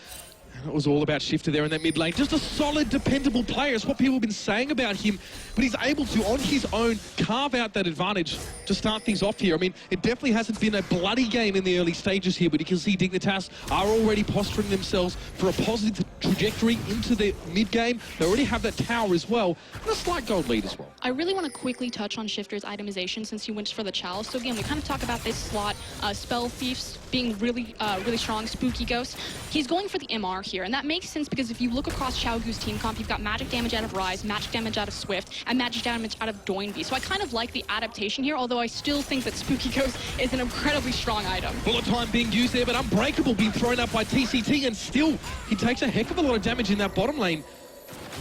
Speaker 16: And it was all about Shifter there in that mid lane. Just a solid, dependable player. It's what people have been saying about him. But he's able to, on his own, carve out that advantage to start things off here. I mean, it definitely hasn't been a bloody game in the early stages here, but you can see Dignitas are already posturing themselves for a positive trajectory into the mid game. They already have that tower as well, and a slight gold lead as well.
Speaker 17: I really want to quickly touch on Shifter's itemization since he went for the Qiao. So again, we kind of talk about this slot, Spell Thieves being really strong, Spooky Ghost. He's going for the MR here, and that makes sense because if you look across Qiaogu's team comp, you've got magic damage out of Ryze, magic damage out of Swift, and magic damage out of Doinby. So I kind of like the adaptation here, although I still think that Spooky Ghost is an incredibly strong item.
Speaker 16: Bullet time being used there, but Unbreakable being thrown up by TCT, and still he takes a heck of a lot of damage in that bottom lane.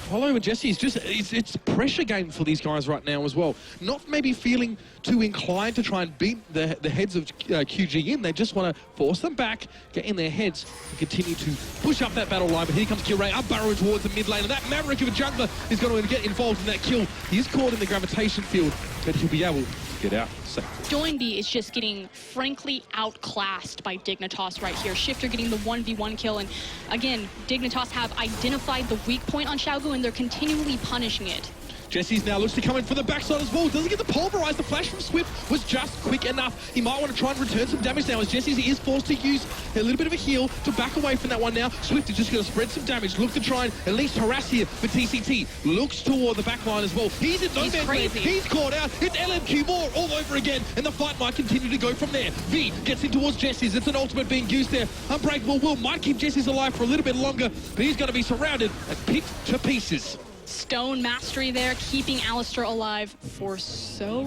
Speaker 16: Apollo and Jesse is just, it's a pressure game for these guys right now as well. Not maybe feeling too inclined to try and beat the heads of QGM. They just want to force them back, get in their heads, and continue to push up that battle line. But here comes Qiao up burrowing towards the mid lane, and that Maverick of a jungler is going to get involved in that kill. He is caught in the gravitation field, but he'll be able to get out safe.
Speaker 17: Doinby is just getting, frankly, outclassed by Dignitas right here. Shifter getting the 1v1 kill, and again, Dignitas have identified the weak point on Qiao Gu, and they're continually punishing it.
Speaker 16: Jesse's now looks to come in for the backside as well. Doesn't get the pulverize. The flash from Swift was just quick enough. He might want to try and return some damage now as Jesse is forced to use a little bit of a heal to back away from that one now. Swift is just going to spread some damage. Look to try and at least harass here for TCT. Looks toward the back line as well. He's in no man's land. He's caught out. It's LMQ more all over again. And the fight might continue to go from there. V gets in towards Jesse's. It's an ultimate being used there. Unbreakable will might keep Jesse's alive for a little bit longer, but he's going to be surrounded and picked to pieces.
Speaker 17: Stone mastery there, keeping Alistar alive for so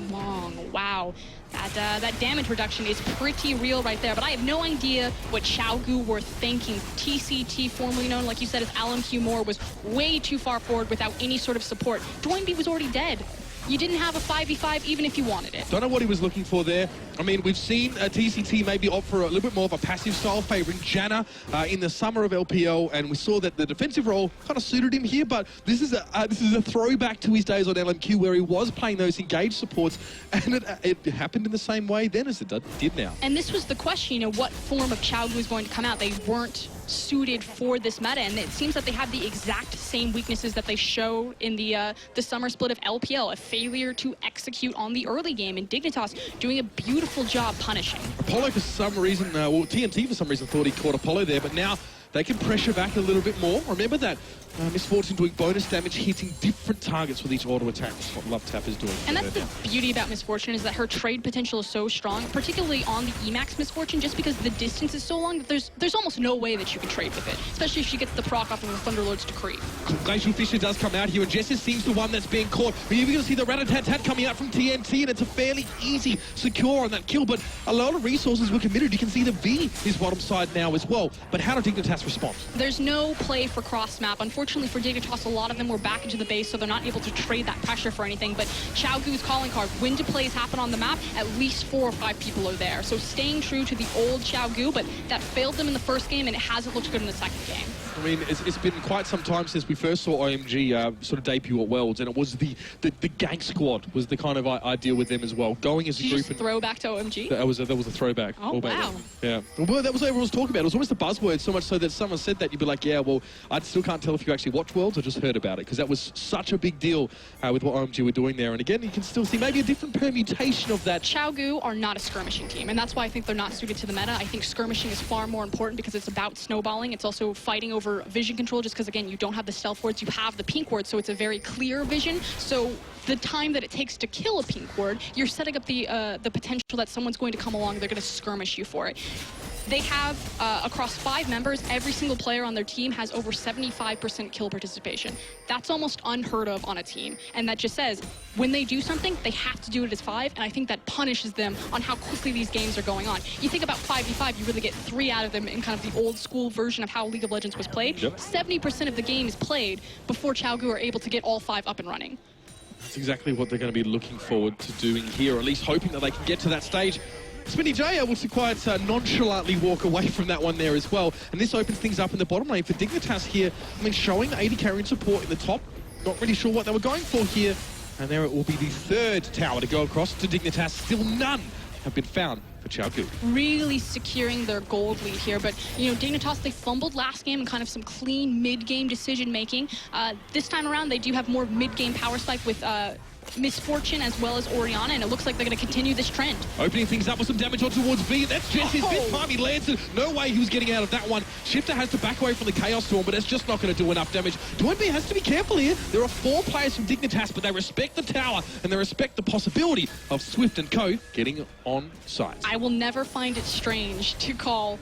Speaker 17: long. Wow. That damage reduction is pretty real right there, but I have no idea what Qiao Gu were thinking. TCT, formerly known, like you said, as LMQ Moore, was way too far forward without any sort of support. Doinby was already dead. You didn't have a 5v5 even if you wanted it.
Speaker 16: Don't know what he was looking for there. I mean, we've seen TCT maybe opt for a little bit more of a passive style, favouring Janna in the summer of LPL, and we saw that the defensive role kind of suited him here, but this is a throwback to his days on LMQ where he was playing those engaged supports, and it happened in the same way then as it did now.
Speaker 17: And this was the question, you know, what form of Qiao Gu is going to come out? They weren't suited for this meta, and it seems that they have the exact same weaknesses that they show in the summer split of LPL, a failure to execute on the early game, and Dignitas doing a beautiful job punishing.
Speaker 16: Apollo for some reason, well, TNT for some reason thought he caught Apollo there, but now they can pressure back a little bit more. Remember that Miss Fortune doing bonus damage, hitting different targets with each auto attack. That's what Love Tap is doing.
Speaker 17: And that's the beauty about Miss Fortune, is that her trade potential is so strong, particularly on the Emax Miss Fortune, just because the distance is so long that there's almost no way that you can trade with it, especially if she gets the proc off of the Thunderlord's Decree.
Speaker 16: Glacial Fisher does come out here, and Jesse seems the one that's being caught. But you're going to see the Rat-a-tat-tat coming out from TNT, and it's a fairly easy secure on that kill, but a lot of resources were committed. You can see the V is bottom side now as well. But how do Dignitas respond?
Speaker 17: There's no play for cross-map. Unfortunately for Dignitas, a lot of them were back into the base, so they're not able to trade that pressure for anything. But Qiao Gu's calling card, when do plays happen on the map, at least 4 or 5 people are there. So staying true to the old Qiao Gu, but that failed them in the first game, and it hasn't looked good in the second game.
Speaker 16: I mean, it's been quite some time since we first saw OMG sort of debut at Worlds, and it was the gang squad was the kind of idea with them as well. Going as a group.
Speaker 17: Just throw back to OMG?
Speaker 16: That was a throwback.
Speaker 17: Oh, wow.
Speaker 16: Yeah. Well, that was what everyone was talking about. It was almost a buzzword, so much so that someone said that, you'd be like, yeah, well, I still can't tell if you actually watch Worlds or just heard about it, because that was such a big deal with what OMG were doing there. And again, you can still see maybe a different permutation of that.
Speaker 17: Qiao Gu are not a skirmishing team, and that's why I think they're not suited to the meta. I think skirmishing is far more important because it's about snowballing. It's also fighting over vision control, just because, again, you don't have the stealth wards, you have the pink ward, so it's a very clear vision. So the time that it takes to kill a pink ward, you're setting up the potential that someone's going to come along, they're going to skirmish you for it. They have, across 5 members, every single player on their team has over 75% kill participation. That's almost unheard of on a team. And that just says, when they do something, they have to do it as 5, and I think that punishes them on how quickly these games are going on. You think about 5v5, you really get 3 out of them in kind of the old school version of how League of Legends was played. 70% of the game is played before Qiao are able to get all 5 up and running.
Speaker 16: That's exactly what they're going to be looking forward to doing here, or at least hoping that they can get to that stage. Smitty J able to quite nonchalantly walk away from that one there as well. And this opens things up in the bottom lane for Dignitas here. I mean, showing the 80 carry support in the top. Not really sure what they were going for here. And there it will be the 3rd tower to go across to Dignitas. Still none have been found for Qiao.
Speaker 17: Really securing their gold lead here, but you know, Dignitas, they fumbled last game and kind of some clean mid-game decision making. This time around, they do have more mid-game power spike with Misfortune as well as Oriana, and it looks like they're going to continue this trend.
Speaker 16: Opening things up with some damage on towards V. That's Jesse's bit time. He lands it. No way he was getting out of that one. Shifter has to back away from the Chaos Storm, but it's just not going to do enough damage. Doinb has to be careful here. There are 4 players from Dignitas, but they respect the tower and they respect the possibility of Swift and Co. getting on site.
Speaker 17: I will never find it strange to call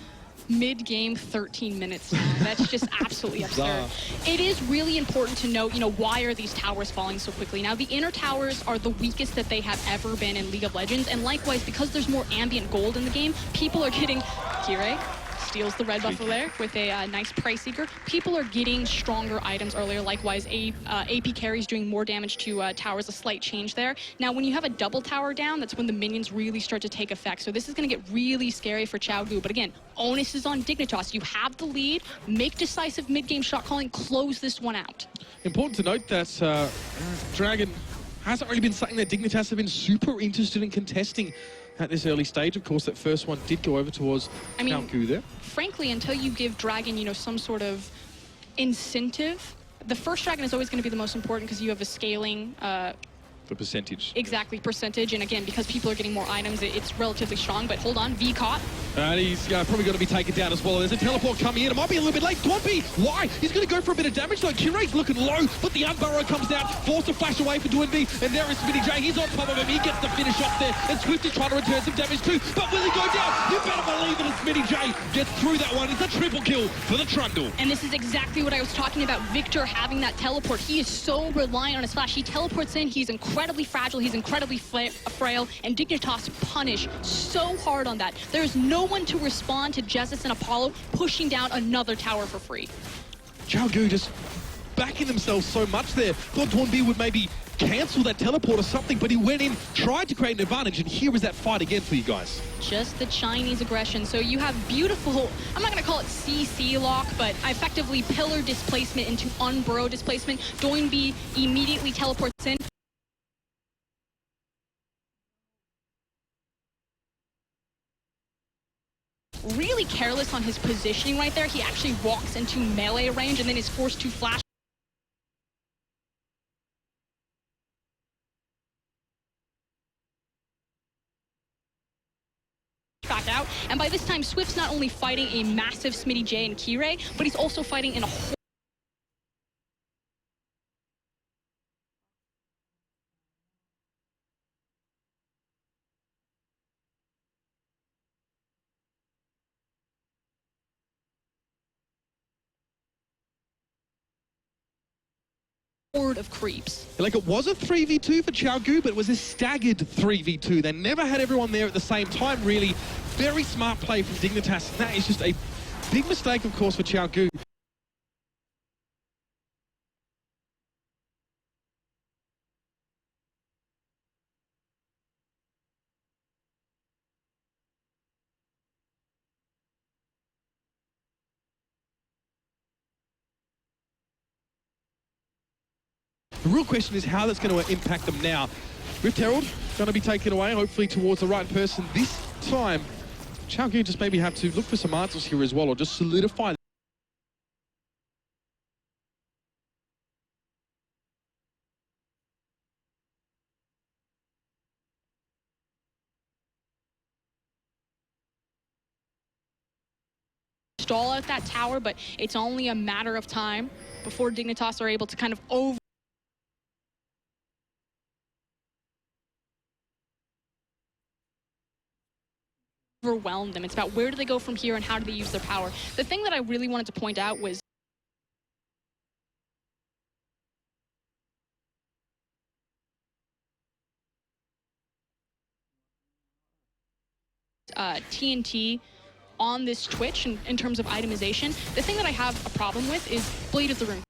Speaker 17: mid-game 13 minutes now. That's just absolutely absurd. It is really important to note, you know, why are these towers falling so quickly? Now, the inner towers are the weakest that they have ever been in League of Legends, and likewise, because there's more ambient gold in the game, people are getting... Kire steals the red buffalo there with a nice price seeker. People are getting stronger items earlier. Likewise, AP carries doing more damage to towers, a slight change there. Now, when you have a double tower down, that's when the minions really start to take effect. So this is going to get really scary for Qiao. But again, onus is on Dignitas. You have the lead, make decisive mid-game shot calling, close this one out.
Speaker 16: Important to note that Dragon hasn't really been something that Dignitas have been super interested in contesting at this early stage. Of course, that first one did go over towards Qiao there.
Speaker 17: Frankly, until you give Dragon, you know, some sort of incentive, the first Dragon is always going to be the most important because you have a scaling
Speaker 16: The percentage.
Speaker 17: Exactly, percentage. And again, because people are getting more items, it's relatively strong. But hold on, V caught.
Speaker 16: And he's probably going to be taken down as well. There's a teleport coming in. It might be a little bit late. Doinb, why? He's going to go for a bit of damage though. Qrae's looking low, but the Unburrow comes out, forced to flash away for Doinb. And there is Smitty J. He's on top of him. He gets the finish off there. And Swift is trying to return some damage too. But will he go down? You better believe it. And Smitty J gets through that one. It's a triple kill for the Trundle.
Speaker 17: And this is exactly what I was talking about. Victor having that teleport. He is so reliant on his flash. He teleports in. He's incredibly fragile. He's incredibly frail. And Dignitas punish so hard on that. There's no one to respond to Jesus and Apollo pushing down another tower for free.
Speaker 16: Qiao just backing themselves so much there. Thought Doinb would maybe cancel that teleport or something, but he went in, tried to create an advantage, and here is that fight again for you guys.
Speaker 17: Just the Chinese aggression. So you have beautiful, I'm not going to call it CC lock, but effectively pillar displacement into unburrow displacement. Doinb immediately teleports in. Really careless on his positioning right there. He actually walks into melee range and then is forced to flash. Back out. And by this time, Swift's not only fighting a massive Smitty J and Kirae, but he's also fighting in a whole horde of creeps.
Speaker 16: Like, it was a 3v2 for Qiao, but it was a staggered 3v2. They never had everyone there at the same time, really. Very smart play from Dignitas. And that is just a big mistake, of course, for Qiao. The real question is how that's going to impact them now. Rift Herald going to be taken away, hopefully towards the right person this time. Qiao just maybe have to look for some answers here as well, or just solidify.
Speaker 17: Stall out that tower, but it's only a matter of time before Dignitas are able to kind of over. overwhelm them. It's about where do they go from here and how do they use their power. The thing that I really wanted to point out was TNT on this Twitch in terms of itemization. The thing that I have a problem with is Blade of the Rune.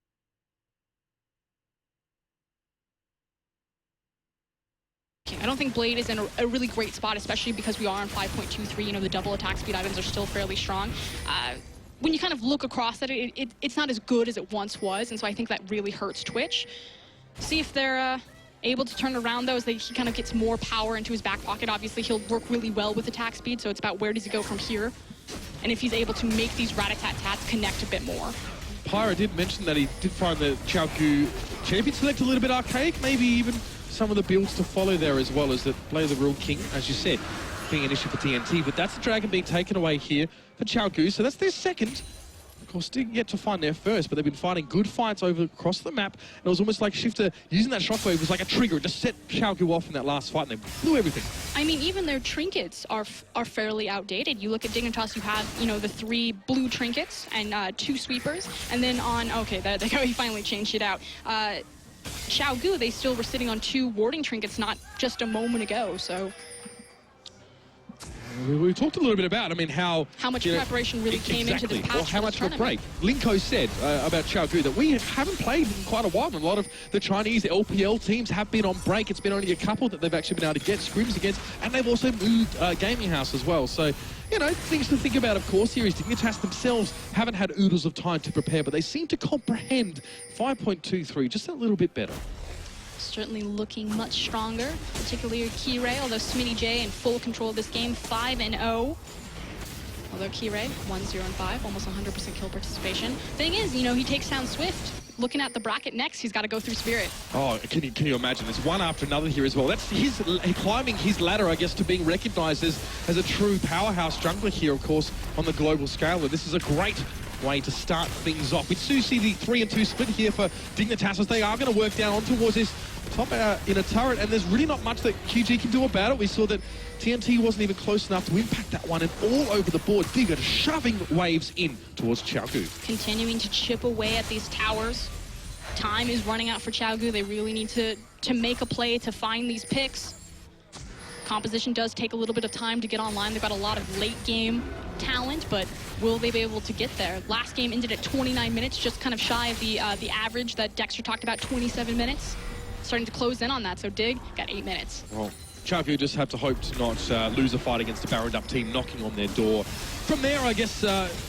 Speaker 17: I don't think Blade is in a really great spot, especially because we are on 5.23. You know, the double attack speed items are still fairly strong. When you kind of look across at it, it's not as good as it once was, and so I think that really hurts Twitch. See if they're able to turn around, though, as he kind of gets more power into his back pocket. Obviously, he'll work really well with attack speed, so it's about where does he go from here, and if he's able to make these rat-a-tat-tats connect a bit more.
Speaker 16: Pyra did mention that he did find the Qiao champion select a little bit archaic, maybe even some of the builds to follow there as well, as that Blade of the Rune King, as you said, being an issue for TNT, but that's the dragon being taken away here for Qiao, so that's their second. Of course, didn't get to find their first, but they've been fighting good fights across the map, and it was almost like Shifter using that shockwave was like a trigger. It just set Qiao off in that last fight, and they blew everything.
Speaker 17: I mean, even their trinkets are fairly outdated. You look at Dignitas, you have, you know, the 3 blue trinkets and 2 sweepers, and then on, okay, there they go, he finally changed it out. Qiao, they still were sitting on 2 warding trinkets not just a moment ago, so...
Speaker 16: We talked a little bit about, I mean, how
Speaker 17: much preparation really came into this patch.
Speaker 16: Or how much of a break. Linko said about Qiao that we haven't played in quite a while, and a lot of the Chinese LPL teams have been on break. It's been only a couple that they've actually been able to get scrims against, and they've also moved Gaming House as well. So, you know, things to think about, of course, here is Dignitas themselves haven't had oodles of time to prepare, but they seem to comprehend 5.23 just a little bit better.
Speaker 17: Certainly looking much stronger, particularly Qiao, although Smitty J in full control of this game, 5-0. Although Qiao, 1-0-5, almost 100% kill participation. Thing is, you know, he takes down Swift. Looking at the bracket next, he's got to go through Spirit.
Speaker 16: Oh, can you imagine? It's one after another here as well. That's climbing his ladder, I guess, to being recognized as a true powerhouse jungler here, of course, on the global scale. And this is a great way to start things off. It's Susie, the 3-2 split here for Dignitas, as they are going to work down on towards this top in a turret, and there's really not much that QG can do about it. We saw that TNT wasn't even close enough to impact that one, and all over the board, Digger shoving waves in towards Qiao.
Speaker 17: Continuing to chip away at these towers. Time is running out for Qiao. They really need to make a play to find these picks. Composition does take a little bit of time to get online. They've got a lot of late game talent, but will they be able to get there? Last game ended at 29 minutes, just kind of shy of the average that Dexter talked about, 27 minutes. Starting to close in on that, so Dig got 8 minutes.
Speaker 16: Well, Qiao just have to hope to not lose a fight against a barreled up team knocking on their door. From there, I guess,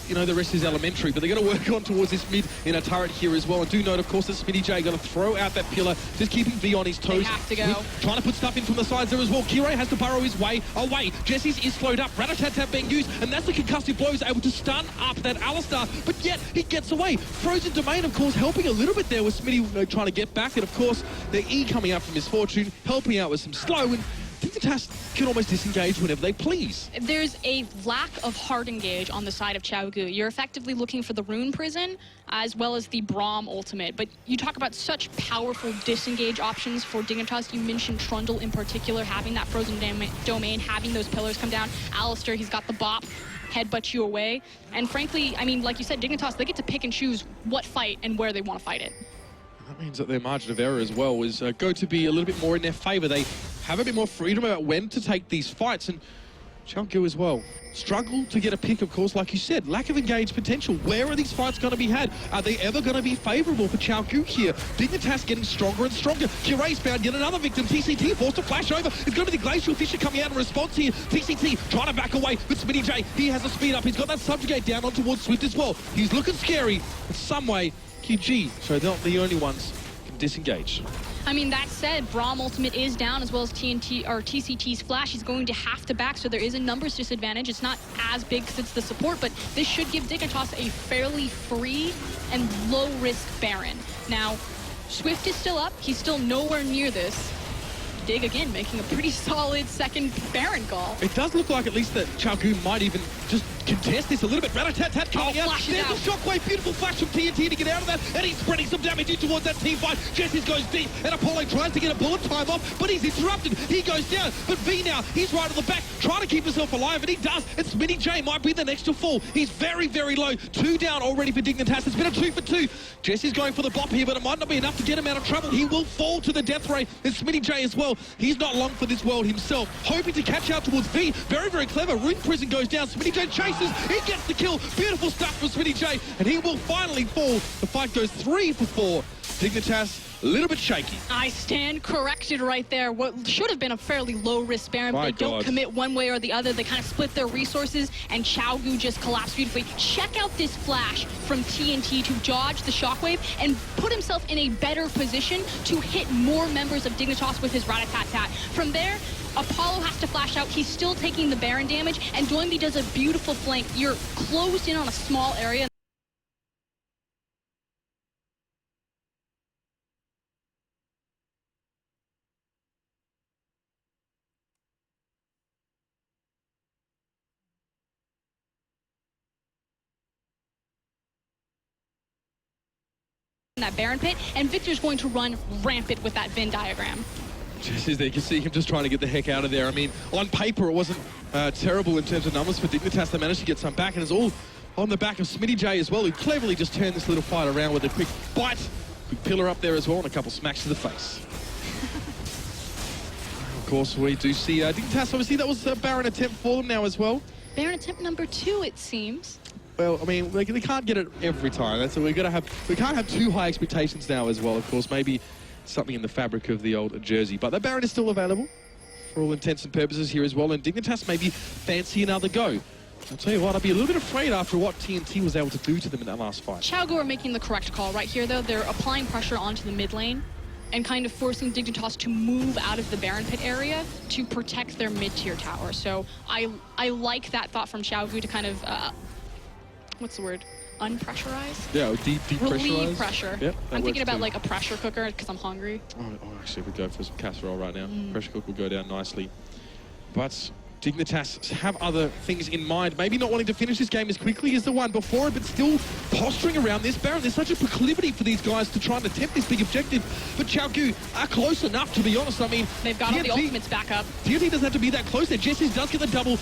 Speaker 16: you know, the rest is elementary, but they're going to work on towards this mid in a turret here as well. And do note, of course, that Smitty J going to throw out that pillar, just keeping V on his toes.
Speaker 17: They have to go.
Speaker 16: Trying to put stuff in from the sides there as well. Qiao has to burrow his way away. Jesse's is slowed up. Rat-a-tat-tat being used, and that's the concussive blows able to stun up that Alistar, but yet he gets away. Frozen Domain, of course, helping a little bit there with Smitty trying to get back, and of course, the E coming out from Misfortune, helping out with some slow, and Dignitas can almost disengage whenever they please.
Speaker 17: There's a lack of hard engage on the side of Qiao. You're effectively looking for the Rune Prison as well as the Braum ultimate, but you talk about such powerful disengage options for Dignitas. You mentioned Trundle in particular, having that Frozen Domain, having those pillars come down. Alistair, he's got the bop, headbutt you away. And frankly, I mean, like you said, Dignitas, they get to pick and choose what fight and where they want to fight it.
Speaker 16: That means that their margin of error as well is going to be a little bit more in their favor. They have a bit more freedom about when to take these fights, and Qiao as well. Struggle to get a pick, of course, like you said. Lack of engaged potential. Where are these fights going to be had? Are they ever going to be favorable for Qiao here? Dignitas getting stronger and stronger. Qrae's found yet another victim. TCT forced to flash over. It's going to be the Glacial Fisher coming out in response here. TCT trying to back away with Smitty J. He has a speed up. He's got that subjugate down on towards Swift as well. He's looking scary. In some way, QG, so they're not the only ones can disengage.
Speaker 17: I mean, that said, Braum ultimate is down, as well as TCT's flash. He's going to have to back, so there is a numbers disadvantage. It's not as big because it's the support, but this should give Dignitas a fairly free and low-risk Baron. Now, Swift is still up. He's still nowhere near this. Dig, again, making a pretty solid second Baron call.
Speaker 16: It does look like at least that Qiao might even just just contest this a little bit. Rat-a-tat-tat coming out. There's a shockwave, beautiful flash from TNT to get out of that, and he's spreading some damage in towards that team fight. Jesses goes deep, and Apollo tries to get a bullet time off, but he's interrupted. He goes down, but V now, he's right at the back, trying to keep himself alive, and he does. And Smitty J might be the next to fall. He's very, very low. 2 down already for Dignitas. It's been a 2 for 2. Jesse's going for the bop here, but it might not be enough to get him out of trouble. He will fall to the death ray, and Smitty J as well. He's not long for this world himself, hoping to catch out towards V. Very, very clever. Rune Prison goes down. Smitty J chases. He gets the kill. Beautiful stuff for Smitty J, and he will finally fall. The fight goes 3 for 4. Dignitas, a little bit shaky.
Speaker 17: I stand corrected right there. What should have been a fairly low-risk Baron. They don't commit one way or the other. They kind of split their resources, and Qiao just collapsed beautifully. Check out this flash from TNT to dodge the shockwave and put himself in a better position to hit more members of Dignitas with his rat-a-tat-tat. From there, Apollo has to flash out. He's still taking the Baron damage, and Doinby does a beautiful flank. You're closed in on a small area. That Baron pit, and Victor's going to run rampant with that Venn diagram.
Speaker 16: Just as they can see him just trying to get the heck out of there. I mean, on paper, it wasn't terrible in terms of numbers for Dignitas. They managed to get some back, and it's all on the back of Smitty J as well, who cleverly just turned this little fight around with a quick bite, quick pillar up there as well, and a couple smacks to the face. Of course, we do see Dignitas, obviously, that was a Baron attempt for them now as well.
Speaker 17: Baron attempt number 2, it seems.
Speaker 16: Well, I mean, they can't get it every time. That's we can't have too high expectations now as well. Of course, maybe something in the fabric of the old jersey, but the Baron is still available for all intents and purposes here as well. And Dignitas maybe fancy another go. I'll tell you what, I'd be a little bit afraid after what TNT was able to do to them in that last fight.
Speaker 17: Qiao are making the correct call right here, though. They're applying pressure onto the mid lane and kind of forcing Dignitas to move out of the Baron pit area to protect their mid-tier tower. So I like that thought from Qiao to kind of what's the word? Unpressurize?
Speaker 16: Yeah, depressurize.
Speaker 17: Relieve pressure.
Speaker 16: Yep,
Speaker 17: I'm thinking about
Speaker 16: too.
Speaker 17: like a pressure cooker because I'm hungry.
Speaker 16: Oh, actually, we'd go for some casserole right now. Pressure cooker will go down nicely. But Dignitas have other things in mind. Maybe not wanting to finish this game as quickly as the one before, but still posturing around this Baron. There's such a proclivity for these guys to try and attempt this big objective. But Qiao are close enough, to be honest. I mean,
Speaker 17: they've got all the ultimates back up.
Speaker 16: TNT doesn't have to be that close there. Jesses does get the double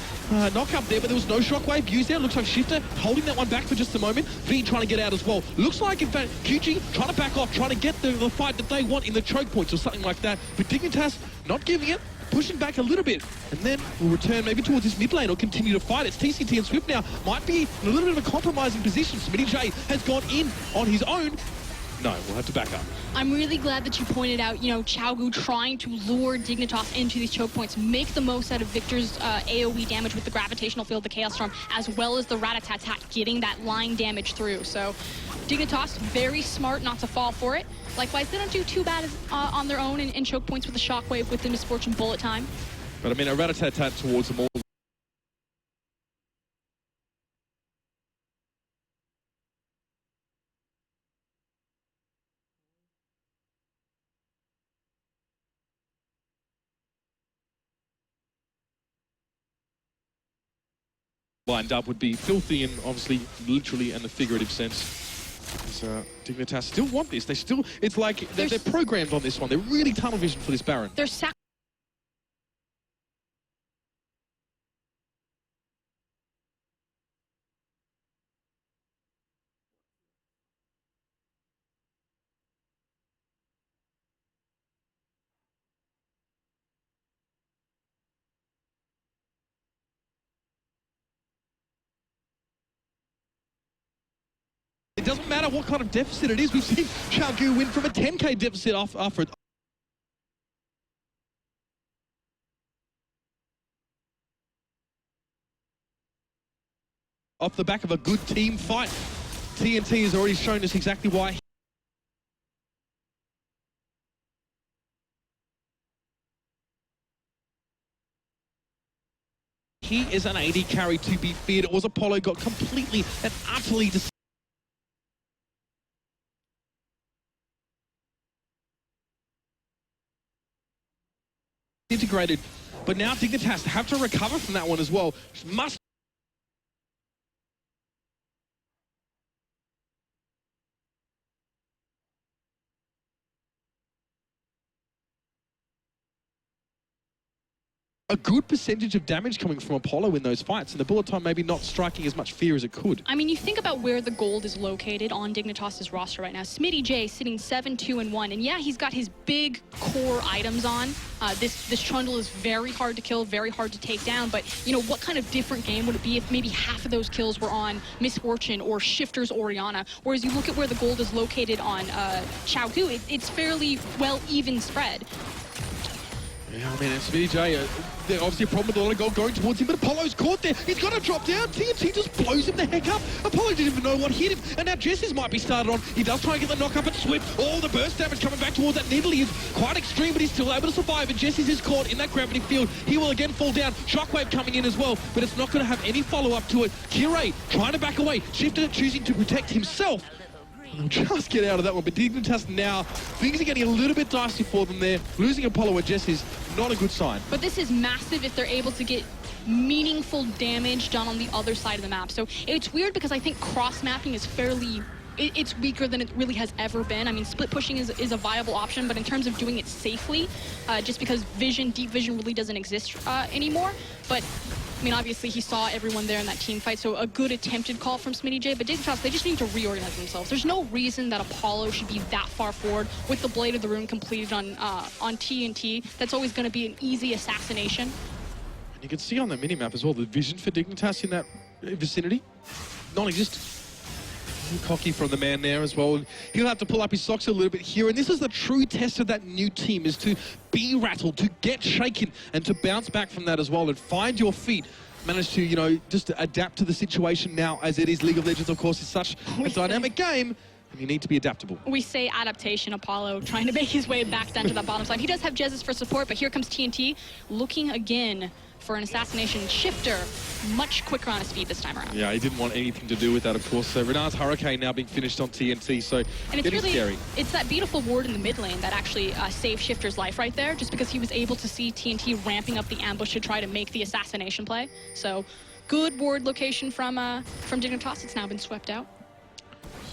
Speaker 16: knock up there, but there was no shockwave used there. Looks like Shifter holding that one back for just a moment. V trying to get out as well. Looks like, in fact, QG trying to back off, trying to get the fight that they want in the choke points or something like that. But Dignitas not giving it, pushing back a little bit, and then we'll return maybe towards this mid lane or continue to fight. It's TCT and Swift now. Might be in a little bit of a compromising position. Smitty J has gone in on his own. No, we'll have to back up.
Speaker 17: I'm really glad that you pointed out, you know, Qiao trying to lure Dignitas into these choke points, make the most out of Victor's AoE damage with the gravitational field, the Chaos Storm, as well as the rat-a-tat-tat, getting that line damage through. So Dignitas, very smart not to fall for it. Likewise, they don't do too bad on their own in choke points with the shockwave with the Misfortune bullet time.
Speaker 16: But I mean, a rat-a-tat-tat towards them all. Lined up would be filthy in, obviously, literally and the figurative sense. Dignitas still want this. They still, it's like they're programmed on this one. They're really tunnel vision for this Baron.
Speaker 17: They're
Speaker 16: It doesn't matter what kind of deficit it is. We've seen Qiao win from a 10k deficit after off the back of a good team fight. TNT has already shown us exactly why. He is an AD carry to be feared. It was Apollo got completely and utterly integrated, but now Dignitas have to recover from that one as well. Must a good percentage of damage coming from Apollo in those fights, and the bullet time maybe not striking as much fear as it could.
Speaker 17: I mean, you think about where the gold is located on Dignitas' roster right now. Smitty J sitting 7-2-1, and yeah, he's got his big core items on. This Trundle is very hard to kill, very hard to take down, but you know, what kind of different game would it be if maybe half of those kills were on Miss Fortune or Shifter's Oriana? Whereas you look at where the gold is located on Qiao Gu, it's fairly well even spread.
Speaker 16: Yeah, I mean, it's Smitty J. There's obviously a problem with a lot of gold going towards him, but Apollo's caught there. He's got to drop down. TNT just blows him the heck up. Apollo didn't even know what hit him, and now Jesse's might be started on. He does try and get the knock up at Swift. All the burst damage coming back towards that Nidalee is quite extreme, but he's still able to survive, and Jesse's is caught in that gravity field. He will again fall down. Shockwave coming in as well, but it's not going to have any follow-up to it. Kirei trying to back away. Shifter choosing to protect himself. They'll just get out of that one, but Dignitas now, things are getting a little bit dicey for them there. Losing Apollo or Jess is not a good sign.
Speaker 17: But this is massive if they're able to get meaningful damage done on the other side of the map. So it's weird because I think cross-mapping is fairly... It's weaker than it really has ever been. I mean, split pushing is a viable option, but in terms of doing it safely, just because deep vision really doesn't exist anymore. But I mean, obviously he saw everyone there in that team fight, so a good attempted call from Smitty J, but Dignitas, they just need to reorganize themselves. There's no reason that Apollo should be that far forward with the Blade of the Rune completed on TNT. That's always going to be an easy assassination.
Speaker 16: And you can see on the minimap as well, the vision for Dignitas in that vicinity, non-existent. Cocky from the man there as well. He'll have to pull up his socks a little bit here, and this is the true test of that new team, is to be rattled, to get shaken, and to bounce back from that as well, and find your feet. Manage to, you know, just adapt to the situation now as it is. League of Legends, of course, is such a dynamic game, and you need to be adaptable.
Speaker 17: We say adaptation, Apollo trying to make his way back down to that bottom side. He does have Jezzus for support, but here comes TNT looking again for an assassination. Shifter, much quicker on his feet this time around.
Speaker 16: Yeah, he didn't want anything to do with that, of course. So Renard's Hurricane now being finished on TNT, so
Speaker 17: and it's really
Speaker 16: scary.
Speaker 17: It's that beautiful ward in the mid lane that actually saved Shifter's life right there, just because he was able to see TNT ramping up the ambush to try to make the assassination play. So good ward location from Dignitas. It's now been swept out.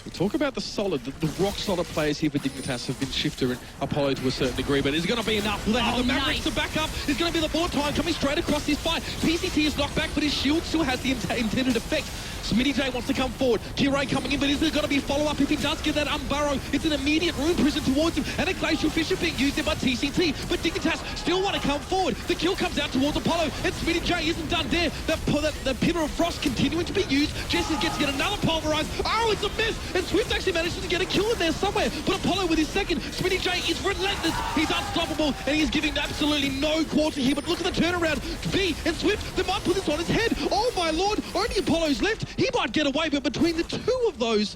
Speaker 16: We talk about the solid, the rock-solid players here for Dignitas have been Shifter and Apollo to a certain degree, but is it going to be enough? Will they have the Mavericks to back up? It's going to be the bullet time coming straight across this fight. PCT is knocked back, but his shield still has the intended effect. Smitty J wants to come forward. Kirei coming in, but is there going to be follow-up if he does get that Unburrow? It's an immediate rune prison towards him, and a Glacial Fissure being used there by TCT, but Dignitas still want to come forward. The kill comes out towards Apollo, and Smitty J isn't done there. The Pillar of Frost continuing to be used. Jesse gets to get another pulverize. Oh, it's a miss! And Swift actually manages to get a kill in there somewhere, but Apollo with his second. Smitty J is relentless. He's unstoppable, and he's giving absolutely no quarter here, but look at the turnaround. V and Swift, they might put this on his head. Oh my lord, only Apollo's left. He might get away, but between the two of those,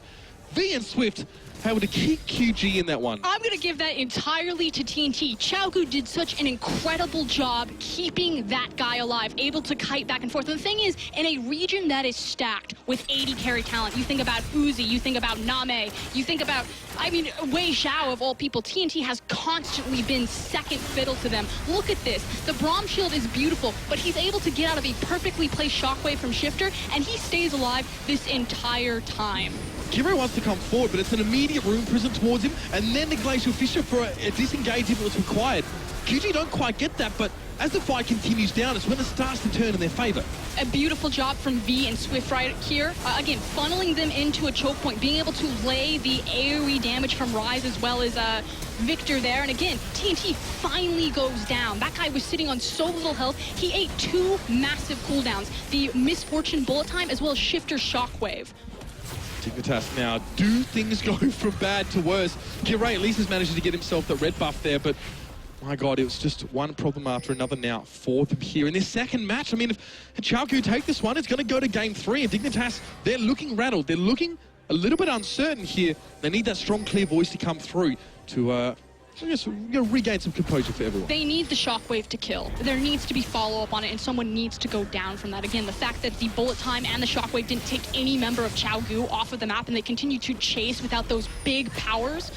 Speaker 16: V and Swift able to keep QG in that one.
Speaker 17: I'm going to give that entirely to TNT. Qiao Gu did such an incredible job keeping that guy alive, able to kite back and forth. And the thing is, in a region that is stacked with 80 carry talent, you think about Uzi, you think about Name, you think about, I mean, Wei Xiao of all people, TNT has constantly been second fiddle to them. Look at this. The Braum shield is beautiful, but he's able to get out of a perfectly placed shockwave from Shifter, and he stays alive this entire time.
Speaker 16: Kirei wants to come forward, but it's an immediate rune prison towards him, and then the Glacial Fissure for a disengage if it was required. QG don't quite get that, but as the fight continues down, it's when it starts to turn in their favor.
Speaker 17: A beautiful job from V and Swift right here. Again, funneling them into a choke point, being able to lay the AoE damage from Ryze as well as Victor there. And again, TNT finally goes down. That guy was sitting on so little health. He ate two massive cooldowns, the Misfortune bullet time as well as Shifter shockwave.
Speaker 16: Dignitas now do things go from bad to worse. Kirei at least has managed to get himself the red buff there, but my God, it was just one problem after another now for them here in this second match. I mean, if Qiao Gu take this one, it's going to go to game 3, and Dignitas, they're looking rattled. They're looking a little bit uncertain here. They need that strong, clear voice to come through to I guess regain some composure for everyone.
Speaker 17: They need the shockwave to kill. There needs to be follow-up on it, and someone needs to go down from that. Again, the fact that the bullet time and the shockwave didn't take any member of Qiao Gu off of the map, and they continue to chase without those big powers,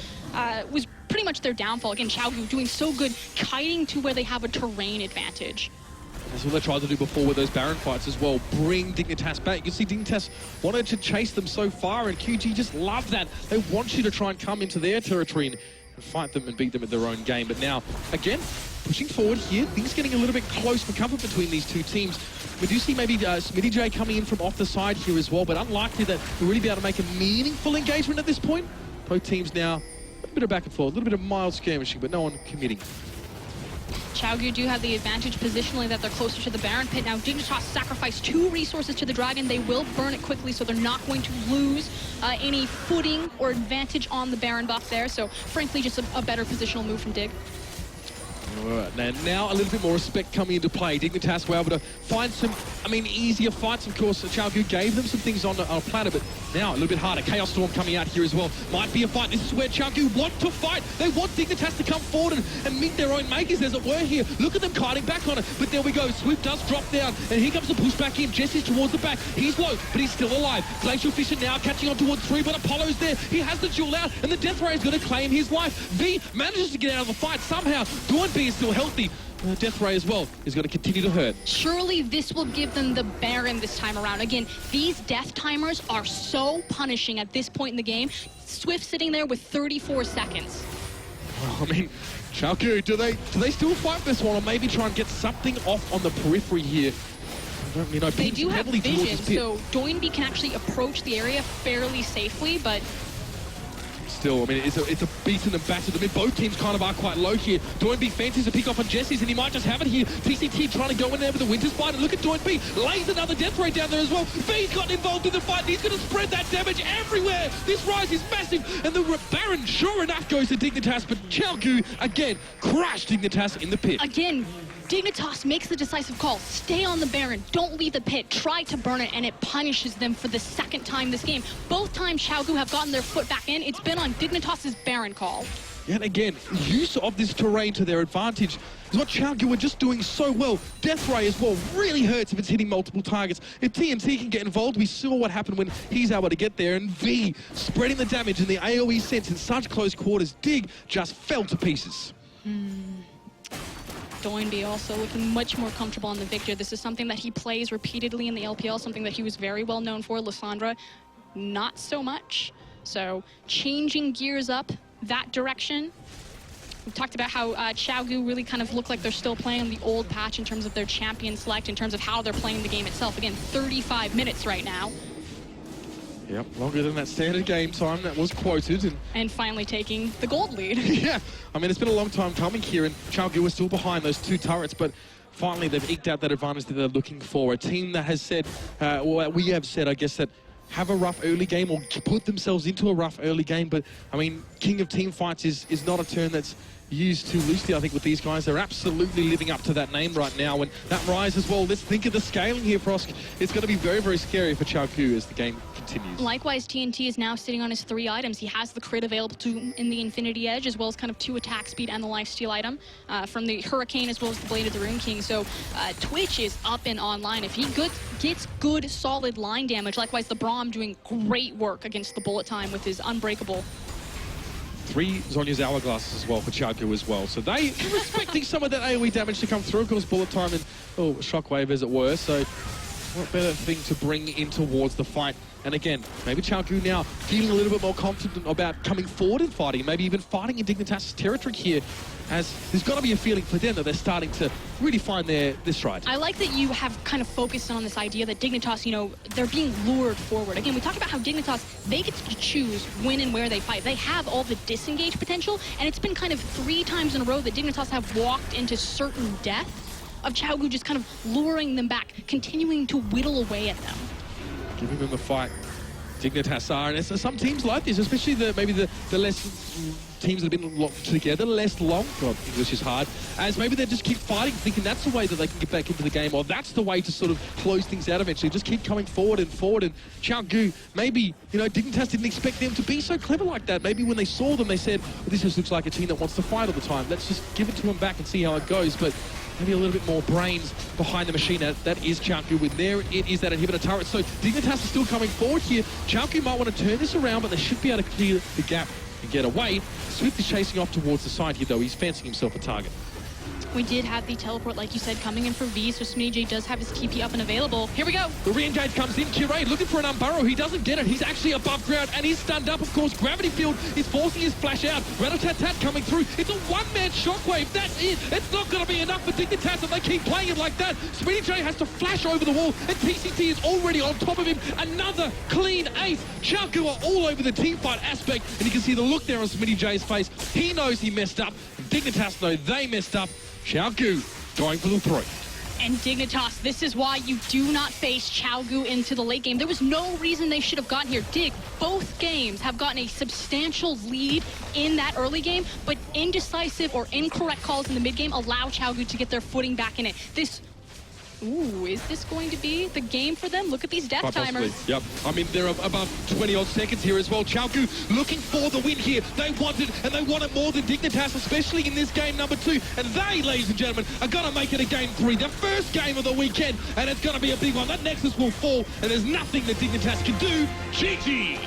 Speaker 17: was pretty much their downfall. Again, Qiao Gu doing so good, kiting to where they have a terrain advantage.
Speaker 16: That's what they tried to do before with those Baron fights as well. Bring Dignitas back. You can see Dignitas wanted to chase them so far, and QG just loved that. They want you to try and come into their territory and and fight them and beat them at their own game. But now, again, pushing forward here, things getting a little bit close for comfort between these two teams. We do see maybe Smitty J coming in from off the side here as well, but unlikely that we'll really be able to make a meaningful engagement at this point. Both teams now, a little bit of back and forth, a little bit of mild skirmishing, but no one committing.
Speaker 17: Qiao do have the advantage positionally that they're closer to the Baron pit. Now, Dignitas sacrifice 2 resources to the Dragon. They will burn it quickly, so they're not going to lose any footing or advantage on the Baron buff there. So, frankly, just a better positional move from Dig.
Speaker 16: Now a little bit more respect coming into play. Dignitas were able to find some, easier fights. Of course, Qiao gave them some things on a platter, but now a little bit harder. Chaos Storm coming out here as well. Might be a fight. This is where Qiao want to fight. They want Dignitas to come forward and meet their own makers, as it were, here. Look at them kiting back on it, but there we go. Swift does drop down, and here comes the push back in. Jesse's towards the back. He's low, but he's still alive. Glacial Fisher now catching on towards 3, but Apollo's there. He has the duel out, and the Death Ray is going to claim his life. V manages to get out of the fight somehow. Dawn B is still healthy. Death Ray as well is going to continue to hurt.
Speaker 17: Surely this will give them the Baron this time around. Again, these death timers are so punishing at this point in the game. Swift sitting there with 34 seconds.
Speaker 16: Well, Qiao, do they still fight this one, or maybe try and get something off on the periphery here?
Speaker 17: They do have vision, so Doinby can actually approach the area fairly safely, but
Speaker 16: still, it's a beaten and battered. Both teams kind of are quite low here. Doinby fancies a pick off on Jesse's, and he might just have it here. TCT trying to go in there with the Winter's Bite, and look at Doinby. Lays another death ray down there as well. V's gotten involved in the fight, and he's going to spread that damage everywhere. This rise is massive, and the Baron, sure enough, goes to Dignitas, but Qiao, again, crashed Dignitas in the pit.
Speaker 17: Again, Dignitas makes the decisive call. Stay on the Baron. Don't leave the pit. Try to burn it, and it punishes them for the second time this game. Both times Qiao have gotten their foot back in, it's been on Dignitas' Baron call.
Speaker 16: And again, use of this terrain to their advantage is what Qiao were just doing so well. Death Ray as well really hurts if it's hitting multiple targets. If TNT can get involved, we saw what happened when he's able to get there. And V spreading the damage in the AoE sense in such close quarters. Dig just fell to pieces.
Speaker 17: Doinby also looking much more comfortable on the Victor. This is something that he plays repeatedly in the LPL, something that he was very well known for. Lysandra, not so much. So changing gears up that direction. We talked about how Qiao really kind of look like they're still playing the old patch in terms of their champion select, in terms of how they're playing the game itself. Again, 35 minutes right now.
Speaker 16: Yep, longer than that standard game time that was quoted.
Speaker 17: And finally taking the gold lead.
Speaker 16: Yeah, it's been a long time coming here, and Qiao was still behind those 2 turrets, but finally they've eked out that advantage that they're looking for. A team that has said, we have said, I guess, that have a rough early game or put themselves into a rough early game, but, king of team fights is not a term that's used too loosely, I think, with these guys. They're absolutely living up to that name right now, and that rise as well. Let's think of the scaling here, Prosk. It's going to be very, very scary for Qiao as the game continues.
Speaker 17: Likewise, TNT is now sitting on his 3 items. He has the crit available to him in the Infinity Edge, as well as kind of 2 attack speed and the lifesteal item from the Hurricane, as well as the Blade of the Rune King. So Twitch is up and online. If he gets good, solid line damage, likewise the Braum doing great work against the Bullet Time with his Unbreakable.
Speaker 16: 3 Zhonya's Hourglasses as well for Qiao as well. So they are expecting some of that AoE damage to come through. Of course, Bullet Time and, Shockwave as it were. So what better thing to bring in towards the fight. And again, maybe Qiao now feeling a little bit more confident about coming forward and fighting, maybe even fighting in Dignitas' territory here, as there's got to be a feeling for them that they're starting to really find their stride.
Speaker 17: I like that you have kind of focused on this idea that Dignitas, they're being lured forward. Again, we talked about how Dignitas, they get to choose when and where they fight. They have all the disengage potential, and it's been kind of 3 times in a row that Dignitas have walked into certain death of Qiao just kind of luring them back, continuing to whittle away at them.
Speaker 16: Giving them the fight. Dignitas are, and some teams like this, especially maybe the less teams that have been locked together less long. God, English is hard. As maybe they just keep fighting, thinking that's the way that they can get back into the game, or that's the way to sort of close things out eventually. Just keep coming forward. And Qiao, maybe, Dignitas didn't expect them to be so clever like that. Maybe when they saw them, they said, well, this just looks like a team that wants to fight all the time. Let's just give it to them back and see how it goes. But maybe a little bit more brains behind the machine. That is Qiao with there. It is that inhibitor turret. So Dignitas is still coming forward here. Qiao might want to turn this around, but they should be able to clear the gap and get away. Swift is chasing off towards the side here, though. He's fancying himself a target.
Speaker 17: We did have the teleport, like you said, coming in for V, so Smitty J does have his TP up and available. Here we go.
Speaker 16: The re-engage comes in. Qiao looking for an unburrow. He doesn't get it. He's actually above ground and he's stunned up. Of course, Gravity Field is forcing his flash out. Rattle-tat-tat coming through. It's a one-man shockwave. That's it. It's not going to be enough for Dignitas if they keep playing it like that. Smitty J has to flash over the wall and TCT is already on top of him. Another clean ace. Qiao are all over the teamfight aspect and you can see the look there on Smitty J's face. He knows he messed up. Dignitas know they messed up. Qiao going for the throat.
Speaker 17: And Dignitas, this is why you do not face Qiao into the late game. There was no reason they should have gotten here. Both games have gotten a substantial lead in that early game, but indecisive or incorrect calls in the mid game allow Qiao to get their footing back in it. Is this going to be the game for them? Look at these death timers.
Speaker 16: Yep. I mean, they're above 20-odd seconds here as well. Qiao looking for the win here. They want it, and they want it more than Dignitas, especially in this game number 2. And they, ladies and gentlemen, are going to make it a game 3, the first game of the weekend, and it's going to be a big one. That Nexus will fall, and there's nothing that Dignitas can do. GG!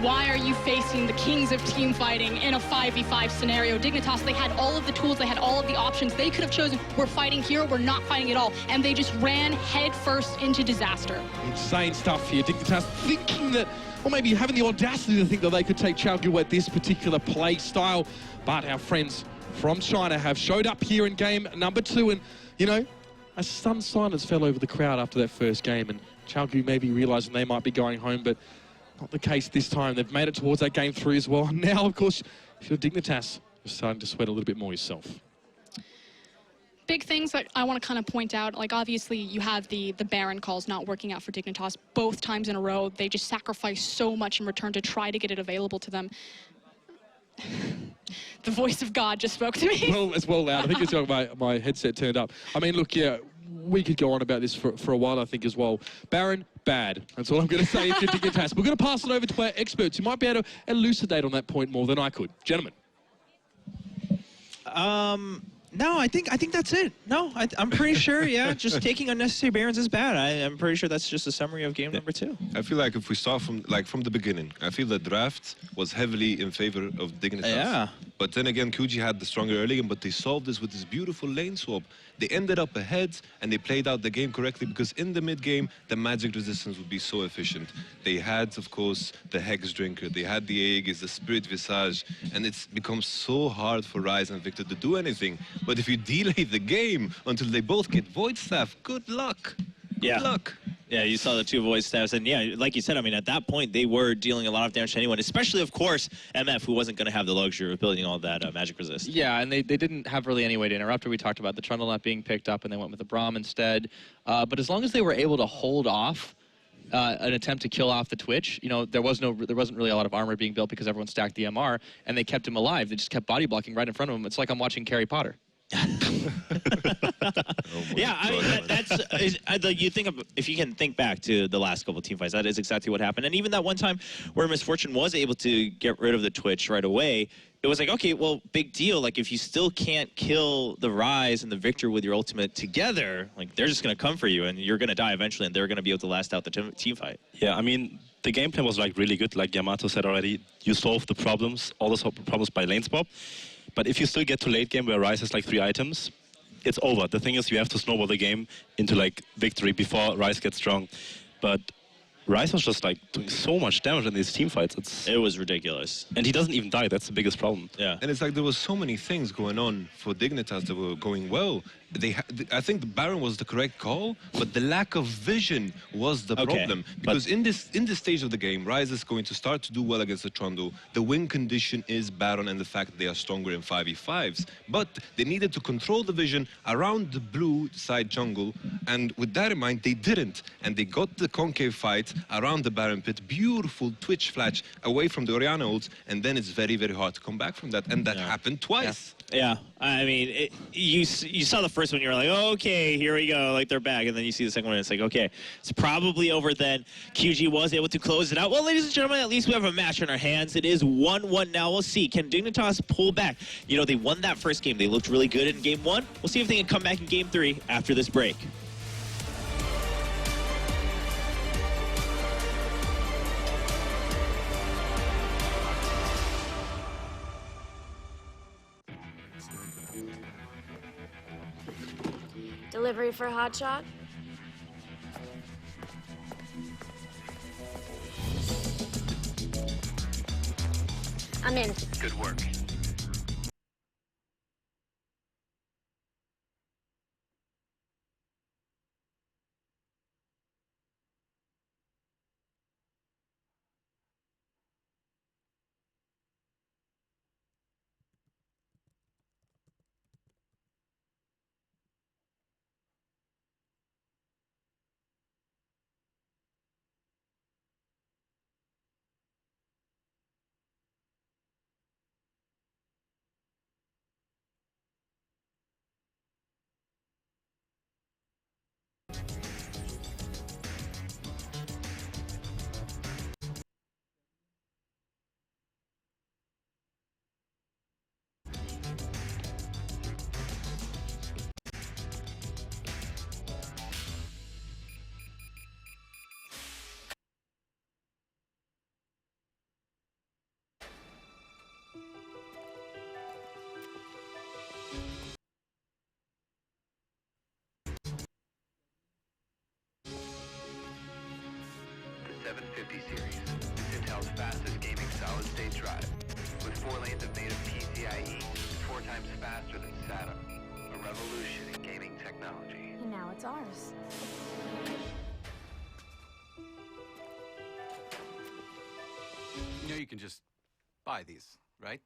Speaker 17: Why are you facing the kings of team fighting in a 5v5 scenario? Dignitas, they had all of the tools, they had all of the options. They could have chosen, we're fighting here, we're not fighting at all. And they just ran headfirst into disaster.
Speaker 16: Insane stuff here. Dignitas thinking that, or maybe having the audacity to think that they could take Qiao at this particular play style. But our friends from China have showed up here in game number 2. And, you know, a stunned silence fell over the crowd after that first game. And Qiao maybe realizing they might be going home, but not the case this time. They've made it towards that game 3 as well. Now, of course, if you're Dignitas, you're starting to sweat a little bit more yourself.
Speaker 17: Big things that I want to kind of point out, like obviously you have the Baron calls not working out for Dignitas both times in a row. They just sacrifice so much in return to try to get it available to them. The voice of God just spoke to me.
Speaker 16: Well, it's well loud. I think it's my headset turned up. I mean, look, yeah, we could go on about this for a while, I think, as well. Baron, bad. That's all I'm going to say if you're Dignitas. We're going to pass it over to our experts who might be able to elucidate on that point more than I could. Gentlemen.
Speaker 1: No, I think that's it. No, I'm pretty sure, yeah, just taking unnecessary Barons is bad. I'm pretty sure that's just a summary of game number 2.
Speaker 3: I feel like if we start from the beginning, I feel the draft was heavily in favor of Dignitas.
Speaker 1: Yeah.
Speaker 3: But then again, QG had the stronger early game, but they solved this with this beautiful lane swap. They ended up ahead, and they played out the game correctly because in the mid game, the magic resistance would be so efficient. They had, of course, the Hex Drinker, they had the Aegis, the Spirit Visage, and it's become so hard for Ryze and Victor to do anything. But if you delay the game until they both get Void Staff, good luck. Good luck.
Speaker 1: Yeah, you saw the 2 Void Staffs, and yeah, like you said, I mean, at that point, they were dealing a lot of damage to anyone, especially, of course, MF, who wasn't going to have the luxury of building all that magic resist.
Speaker 2: Yeah, and they didn't have really any way to interrupt her. We talked about the Trundle not being picked up, and they went with the Braum instead. But as long as they were able to hold off an attempt to kill off the Twitch, you know, there wasn't really a lot of armor being built because everyone stacked the MR, and they kept him alive. They just kept body blocking right in front of him. It's like I'm watching Harry Potter.
Speaker 1: Yeah, I mean, that's you think of, if you can think back to the last couple of team fights, that is exactly what happened. And even that one time where Misfortune was able to get rid of the Twitch right away, it was like, okay, well, big deal. Like, if you still can't kill the Ryze and the Victor with your ultimate together, like, they're just going to come for you, and you're going to die eventually, and they're going to be able to last out the team fight.
Speaker 4: Yeah, I mean, the gameplay was, like, really good. Like Yamato said already, you solve the problems, all the problems by lane swap. But if you still get to late game where Ryze has, like, 3 items, it's over. The thing is, you have to snowball the game into, like, victory before Ryze gets strong. But Ryze was just, like, doing so much damage in these team fights.
Speaker 1: It was ridiculous.
Speaker 4: And he doesn't even die. That's the biggest problem.
Speaker 1: Yeah.
Speaker 3: And it's like there was so many things going on for Dignitas that were going well. I think the Baron was the correct call, but the lack of vision was the problem. Because in this stage of the game, Ryze is going to start to do well against the Trundle. The win condition is Baron and the fact that they are stronger in 5v5s. But they needed to control the vision around the blue side jungle, and with that in mind, they didn't. And they got the concave fight around the Baron pit, beautiful Twitch flash away from the Orianna ult, and then it's very, very hard to come back from that. And that happened twice.
Speaker 1: Yeah, I mean, you saw the first one, you were like, oh, okay, here we go, like they're back. And then you see the second one, and it's like, okay, it's probably over then. QG was able to close it out. Well, ladies and gentlemen, at least we have a match in our hands. It is 1-1 now. We'll see. Can Dignitas pull back? You know, they won that first game. They looked really good in game 1. We'll see if they can come back in game 3 after this break.
Speaker 10: Delivery for hotshot? I'm in.
Speaker 11: Good work. The 750 series is Intel's fastest gaming solid-state drive. With 4 lanes of native PCIe, it's 4 times faster than SATA. A revolution in gaming technology.
Speaker 10: And now it's ours.
Speaker 14: You know you can just buy these, right?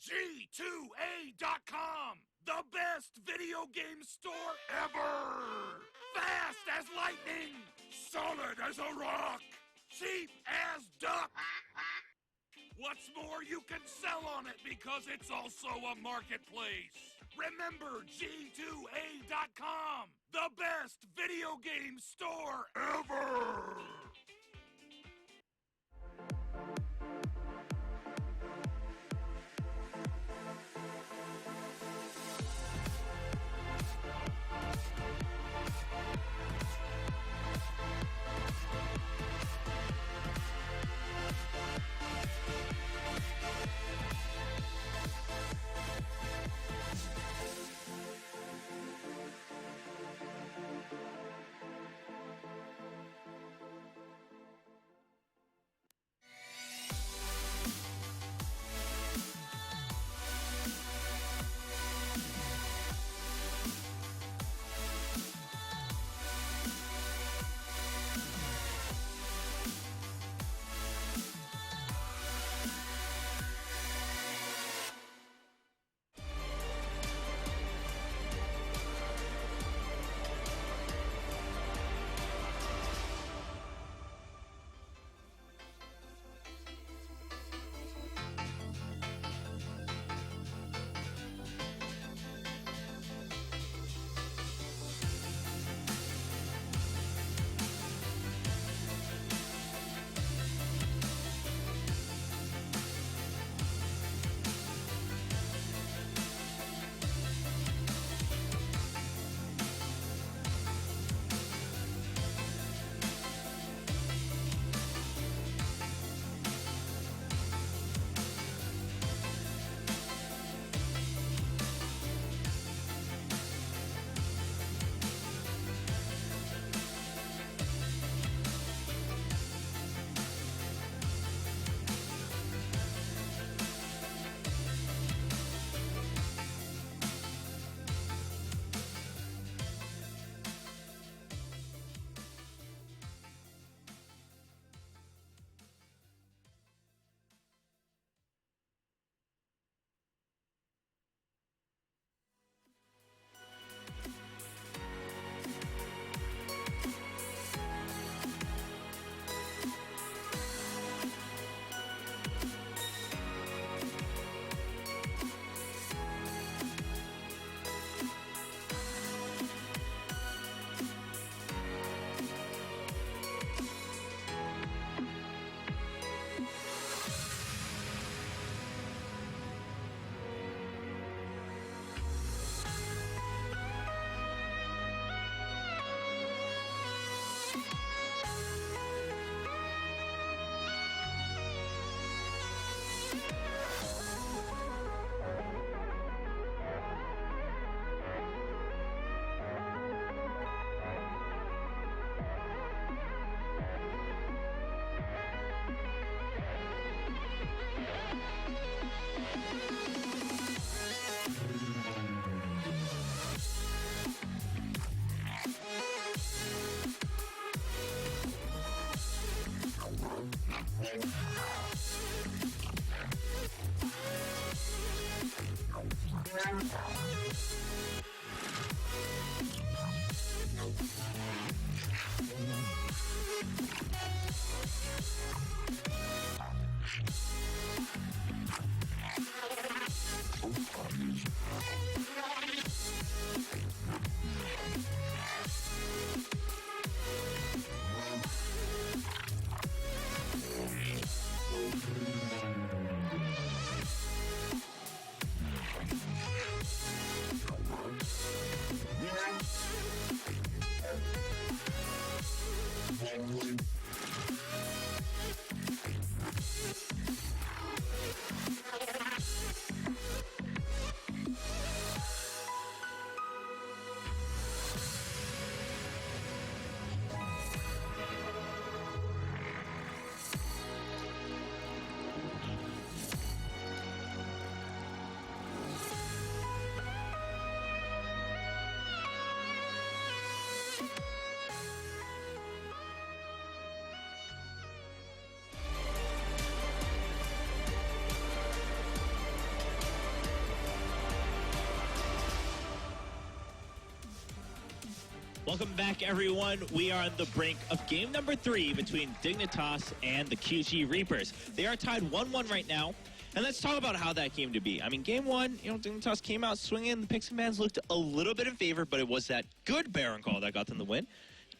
Speaker 15: G2A.com, the best video game store ever! Fast as lightning, solid as a rock, cheap as duck. What's more, you can sell on it because it's also a marketplace. Remember G2A.com, the best video game store ever!
Speaker 1: Welcome back, everyone. We are on the brink of game number 3 between Dignitas and the QG Reapers. They are tied 1-1 right now. And let's talk about how that came to be. I mean, game 1, Dignitas came out swinging. The Pixie Bands looked a little bit in favor, but it was that good Baron call that got them the win.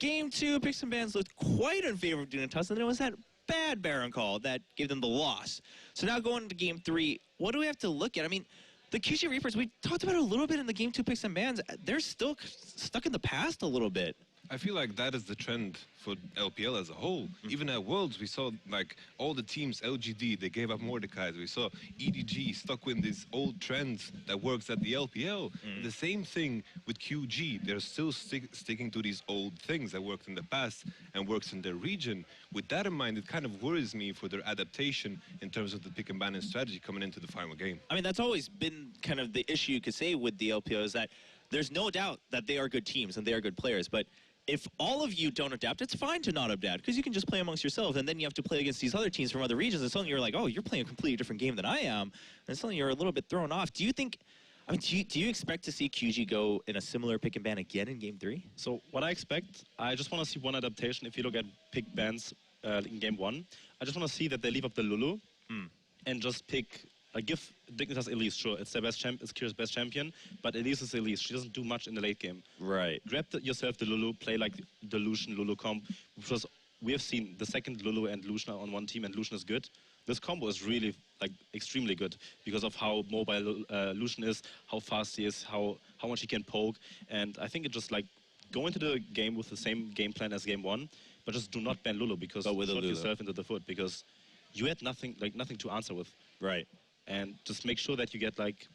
Speaker 1: Game 2, Pixie Bands looked quite in favor of Dignitas, and then it was that bad Baron call that gave them the loss. So now going into game 3, what do we have to look at? I mean, the QG Reapers, we talked about it a little bit in the game 2 Picks and Bans. They're still stuck in the past a little bit.
Speaker 3: I feel like that is the trend for LPL as a whole. Even at Worlds, we saw like all the teams, LGD, they gave up Mordecai's. We saw EDG stuck with these old trends that works at the LPL. The same thing with QG. They're still sticking to these old things that worked in the past and works in their region. With that in mind, it kind of worries me for their adaptation in terms of the pick and ban and strategy coming into the final game.
Speaker 1: I mean, that's always been kind of the issue you could say with the LPL is that there's no doubt that they are good teams and they are good players, but if all of you don't adapt, it's fine to not adapt because you can just play amongst yourselves, and then you have to play against these other teams from other regions, and suddenly you're like, oh, you're playing a completely different game than I am, and suddenly you're a little bit thrown off. Do you think, I mean, do you expect to see QG go in a similar pick and ban again in game 3?
Speaker 4: So what I expect, I just want to see one adaptation. If you look at pick bans in game 1, I just want to see that they leave up the Lulu and just pick. Give Dignitas Elise, sure, it's their best champ, it's Kira's best champion, but Elise is Elise. She doesn't do much in the late game.
Speaker 1: Right.
Speaker 4: Grab yourself the Lulu, play like the Lucian Lulu comp, because we have seen the second Lulu and Lucian on one team, and Lucian is good. This combo is really like extremely good because of how mobile Lucian is, how fast he is, how much he can poke, and I think it just like go into the game with the same game plan as game 1, but just do not ban Lulu because you shot yourself into the foot because you had nothing to answer with.
Speaker 1: Right.
Speaker 4: And just make sure that you get like,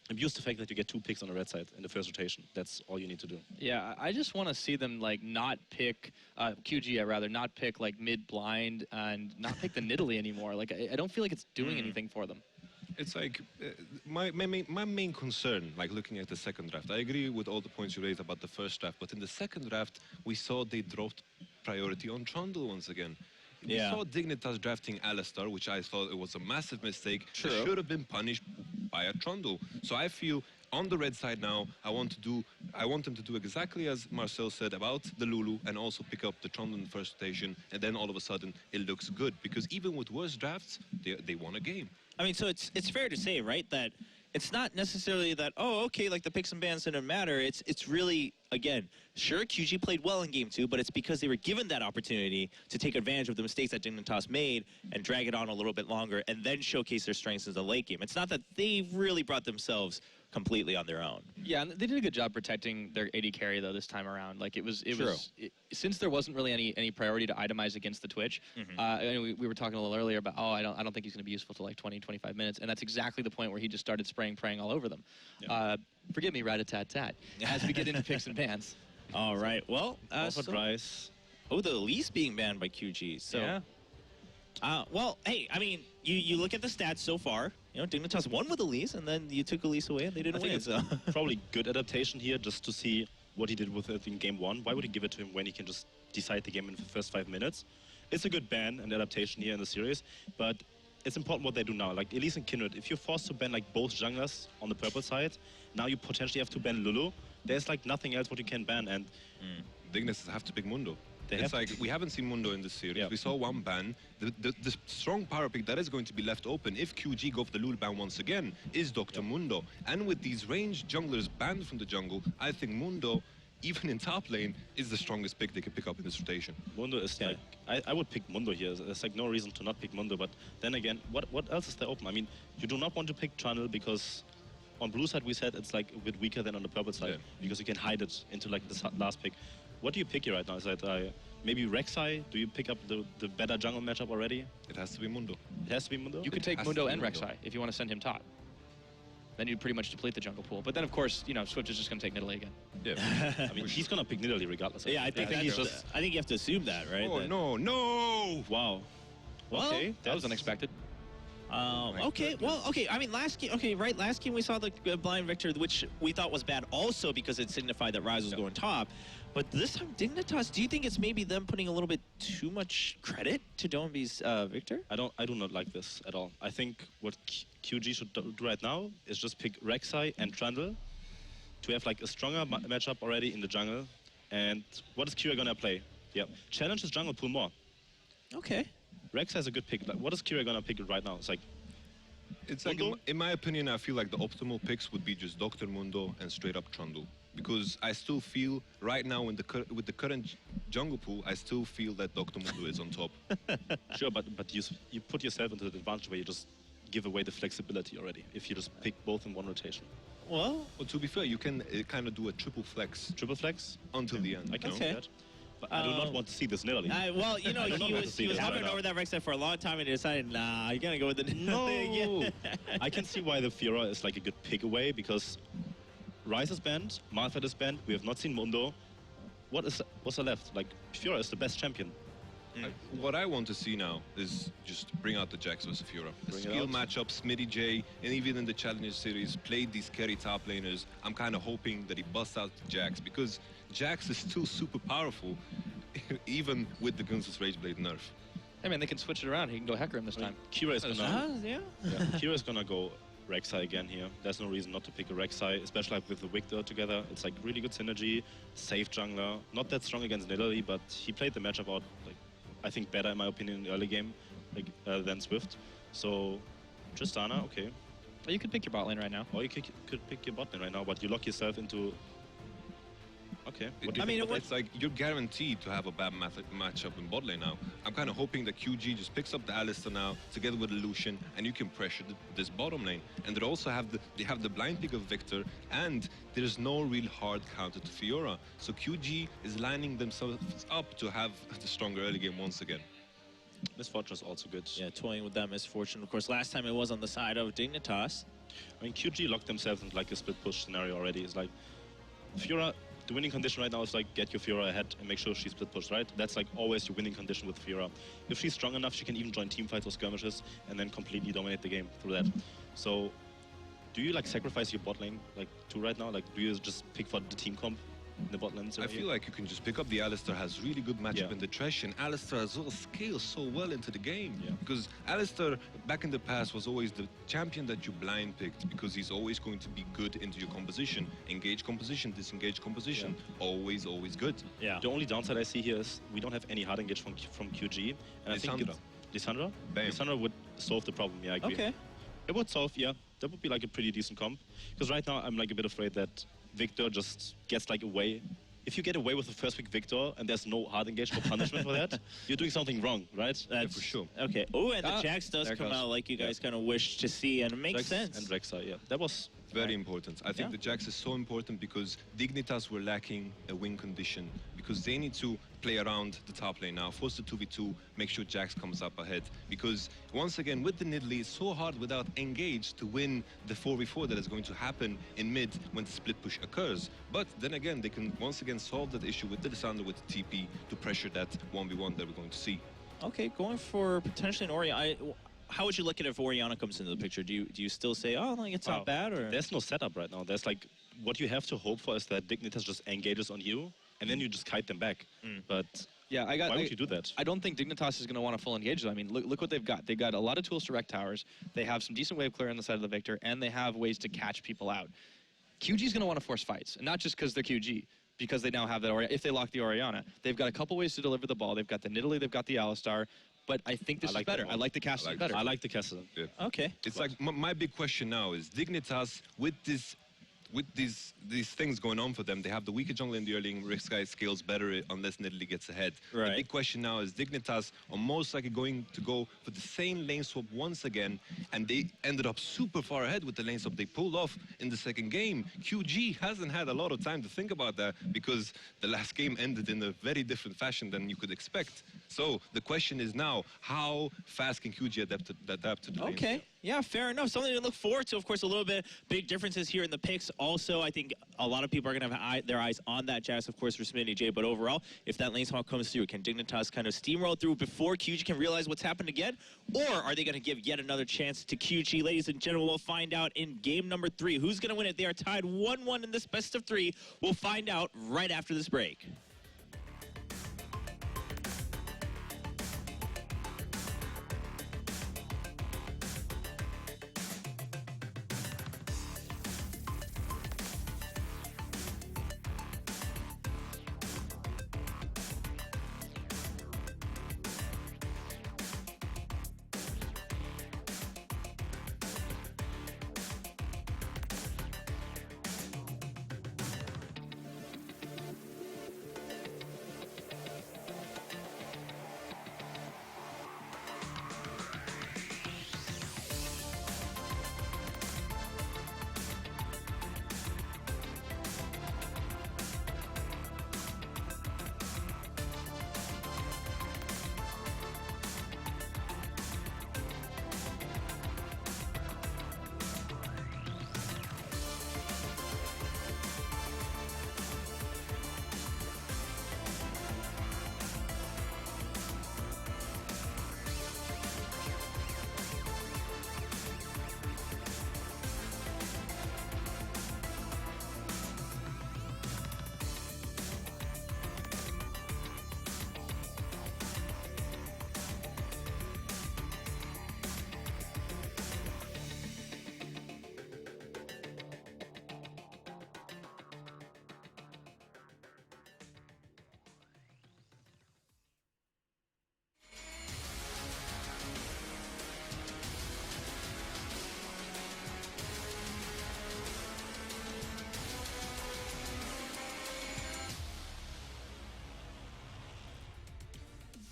Speaker 4: abuse the fact that you get 2 picks on the red side in the first rotation. That's all you need to do.
Speaker 2: Yeah, I just want to see them like not pick, QGR rather, not pick like mid-blind and not pick the Nidalee anymore. Like, I don't feel like it's doing anything for them.
Speaker 3: It's like my main concern, like looking at the second draft, I agree with all the points you raised about the first draft, but in the second draft, we saw they dropped priority on Trundle once again. We saw Dignitas drafting Alistar, which I thought it was a massive mistake. True. It should have been punished by a Trundle. So I feel on the red side now, I want them to do exactly as Marcel said about the Lulu and also pick up the Trundle in the first rotation, and then all of a sudden it looks good because even with worse drafts, they won a game.
Speaker 1: I mean, so it's fair to say, right, that it's not necessarily that, oh, okay, like the picks and bans didn't matter. It's really, again, sure, QG played well in game 2, but it's because they were given that opportunity to take advantage of the mistakes that Dignitas made and drag it on a little bit longer and then showcase their strengths in the late game. It's not that they really brought themselves completely on their own.
Speaker 2: Yeah, and they did a good job protecting their AD carry though this time around. Like it was since there wasn't really any priority to itemize against the Twitch. We were talking a little earlier about I don't think he's going to be useful till like 20-25 minutes, and that's exactly the point where he just started praying all over them. Yeah. Forgive me, rat-a-tat-tat, as we get into picks and bans.
Speaker 1: All right, well,
Speaker 4: Bryce.
Speaker 1: Oh, the Elise being banned by QG. So,
Speaker 2: yeah.
Speaker 1: Well, hey, I mean, you look at the stats so far. Dignitas won with Elise, and then you took Elise away, and they didn't win.
Speaker 4: It's probably good adaptation here, just to see what he did with it in game 1. Why would he give it to him when he can just decide the game in the first 5 minutes? It's a good ban and adaptation here in the series, but it's important what they do now. Like Elise and Kindred, if you're forced to ban like both junglers on the purple side, now you potentially have to ban Lulu. There's like nothing else what you can ban, and
Speaker 3: Dignitas have to pick Mundo. It's like we haven't seen Mundo in this series. Yeah. We saw one ban. The strong power pick that is going to be left open if QG go for the Lulu ban once again is Dr. Mundo. And with these ranged junglers banned from the jungle, I think Mundo, even in top lane, is the strongest pick they could pick up in this rotation.
Speaker 4: Mundo is like, I would pick Mundo here. There's like no reason to not pick Mundo, but then again, what else is there open? I mean, you do not want to pick Channel because on blue side we said it's like a bit weaker than on the purple side because you can hide it into like this last pick. What do you pick here right now? Is that maybe Rek'Sai? Do you pick up the better jungle matchup already?
Speaker 3: It has to be Mundo.
Speaker 4: It has to be Mundo?
Speaker 2: You could take Mundo and Rek'Sai if you want to send him top. Then you'd pretty much deplete the jungle pool. But then, of course, you know, Swift is just going to take Nidalee again.
Speaker 3: Yeah.
Speaker 4: I mean, he's going to pick Nidalee regardless.
Speaker 1: Yeah, I think he's just. I think you have to assume that, right?
Speaker 3: Oh,
Speaker 1: that,
Speaker 3: no!
Speaker 4: Wow.
Speaker 1: Well,
Speaker 4: okay,
Speaker 2: that was unexpected.
Speaker 1: Okay, well, okay, I mean, last game, okay, right, last game we saw the blind Victor, which we thought was bad also because it signified that Rise was going top. But this time, Dignitas, do you think it's maybe them putting a little bit too much credit to Doinby's Victor?
Speaker 4: I do not like this at all. I think what QG should do right now is just pick Rek'Sai and Trundle to have like a stronger matchup already in the jungle. And what is QA gonna play? Yeah, challenge his jungle pool more.
Speaker 1: Okay.
Speaker 4: Rek'Sai is a good pick. Like, what is QA gonna pick right now? It's like,
Speaker 3: in my opinion, I feel like the optimal picks would be just Dr. Mundo and straight up Trundle. Because I still feel right now with the current jungle pool, I still feel that Dr. Mundo is on top.
Speaker 4: Sure, but you put yourself into the advantage where you just give away the flexibility already if you just pick both in one rotation.
Speaker 1: Well,
Speaker 3: to be fair, you can kind of do a triple flex.
Speaker 4: Triple flex?
Speaker 3: Until the end.
Speaker 4: I can see that. But I do not want to see this Nidalee.
Speaker 1: Well, you know, he was hovering over that Rek'Sai for a long time and he decided, nah, you're going to go with the
Speaker 4: No! I can see why the Fiora is like a good pick away because Ryze is banned, Malphite is banned, we have not seen Mundo. What's left? Like, Fiora is the best champion.
Speaker 3: What I want to see now is just bring out the Jax versus Fiora. The skill matchup, Smitty J, and even in the Challenger Series, played these carry top laners. I'm kind of hoping that he busts out Jax because Jax is still super powerful, even with the Guns's Rageblade nerf.
Speaker 2: Hey man, they can switch it around. He can go Hecarim this time.
Speaker 4: Kira is gonna,
Speaker 1: yeah.
Speaker 4: Kira is gonna go Rek'Sai again here. There's no reason not to pick a Rek'Sai, especially like with the Victor together. It's like really good synergy, safe jungler. Not that strong against Nidalee, but he played the matchup out like I think better in my opinion in the early game like, than Swift. So Tristana, okay.
Speaker 2: You could pick your bot lane right now.
Speaker 4: Or you could pick your bot lane right now, but you lock yourself into. Okay.
Speaker 3: I mean, it's like you're guaranteed to have a bad matchup in bot lane now. I'm kind of hoping that QG just picks up the Alistar now together with the Lucian, and you can pressure this bottom lane. And they also have the blind pick of Victor, and there's no real hard counter to Fiora. So QG is lining themselves up to have the stronger early game once again.
Speaker 4: Miss Fortune is also good.
Speaker 1: Yeah, toying with that Misfortune. Of course, last time it was on the side of Dignitas.
Speaker 4: I mean, QG locked themselves into like a split push scenario already. It's like Fiora. The winning condition right now is like get your Fiora ahead and make sure she split push, right? That's like always your winning condition with Fiora. If she's strong enough, she can even join team fights or skirmishes and then completely dominate the game through that. So, do you like sacrifice your bot lane like too right now? Like, do you just pick for the team comp in the bot lane?
Speaker 3: I feel like you can just pick up the Alistar, has really good matchup in the trash, and Alistar as well scales so well into the game. Because Alistar, back in the past, was always the champion that you blind picked because he's always going to be good into your composition. Engage composition, disengage composition, always good.
Speaker 4: Yeah. The only downside I see here is we don't have any hard engage from QG. And I think Lissandra? Lissandra would solve the problem, yeah, I agree.
Speaker 1: Okay.
Speaker 4: It would solve, yeah. That would be like a pretty decent comp. Because right now I'm like a bit afraid that Victor just gets like away. If you get away with the first pick Victor and there's no hard engage or punishment for that, you're doing something wrong, right?
Speaker 1: That's
Speaker 3: for sure.
Speaker 1: Okay. Oh, and the Jax does come out like you guys kind of wish to see, and it makes sense.
Speaker 4: And Rek'Sai, yeah. That was
Speaker 3: very important. I think the Jax is so important because Dignitas were lacking a win condition because they need to play around the top lane now, force the 2v2, make sure Jax comes up ahead. Because once again, with the Nidalee, it's so hard without engage to win the 4v4 that is going to happen in mid when the split push occurs. But then again, they can once again solve that issue with the Lissandra with the TP to pressure that 1v1 that we're going to see.
Speaker 1: Okay, going for potentially an Orianna. How would you look at it if Orianna comes into the picture? Do you still say, oh, like it's not bad? Or
Speaker 4: there's no setup right now. There's like what you have to hope for is that Dignitas just engages on you, and then you just kite them back. But
Speaker 2: yeah,
Speaker 4: why would you do that?
Speaker 2: I don't think Dignitas is going to want to full engage. I mean, look what they've got. They've got a lot of tools to wreck towers. They have some decent wave clear on the side of the Victor, and they have ways to catch people out. QG is going to want to force fights, and not just because they're QG. Because they now have that, if they lock the Orianna. They've got a couple ways to deliver the ball. They've got the Nidalee, they've got the Alistar. But I think this is better. I like the Castle better.
Speaker 4: I like the Castle.
Speaker 3: Yeah.
Speaker 1: Okay.
Speaker 3: It's like my big question now is Dignitas with this with these things going on for them, they have the weaker jungle in the early game. Risk scales better unless Nidalee gets ahead.
Speaker 1: Right.
Speaker 3: The big question now is Dignitas are most likely going to go for the same lane swap once again, and they ended up super far ahead with the lane swap they pulled off in the second game. QG hasn't had a lot of time to think about that because the last game ended in a very different fashion than you could expect. So the question is now, how fast can QG adapt to the lane
Speaker 1: Okay.
Speaker 3: swap?
Speaker 1: Yeah, fair enough. Something to look forward to. Of course, a little bit big differences here in the picks. Also, I think a lot of people are going to have their eyes on that Jazz, of course, for Smitty J. But overall, if that lane swap comes through, can Dignitas kind of steamroll through before QG can realize what's happened again? Or are they going to give yet another chance to QG? Ladies and gentlemen, we'll find out in game number 3. Who's going to win it? They are tied 1-1 in this best of 3. We'll find out right after this break.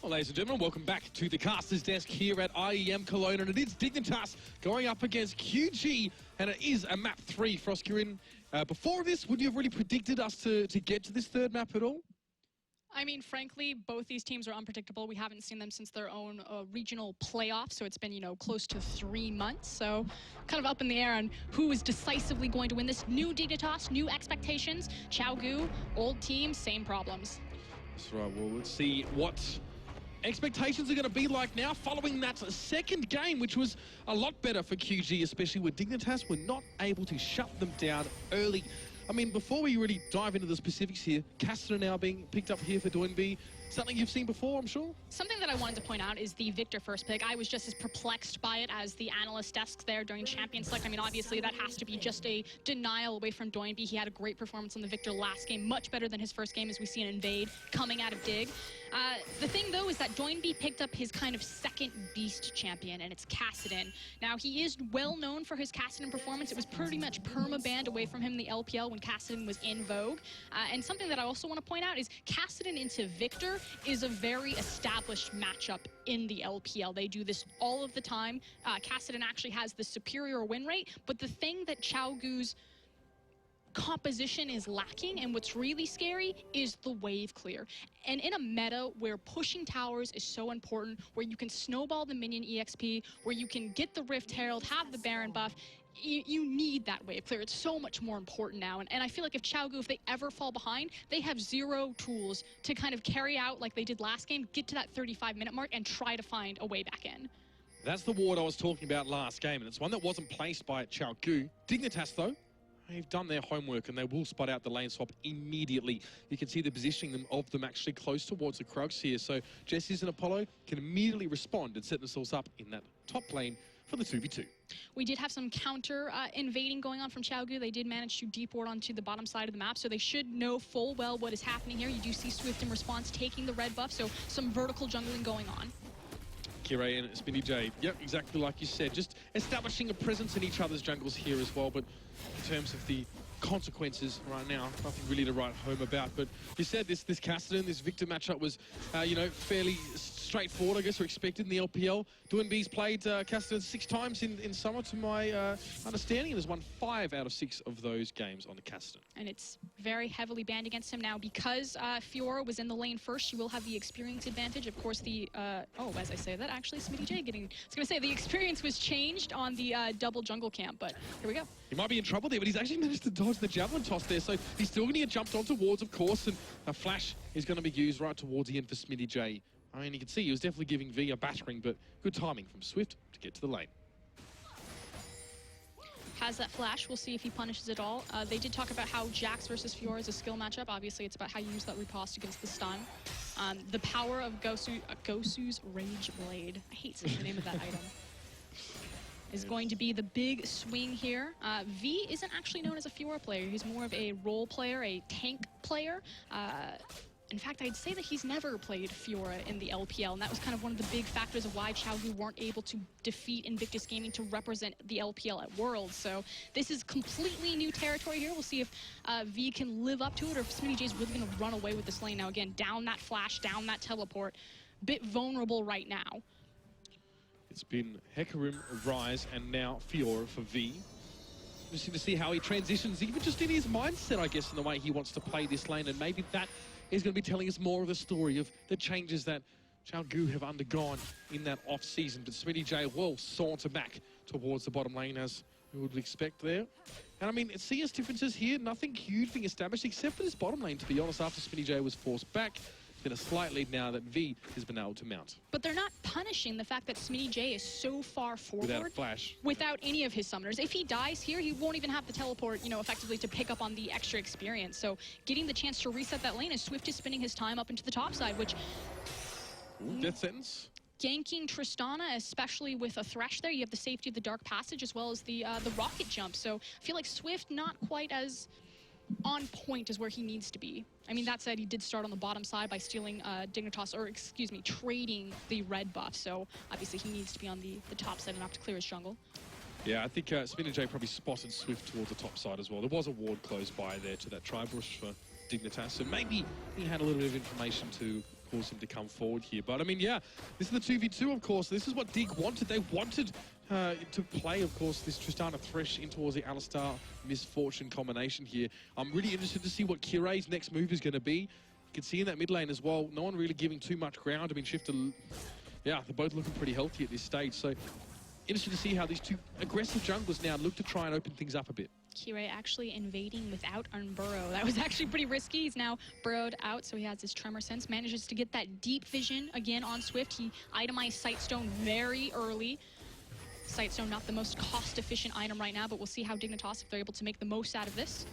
Speaker 16: Well, ladies and gentlemen, welcome back to the caster's desk here at IEM Cologne, and it is Dignitas going up against QG, and it is a map 3. Froskurin, before this, would you have really predicted us to get to this third map at all?
Speaker 17: I mean, frankly, both these teams are unpredictable. We haven't seen them since their own regional playoff, so it's been, you know, close to 3 months. So kind of up in the air on who is decisively going to win this. New Dignitas, new expectations. Qiao, old team, same problems.
Speaker 16: That's right. Well, let's see what expectations are going to be like now following that second game, which was a lot better for QG, especially where Dignitas were not able to shut them down early. I mean, before we really dive into the specifics here, Caster now being picked up here for Doinby. Something you've seen before, I'm sure?
Speaker 17: Something that I wanted to point out is the Victor first pick. I was just as perplexed by it as the analyst desks there during Champion Select. I mean, obviously, that has to be just a denial away from Doinby. He had a great performance on the Victor last game, much better than his first game, as we see an Invade coming out of Dig. The thing, though, is that Doinby picked up his kind of second beast champion, and it's Kassadin. Now, he is well known for his Kassadin performance. It was pretty much perma-banned away from him in the LPL when Kassadin was in vogue. And something that I also want to point out is Kassadin into Victor is a very established matchup in the LPL. They do this all of the time. Kassadin actually has the superior win rate, but the thing that Qiao's composition is lacking, and what's really scary is the wave clear. And in a meta where pushing towers is so important, where you can snowball the minion EXP, where you can get the Rift Herald, have the Baron buff, you need that wave clear. It's so much more important now. And I feel like if Qiao, if they ever fall behind, they have zero tools to kind of carry out like they did last game, get to that 35-minute mark and try to find a way back in.
Speaker 16: That's the ward I was talking about last game, and it's one that wasn't placed by Qiao. Dignitas, though, they've done their homework, and they will spot out the lane swap immediately. You can see the positioning of them actually close towards the Krugs here, so Jessis and Apollo can immediately respond and set themselves up in that top lane for the 2v2.
Speaker 17: We did have some counter invading going on from Qiao. They did manage to deep ward onto the bottom side of the map, so they should know full well what is happening here. You do see Swift in response taking the red buff, so some vertical jungling going on.
Speaker 16: Kire and Smitty J, yep, exactly like you said, just establishing a presence in each other's jungles here as well, but in terms of the consequences right now. Nothing really to write home about. But you said this Cassidy, this Victor matchup was, you know, fairly straightforward, I guess, or expected in the LPL. Duanbe's played Cassidy 6 times in summer, to my understanding, and has won 5 out of 6 of those games on the Cassidy.
Speaker 17: And it's very heavily banned against him now because Fiora was in the lane first. She will have the experience advantage. Of course, as I say that, actually, Smitty J getting... I was going to say, the experience was changed on the double jungle camp, but here we go.
Speaker 16: He might be in trouble there, but he's actually managed to dodge the javelin toss there, so he's still going to get jumped on towards, of course, and a flash is going to be used right towards the end for Smitty J. I mean, you can see he was definitely giving V a battering, but good timing from Swift to get to the lane.
Speaker 17: Has that flash. We'll see if he punishes it all. They did talk about how Jax versus Fiora is a skill matchup. Obviously, it's about how you use that riposte against the stun. The power of Gosu's Rage Blade. I hate saying the name of that item. Is going to be the big swing here. V isn't actually known as a Fiora player. He's more of a role player, a tank player. In fact, I'd say that he's never played Fiora in the LPL, and that was kind of one of the big factors of why Qiao weren't able to defeat Invictus Gaming to represent the LPL at Worlds. So this is completely new territory here. We'll see if V can live up to it, or if Smitty J's really going to run away with this lane. Now, again, down that flash, down that teleport. Bit vulnerable right now.
Speaker 16: It's been Hecarim, Rise, and now Fiora for V. Interesting to see how he transitions, even just in his mindset, I guess, in the way he wants to play this lane, and maybe that is going to be telling us more of the story of the changes that Qiao have undergone in that off-season. But Smitty J will saunter back towards the bottom lane, as we would expect there. And I mean, CS differences here, nothing huge being established, except for this bottom lane, to be honest, after Smitty J was forced back. It's been a slight lead now that V has been able to mount.
Speaker 17: But they're not punishing the fact that Smitty J is so far forward.
Speaker 16: Without a flash.
Speaker 17: Without any of his summoners. If he dies here, he won't even have the teleport, you know, effectively to pick up on the extra experience. So getting the chance to reset that lane as Swift is spending his time up into the top side, which...
Speaker 16: Ooh, death sentence.
Speaker 17: Ganking Tristana, especially with a Thresh there, you have the safety of the Dark Passage as well as the rocket jump. So I feel like Swift not quite as on point as where he needs to be. I mean, that said, he did start on the bottom side by stealing Dignitas, or excuse me, trading the red buff. So obviously he needs to be on the top side enough to clear his jungle.
Speaker 16: Yeah, I think Smitty J probably spotted Swift towards the top side as well. There was a ward close by there to that tri-bush for Dignitas, so maybe he had a little bit of information to cause him to come forward here. But I mean, yeah, this is the 2v2, of course. This is what Dig wanted. They wanted to play, of course, this Tristana Thresh in towards the Alistar Misfortune combination here. I'm really interested to see what Kiray's next move is going to be. You can see in that mid lane as well, no one really giving too much ground. I mean, Shifter, yeah, they're both looking pretty healthy at this stage. So interested to see how these two aggressive junglers now look to try and open things up a bit.
Speaker 17: Qiao actually invading without Unburrow. That was actually pretty risky. He's now burrowed out, so he has his Tremor Sense. Manages to get that deep vision again on Swift. He itemized Sightstone very early. Sightstone not the most cost-efficient item right now, but we'll see how Dignitas, if they're able to make the most out of this.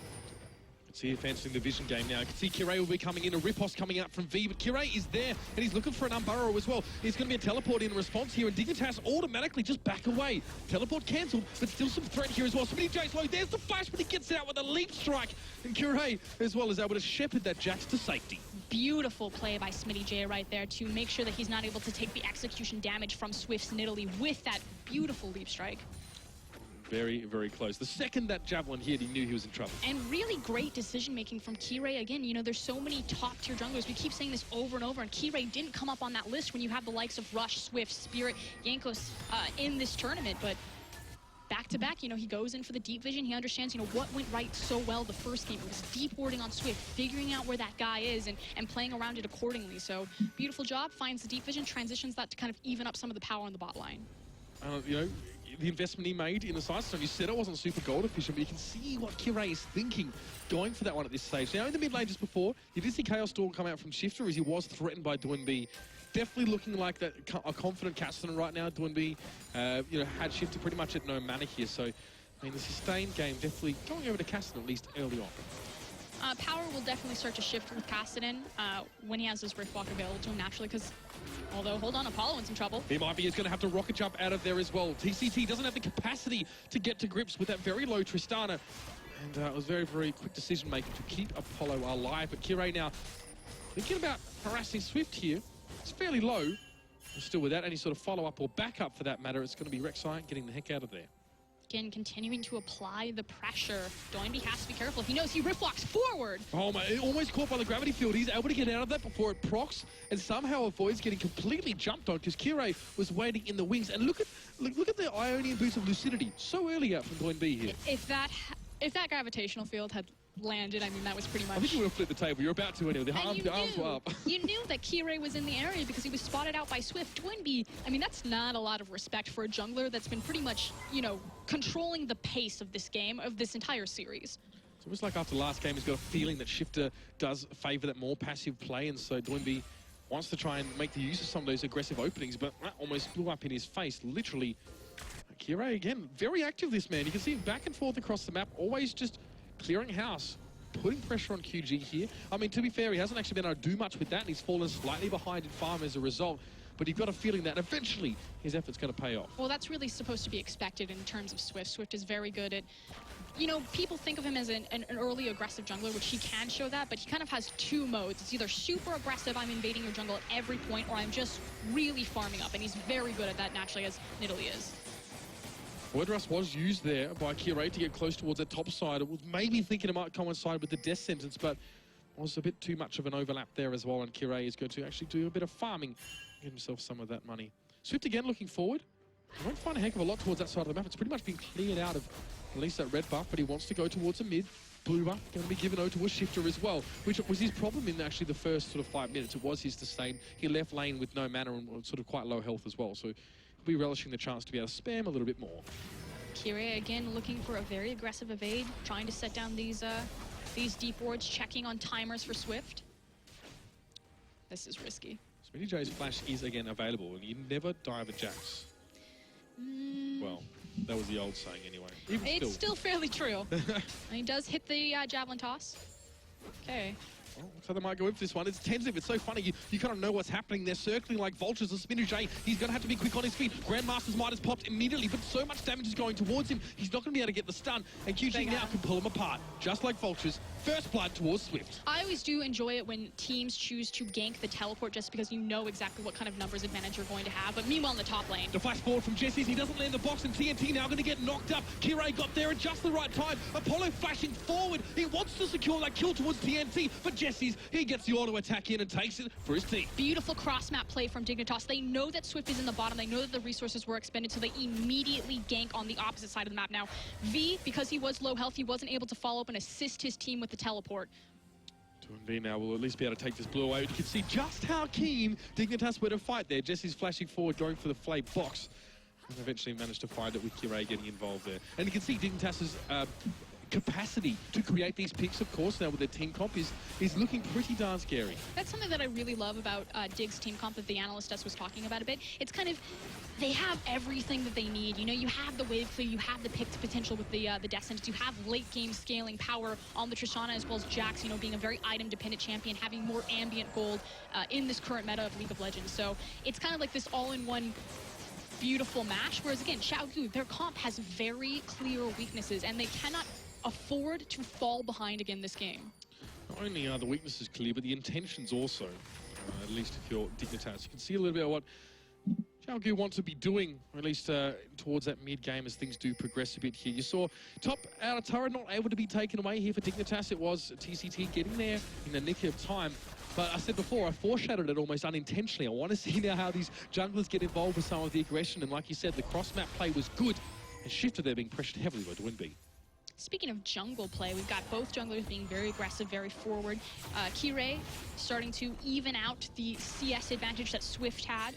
Speaker 16: See advancing the vision game now. You can see Kirei will be coming in, a riposte coming out from V, but Kirei is there, and he's looking for an Unburrow as well. There's going to be a teleport in response here, and Dignitas automatically just back away. Teleport cancelled, but still some threat here as well. Smitty J's low, there's the flash, but he gets it out with a leap strike, and Kirei as well is able to shepherd that Jax to safety.
Speaker 17: Beautiful play by Smitty J right there to make sure that he's not able to take the execution damage from Swift's Nidalee with that beautiful leap strike.
Speaker 16: Very, very close. The second that Javelin hit, he knew he was in trouble.
Speaker 17: And really great decision-making from Kirei. Again, you know, there's so many top-tier junglers. We keep saying this over and over, and Kirei didn't come up on that list when you have the likes of Rush, Swift, Spirit, Jankos in this tournament. But back-to-back, you know, he goes in for the deep vision. He understands, you know, what went right so well the first game. It was deep warding on Swift, figuring out where that guy is and playing around it accordingly. So beautiful job, finds the deep vision, transitions that to kind of even up some of the power on the bot line.
Speaker 16: You know, the investment he made in the Sidestone, you said it wasn't super gold efficient, but you can see what Kirei is thinking going for that one at this stage. Now, in the mid lane just before, you did see Chaos Storm come out from Shifter as he was threatened by Duanbe. Definitely looking like that a confident Cassidy right now. Duanbe, you know, had Shifter pretty much at no mana here. So, I mean, the sustained game definitely going over to Cassidy at least early on.
Speaker 17: Power will definitely start to shift with Cassidy when he has his Riftwalk available to him naturally, because although, hold on, Apollo in some trouble.
Speaker 16: He might be, he's going to have to rocket jump out of there as well. TCT doesn't have the capacity to get to grips with that very low Tristana. And it was very, very quick decision making to keep Apollo alive. But Kirei now thinking about harassing Swift here. It's fairly low. Still without any sort of follow-up or backup for that matter, it's going to be Rek'Sai getting the heck out of there.
Speaker 17: Again, continuing to apply the pressure. Doinby has to be careful. He knows he rift locks forward.
Speaker 16: Oh my, almost caught by the gravity field. He's able to get out of that before it procs and somehow avoids getting completely jumped on because Qiao was waiting in the wings. And look at the Ionian boost of lucidity so early out from Doinby here.
Speaker 17: If that gravitational field had landed, I mean, that was pretty much...
Speaker 16: I think you would have flipped the table. You're about to anyway. The arms were up.
Speaker 17: You knew that Qiao was in the area because he was spotted out by Swift. Doinby, I mean, that's not a lot of respect for a jungler that's been pretty much, you know, controlling the pace of this game, of this entire series.
Speaker 16: It's almost like after last game, he's got a feeling that Shifter does favour that more passive play, and so Doinby wants to try and make the use of some of those aggressive openings, but that almost blew up in his face, literally. Qiao, again, very active, this man. You can see him back and forth across the map, always just clearing house, putting pressure on QG here. I mean, to be fair, he hasn't actually been able to do much with that, and he's fallen slightly behind in farm as a result. But you've got a feeling that eventually his effort's going to pay off.
Speaker 17: Well, that's really supposed to be expected in terms of Swift. Swift is very good at, you know, people think of him as an early aggressive jungler, which he can show that, but he kind of has two modes. It's either super aggressive, I'm invading your jungle at every point, or I'm just really farming up, and he's very good at that naturally, as Nidalee is.
Speaker 16: Word Rush was used there by Qiao to get close towards that top side. It was maybe thinking it might coincide with the death sentence, but was a bit too much of an overlap there as well, and Qiao is going to actually do a bit of farming, get himself some of that money. Swift again looking forward. He won't find a heck of a lot towards that side of the map. It's pretty much been cleared out of at least that red buff, but he wants to go towards a mid. Blue buff going to be given over to a Shifter as well, which was his problem in actually the first sort of 5 minutes. It was his sustain. He left lane with no mana and sort of quite low health as well, so he'll be relishing the chance to be able to spam a little bit more.
Speaker 17: Qiao again looking for a very aggressive evade, trying to set down these deep wards, checking on timers for Swift. This is risky.
Speaker 16: Smitty J's flash is again available, and you never die of a Jax. Well, that was the old saying anyway.
Speaker 17: It's still fairly true. He does hit the javelin toss. Okay.
Speaker 16: Oh, so they might go in for this one. It's tentative. It's so funny. You kind of know what's happening. They're circling like vultures. And Smitty J, he's going to have to be quick on his feet. Grandmaster's Might has popped immediately, but so much damage is going towards him. He's not going to be able to get the stun. And QG now can pull him apart, just like vultures. First blood towards Swift.
Speaker 17: I always do enjoy it when teams choose to gank the teleport just because you know exactly what kind of numbers advantage you're going to have. But meanwhile in the top lane.
Speaker 16: The flash forward from Jesse's. He doesn't land the box, and TNT now going to get knocked up. Qiao got there at just the right time. Apollo flashing forward. He wants to secure that kill towards TNT, but Jesse's, he gets the auto attack in and takes it for his team.
Speaker 17: Beautiful cross-map play from Dignitas. They know that Swift is in the bottom. They know that the resources were expended, so they immediately gank on the opposite side of the map. Now, V, because he was low health, he wasn't able to follow up and assist his team with the teleport.
Speaker 16: V now will at least be able to take this blue away. You can see just how keen Dignitas were to fight there. Jesse's flashing forward, going for the flay box, and eventually managed to find it with Qiao getting involved there. And you can see Dignitas's capacity to create these picks, of course, now with their team comp is looking pretty darn scary.
Speaker 17: That's something that I really love about Dig's team comp that the analyst us was talking about a bit. It's kind of, they have everything that they need. You know, you have the wave clear, you have the pick potential with the death sentence, you have late game scaling power on the Tristana as well as Jax, you know, being a very item dependent champion, having more ambient gold in this current meta of League of Legends. So it's kind of like this all-in-one beautiful mash, whereas again, Xiao, their comp has very clear weaknesses and they cannot afford to fall behind again this game.
Speaker 16: Not only are the weaknesses clear, but the intentions also, at least if you're Dignitas. You can see a little bit of what Qiao wants to be doing, or at least towards that mid-game as things do progress a bit here. You saw top outer turret not able to be taken away here for Dignitas. It was TCT getting there in the nick of time. But I said before, I foreshadowed it almost unintentionally. I want to see now how these junglers get involved with some of the aggression. And like you said, the cross-map play was good. And Shifter there being pressured heavily by Doinby.
Speaker 17: Speaking of jungle play, we've got both junglers being very aggressive, very forward. Qiao starting to even out the CS advantage that Swift had.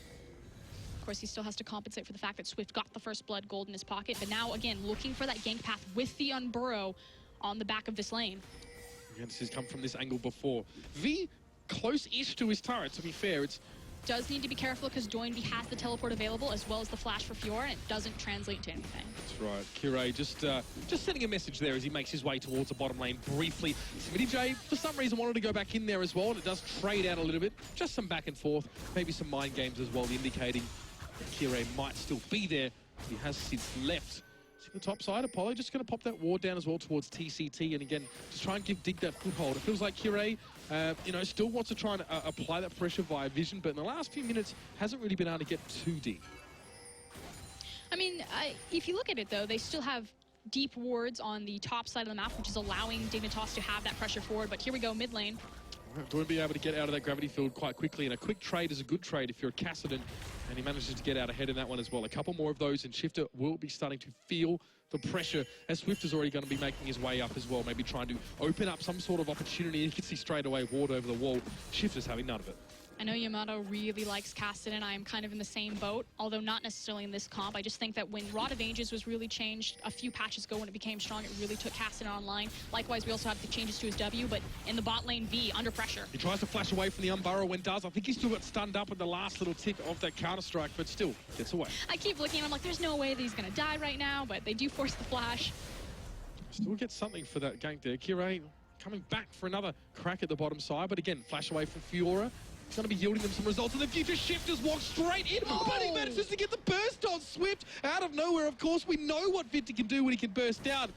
Speaker 17: Of course, he still has to compensate for the fact that Swift got the first blood gold in his pocket, but now, again, looking for that gank path with the Unburrow on the back of this lane.
Speaker 16: Again, this has come from this angle before. V, close-ish to his turret, to be fair. It's
Speaker 17: does need to be careful because Doinby has the teleport available as well as the flash for Fiora, and it doesn't translate into anything.
Speaker 16: That's right. Qiao just sending a message there as he makes his way towards the bottom lane briefly. Smitty J, for some reason, wanted to go back in there as well, and it does trade out a little bit. Just some back and forth, maybe some mind games as well, indicating that Qiao might still be there. He has since left. See the top side, Apollo just going to pop that ward down as well towards TCT, and again, just try and give Dig that foothold. It feels like Qiao, you know, still wants to try and apply that pressure via vision, but in the last few minutes, hasn't really been able to get too deep.
Speaker 17: I mean, if you look at it, though, they still have deep wards on the top side of the map, which is allowing Dignitas to have that pressure forward. But here we go, mid lane.
Speaker 16: Going to be able to get out of that gravity field quite quickly, and a quick trade is a good trade if you're a Kassadin, and he manages to get out ahead in that one as well. A couple more of those, and Shifter will be starting to feel the pressure, as Swift is already going to be making his way up as well, maybe trying to open up some sort of opportunity. You can see straight away ward over the wall. Shifter's having none of it.
Speaker 17: I know Yamato really likes Kassadin. I am kind of in the same boat, although not necessarily in this comp. I just think that when Rod of Ages was really changed a few patches ago when it became strong, it really took Kassadin online. Likewise, we also have the changes to his W, but in the bot lane, V, under pressure.
Speaker 16: He tries to flash away from the Unburrow when does. I think he still got stunned up with the last little tick of that counter-strike, but still gets away.
Speaker 17: I keep looking, and I'm like, there's no way that he's going to die right now, but they do force the flash.
Speaker 16: Still gets something for that gank there. Kirei coming back for another crack at the bottom side, but again, flash away from Fiora. It's going to be yielding them some results in the future. Shifters walk straight in, but he manages to get the burst on Swift out of nowhere. Of course, we know what Victor can do when he can burst down.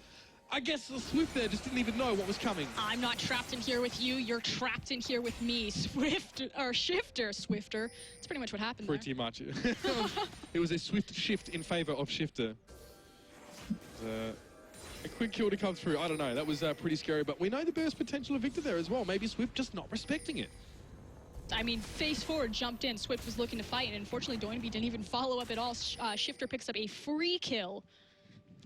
Speaker 16: I guess the Swift there just didn't even know what was coming.
Speaker 17: I'm not trapped in here with you. You're trapped in here with me. Swifter. It's pretty much what happened
Speaker 16: Pretty much. It was a swift shift in favor of Shifter. A quick kill to come through. I don't know. That was pretty scary, but we know the burst potential of Victor there as well. Maybe Swift just not respecting it.
Speaker 17: I mean, face forward, jumped in. Swift was looking to fight, and unfortunately, Doinby didn't even follow up at all. Shifter picks up a free kill.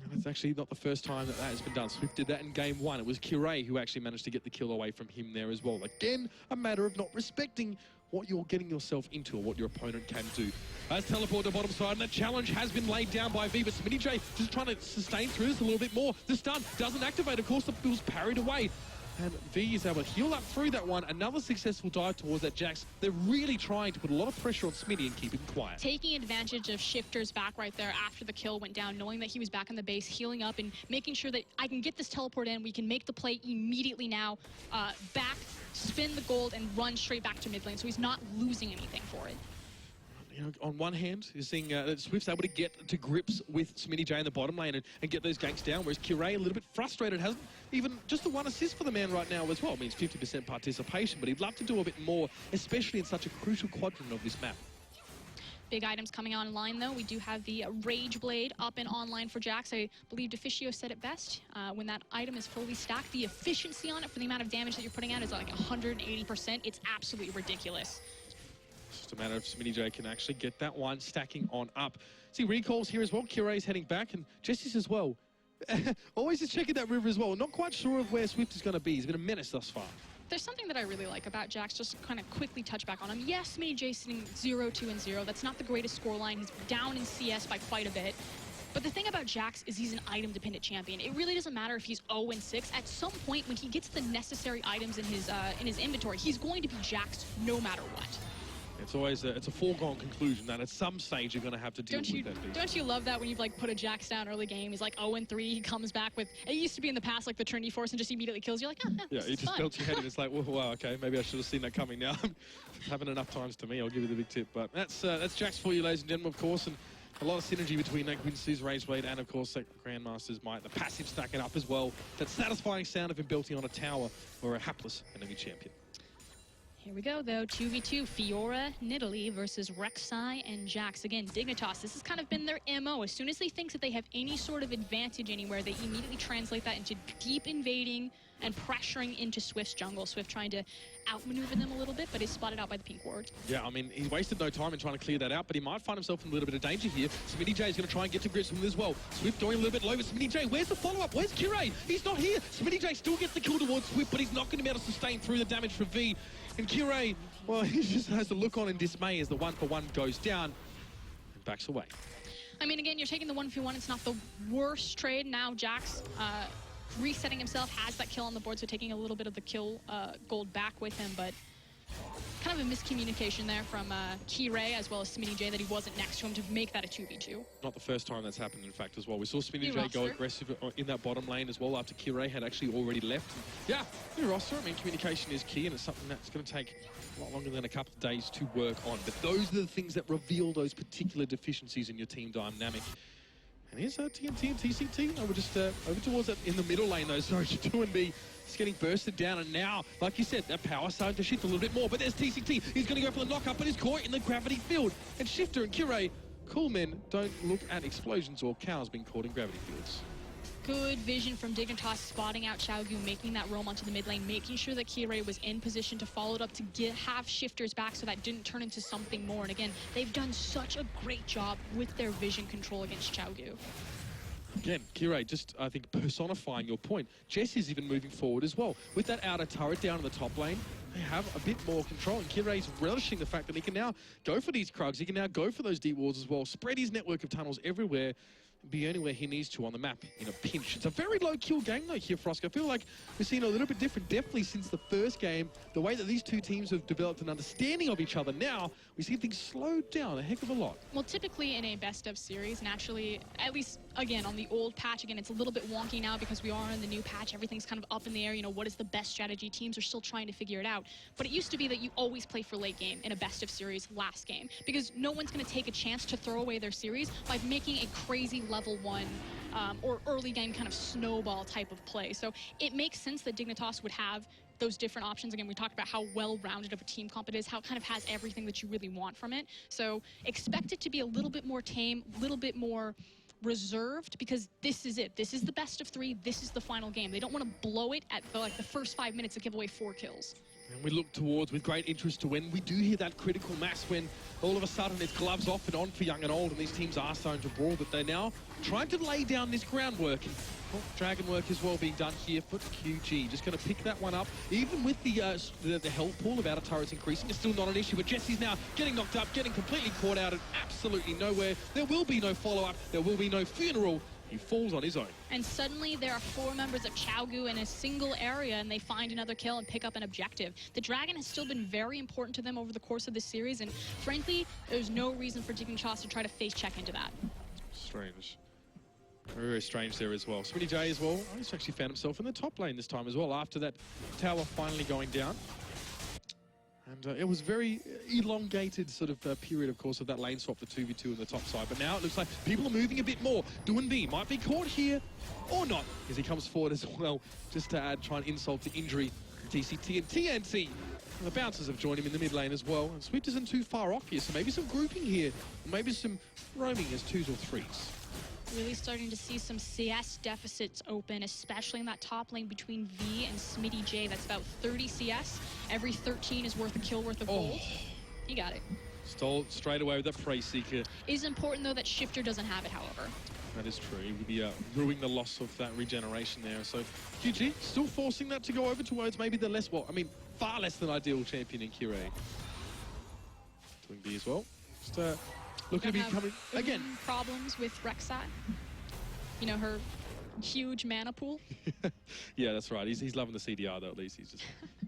Speaker 16: And it's actually not the first time that has been done. Swift did that in game one. It was Kirei who actually managed to get the kill away from him there as well. Again, a matter of not respecting what you're getting yourself into or what your opponent can do. As teleport to the bottom side, and the challenge has been laid down by V, but Smitty J just trying to sustain through this a little bit more. The stun doesn't activate. Of course, the bill's parried away. And V is able to heal up through that one. Another successful dive towards that Jax. They're really trying to put a lot of pressure on Smitty and keep him quiet.
Speaker 17: Taking advantage of Shifter's back right there after the kill went down, knowing that he was back on the base, healing up and making sure that I can get this teleport in. We can make the play immediately now. Back, spin the gold, and run straight back to mid lane. So he's not losing anything for it.
Speaker 16: You know, on one hand, you're seeing that Swift's able to get to grips with Smitty J in the bottom lane and get those ganks down, whereas Kirei a little bit frustrated, hasn't even just the one assist for the man right now as well. It means 50% participation, but he'd love to do a bit more, especially in such a crucial quadrant of this map.
Speaker 17: Big items coming online, though. We do have the Rage Blade up and online for Jax. I believe Deficio said it best. When that item is fully stacked, the efficiency on it for the amount of damage that you're putting out is like 180%. It's absolutely ridiculous.
Speaker 16: Just a matter of Smitty J can actually get that one stacking on up. See recalls here as well. Kirei's heading back, and Jesse's as well. Always just checking that river as well. Not quite sure of where Swift is going to be. He's been a menace thus far.
Speaker 17: There's something that I really like about Jax, just to kind of quickly touch back on him. Yes, Smitty J sitting 0-2-0. That's not the greatest scoreline. He's down in CS by quite a bit. But the thing about Jax is he's an item-dependent champion. It really doesn't matter if he's 0-6. At some point, when he gets the necessary items in his inventory, he's going to be Jax no matter what.
Speaker 16: It's always it's a foregone conclusion that at some stage you're going to have to deal with that beast.
Speaker 17: Don't you love that when you've like put a Jax down early game? He's like 0-3. He comes back with, it used to be in the past like the Trinity Force and just immediately kills you. Like, oh,
Speaker 16: yeah, he just belts your head and it's like, wow, okay, maybe I should have seen that coming now. Happened enough times to me. I'll give you the big tip. But that's Jax for you, ladies and gentlemen, of course, and a lot of synergy between that Quincy's Rage Blade and, of course, that Grandmaster's Might. The passive stacking up as well. That satisfying sound of him belting on a tower or a hapless enemy champion.
Speaker 17: Here we go, though. 2v2, Fiora, Nidalee versus Rek'Sai and Jax. Again, Dignitas, this has kind of been their MO. As soon as they think that they have any sort of advantage anywhere, they immediately translate that into deep invading and pressuring into Swift's jungle. Swift trying to outmaneuver them a little bit, but is spotted out by the pink ward.
Speaker 16: Yeah, I mean, he wasted no time in trying to clear that out, but he might find himself in a little bit of danger here. Smitty J is going to try and get to grips with him as well. Swift going a little bit low, but Smitty J, where's the follow-up? Where's Kirei? He's not here. Smitty J still gets the kill towards Swift, but he's not going to be able to sustain through the damage for V. And Kirei, well, he just has to look on in dismay as the 1-for-1 goes down and backs away.
Speaker 17: I mean, again, you're taking the 1v1. It's not the worst trade. Now Jax resetting himself, has that kill on the board, so taking a little bit of the kill gold back with him, but kind of a miscommunication there from Kirei as well as Smitty J that he wasn't next to him to make that a 2v2.
Speaker 16: Not the first time that's happened, in fact, as well. We saw Smitty J go aggressive in that bottom lane as well after Kirei had actually already left. And yeah, new roster, I mean, communication is key, and it's something that's going to take a lot longer than a couple of days to work on. But those are the things that reveal those particular deficiencies in your team dynamic. And here's TNT and TCT. We're just over towards that in the middle lane, though. Sorry, 2&B. It's getting bursted down, and now, like you said, that power starting to shift a little bit more. But there's TCT. He's going to go for the knock-up, but he's caught in the gravity field. And Shifter and Kirei cool men don't look at explosions or cows being caught in gravity fields.
Speaker 17: Good vision from Dignitas, spotting out Qiao, making that roam onto the mid lane, making sure that Kirei was in position to follow it up to have shifters back so that didn't turn into something more. And again, they've done such a great job with their vision control against Qiao.
Speaker 16: Again, Kirei just, I think, personifying your point. Jess is even moving forward as well. With that outer turret down in the top lane, they have a bit more control. And Kirei's relishing the fact that he can now go for these Krugs. He can now go for those deep walls as well, spread his network of tunnels everywhere, and be anywhere he needs to on the map in a pinch. It's a very low kill game, though, here, Frosk. I feel like we've seen a little bit different, definitely since the first game. The way that these two teams have developed an understanding of each other now, we see things slowed down a heck of a lot.
Speaker 17: Well, typically in a best-of series, naturally, at least, again, on the old patch, again, it's a little bit wonky now because we are in the new patch. Everything's kind of up in the air. You know, what is the best strategy? Teams are still trying to figure it out. But it used to be that you always play for late game in a best-of series last game because no one's going to take a chance to throw away their series by making a crazy level 1 or early game kind of snowball type of play. So it makes sense that Dignitas would have those different options. Again, we talked about how well-rounded of a team comp it is, how it kind of has everything that you really want from it. So expect it to be a little bit more tame, a little bit more reserved, because this is it. This is the best of 3. This is the final game. They don't want to blow it at the first 5 minutes to give away 4 kills.
Speaker 16: And we look towards with great interest to when we do hear that critical mass, when all of a sudden it's gloves off and on for young and old, and these teams are starting to brawl, but they're now trying to lay down this groundwork. And dragon work as well being done here for QG. Just going to pick that one up. Even with the health pool of outer turrets increasing, it's still not an issue. But Jesse's now getting knocked up, getting completely caught out and absolutely nowhere. There will be no follow-up. There will be no funeral. He falls on his own.
Speaker 17: And suddenly there are 4 members of Qiao in a single area, and they find another kill and pick up an objective. The Dragon has still been very important to them over the course of this series, and frankly, there's no reason for Dignitas to try to face check into that.
Speaker 16: Strange. Very, very strange there as well. Smitty J as well. He's actually found himself in the top lane this time as well after that tower finally going down. And it was very elongated sort of period, of course, of that lane swap for 2v2 on the top side. But now it looks like people are moving a bit more. Duanbi might be caught here or not as he comes forward as well, just to try and insult to injury TCT and TNT. And the bouncers have joined him in the mid lane as well. And Swift isn't too far off here, so maybe some grouping here. Maybe some roaming as 2s or 3s.
Speaker 17: Really starting to see some CS deficits open, especially in that top lane between V and Smitty J. That's about 30 CS. Every 13 is worth a kill worth of gold. You got it.
Speaker 16: Stole straight away with that Prey Seeker.
Speaker 17: It is important, though, that Shifter doesn't have it, however.
Speaker 16: That is true. He would be ruining the loss of that regeneration there. So QG still forcing that to go over towards maybe the less, well, I mean, far less than ideal champion in Kirei. Doing B as well. Just looking to be coming again.
Speaker 17: Problems with Rexat. You know, her huge mana pool.
Speaker 16: Yeah, that's right. He's loving the CDR though. At least he's just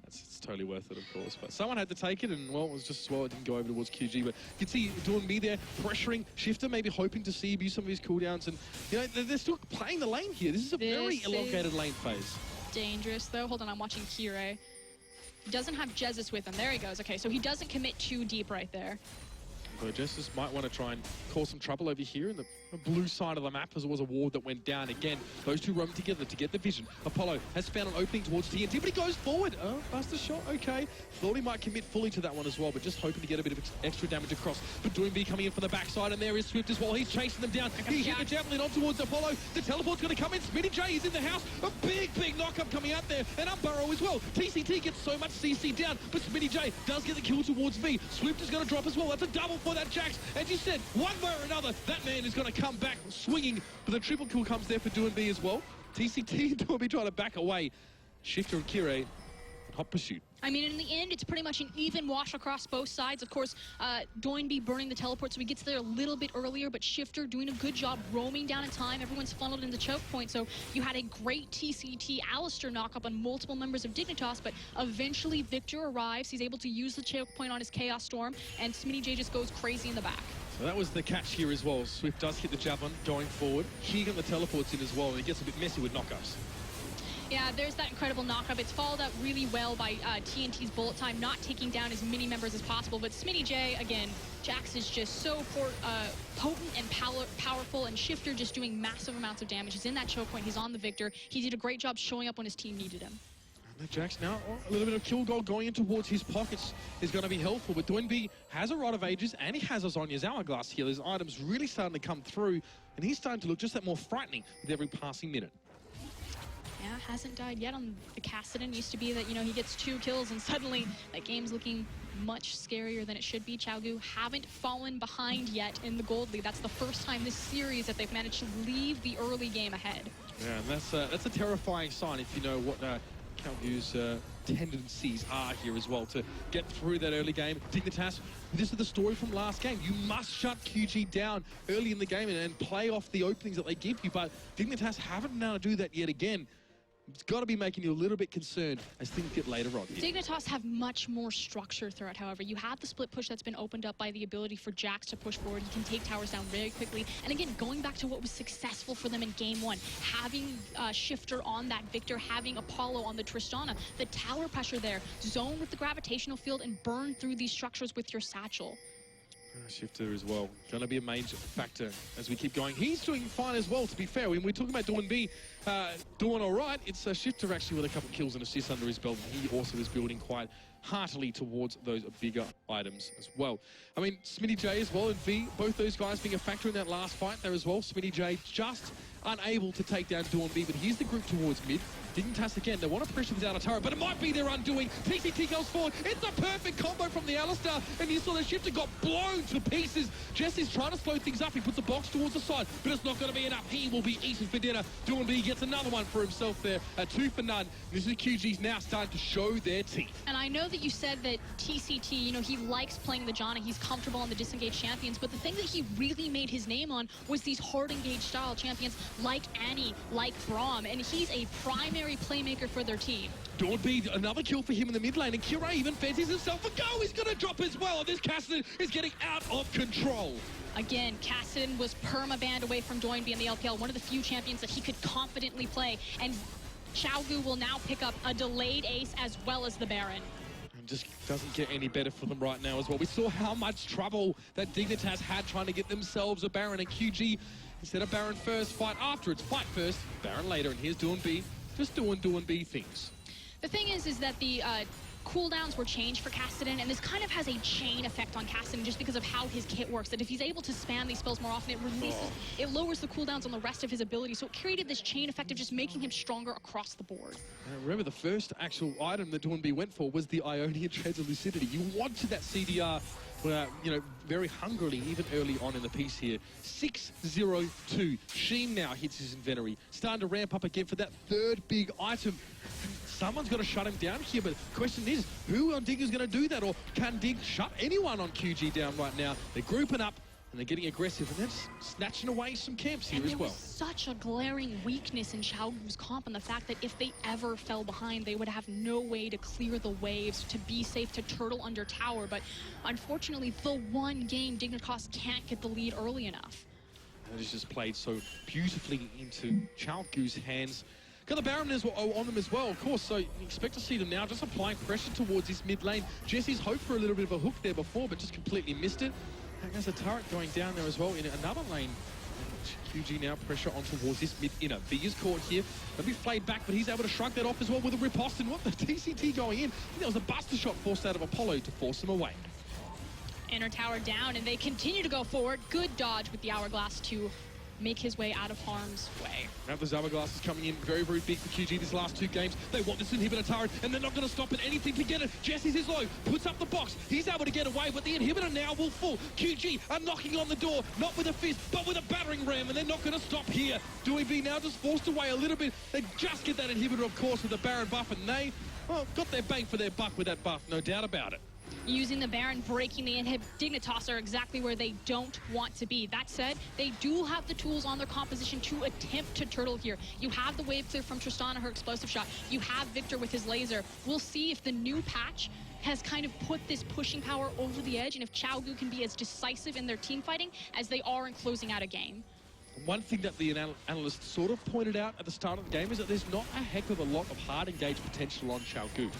Speaker 16: it's totally worth it, of course. But someone had to take it, and well, it was just as well it didn't go over towards QG. But you can see Duanbi there pressuring Shifter, maybe hoping to see abuse some of his cooldowns, and you know they're still playing the lane here. This is a very elongated lane phase.
Speaker 17: Dangerous though. Hold on, I'm watching Kirei. He doesn't have Jesus with him. There he goes. Okay, so he doesn't commit too deep right there.
Speaker 16: So Justice might want to try and cause some trouble over here in the blue side of the map, as it was a ward that went down again. Those two roam together to get the vision. Apollo has found an opening towards TNT, but he goes forward. Oh, buster shot, okay. Thought he might commit fully to that one as well, but just hoping to get a bit of extra damage across. But Duanbi coming in from the backside, and there is Swift as well. He's chasing them down. He hit the javelin on towards Apollo. The teleport's going to come in. Smitty J is in the house. A big knock-up coming out there. And up Burrow as well. TCT gets so much CC down, but Smitty J does get the kill towards V. Swift is going to drop as well. That's a double for that Jax. As you said, one way or another, that man is going to come back swinging, but the triple kill comes there for Duanbi as well. TCT and Duanbi trying to back away. Shifter and Kirei in hot pursuit.
Speaker 17: I mean, in the end, it's pretty much an even wash across both sides. Of course, Duanbi burning the teleport, so he gets there a little bit earlier, but Shifter doing a good job roaming down in time. Everyone's funneled into choke point, so you had a great TCT Alistair knock-up on multiple members of Dignitas, but eventually Victor arrives. He's able to use the choke point on his Chaos Storm, and Smitty J just goes crazy in the back.
Speaker 16: So that was the catch here as well. Swift does hit the javelin going forward. Keegan the teleports in as well, and he gets a bit messy with knockups.
Speaker 17: Yeah, there's that incredible knockup. It's followed up really well by TNT's bullet time, not taking down as many members as possible. But Smitty J, again, Jax is just so potent and powerful, and Shifter just doing massive amounts of damage. He's in that choke point. He's on the Victor. He did a great job showing up when his team needed him.
Speaker 16: Jax now, a little bit of kill gold going in towards his pockets is going to be helpful. But Doinby has a Rod of Ages and he has Azonya's Hourglass here. Those items really starting to come through, and he's starting to look just that more frightening with every passing minute.
Speaker 17: Yeah, hasn't died yet on the Kassadin. Used to be that, you know, he gets 2 kills and suddenly that game's looking much scarier than it should be. Qiao haven't fallen behind yet in the gold lead. That's the first time this series that they've managed to leave the early game ahead. Yeah, and that's a terrifying sign if you know what Qiao's tendencies are here as well to get through that early game. Dignitas, this is the story from last game. You must shut QG down early in the game and play off the openings that they give you, but Dignitas haven't been able to do that yet again. It's got to be making you a little bit concerned as things get later on. Dignitas have much more structure throughout, however. You have the split push that's been opened up by the ability for Jax to push forward. He can take towers down very quickly. And again, going back to what was successful for them in game 1, having Shifter on that Victor, having Apollo on the Tristana, the tower pressure there, zone with the gravitational field and burn through these structures with your satchel.
Speaker 16: Shifter as well, going to be a major factor as we keep going. He's doing fine as well, to be fair. When we're talking about Doinby doing all right, it's Shifter actually with a couple kills and assists under his belt. He also is building quite heartily towards those bigger items as well. I mean, Smitty J as well and V, both those guys being a factor in that last fight there as well. Smitty J just unable to take down Doinby, but here's the group towards mid. Dignitas again, they want to pressure this out of turret, but it might be their undoing. TCT goes forward. It's a perfect combo from the Alistar, and you saw the Shifter got blown to pieces. Jesse's trying to slow things up. He puts the box towards the side, but it's not going to be enough. He will be eaten for dinner. Doinby gets another one for himself there. A 2 for none. This is QG's now starting to show their teeth.
Speaker 17: And I know that you said that TCT, you know, he likes playing the Janna. He's comfortable on the disengaged champions, but the thing that he really made his name on was these hard engaged style champions like Annie, like Braum, and he's a primary playmaker for their team.
Speaker 16: Doinby, another kill for him in the mid lane, and Qiao even fancies himself a go. He's going to drop as well, and this Kassadin is getting out of control.
Speaker 17: Again, Kassadin was perma-banned away from Doinby in the LPL, one of the few champions that he could confidently play, and Qiao will now pick up a delayed ace as well as the Baron.
Speaker 16: And just doesn't get any better for them right now as well. We saw how much trouble that Dignitas had trying to get themselves a Baron, and QG, instead of Baron first, fight after. It's fight first, Baron later, and here's Doinby just doing Doinby things.
Speaker 17: The thing is that the cooldowns were changed for Kassadin, and this kind of has a chain effect on Kassadin just because of how his kit works, that if he's able to spam these spells more often, it releases, it lowers the cooldowns on the rest of his abilities, so it created this chain effect of just making him stronger across the board.
Speaker 16: Remember, the first actual item that Doinby went for was the Ionian Treads of Lucidity. You wanted that CDR, you know, very hungrily, even early on in the piece here. 6-0-2. Sheen now hits his inventory, starting to ramp up again for that third big item. Someone's got to shut him down here, but the question is, who on Dig is going to do that, or can Dig shut anyone on QG down right now? They're grouping up, and they're getting aggressive, and they're snatching away some camps here as well.
Speaker 17: There was such a glaring weakness in Qiao's comp, and the fact that if they ever fell behind, they would have no way to clear the waves, to be safe, to turtle under tower. But unfortunately, the one game Dignitas can't get the lead early enough.
Speaker 16: And it's just played so beautifully into Qiao's hands. Got the Baron on them as well, of course, so you expect to see them now just applying pressure towards this mid lane. Jesse's hoped for a little bit of a hook there before, but just completely missed it. And there's a turret going down there as well in another lane. QG now pressure on towards this mid inner. V is caught here. They'll be flayed back, but he's able to shrug that off as well with a riposte. And what the TCT going in? I think that was a buster shot forced out of Apollo to force him away.
Speaker 17: Inner tower down, and they continue to go forward. Good dodge with the Hourglass to make his way out of harm's way.
Speaker 16: Now the Hourglass is coming in very, very big for QG these last 2 games. They want this inhibitor turret, and they're not going to stop at anything to get it. Jesse's is low, puts up the box. He's able to get away, but the inhibitor now will fall. QG are knocking on the door, not with a fist, but with a battering ram, and they're not going to stop here. Doinby now just forced away a little bit. They just get that inhibitor, of course, with the Baron buff, and they, well, got their bang for their buck with that buff, no doubt about it.
Speaker 17: Using the Baron, breaking the inhib, Dignitas are exactly where they don't want to be. That said, they do have the tools on their composition to attempt to turtle here. You have the wave clear from Tristana, her explosive shot. You have Victor with his laser. We'll see if the new patch has kind of put this pushing power over the edge, and if Qiao can be as decisive in their team fighting as they are in closing out a game.
Speaker 16: One thing that the analysts sort of pointed out at the start of the game is that there's not a heck of a lot of hard engaged potential on Qiao.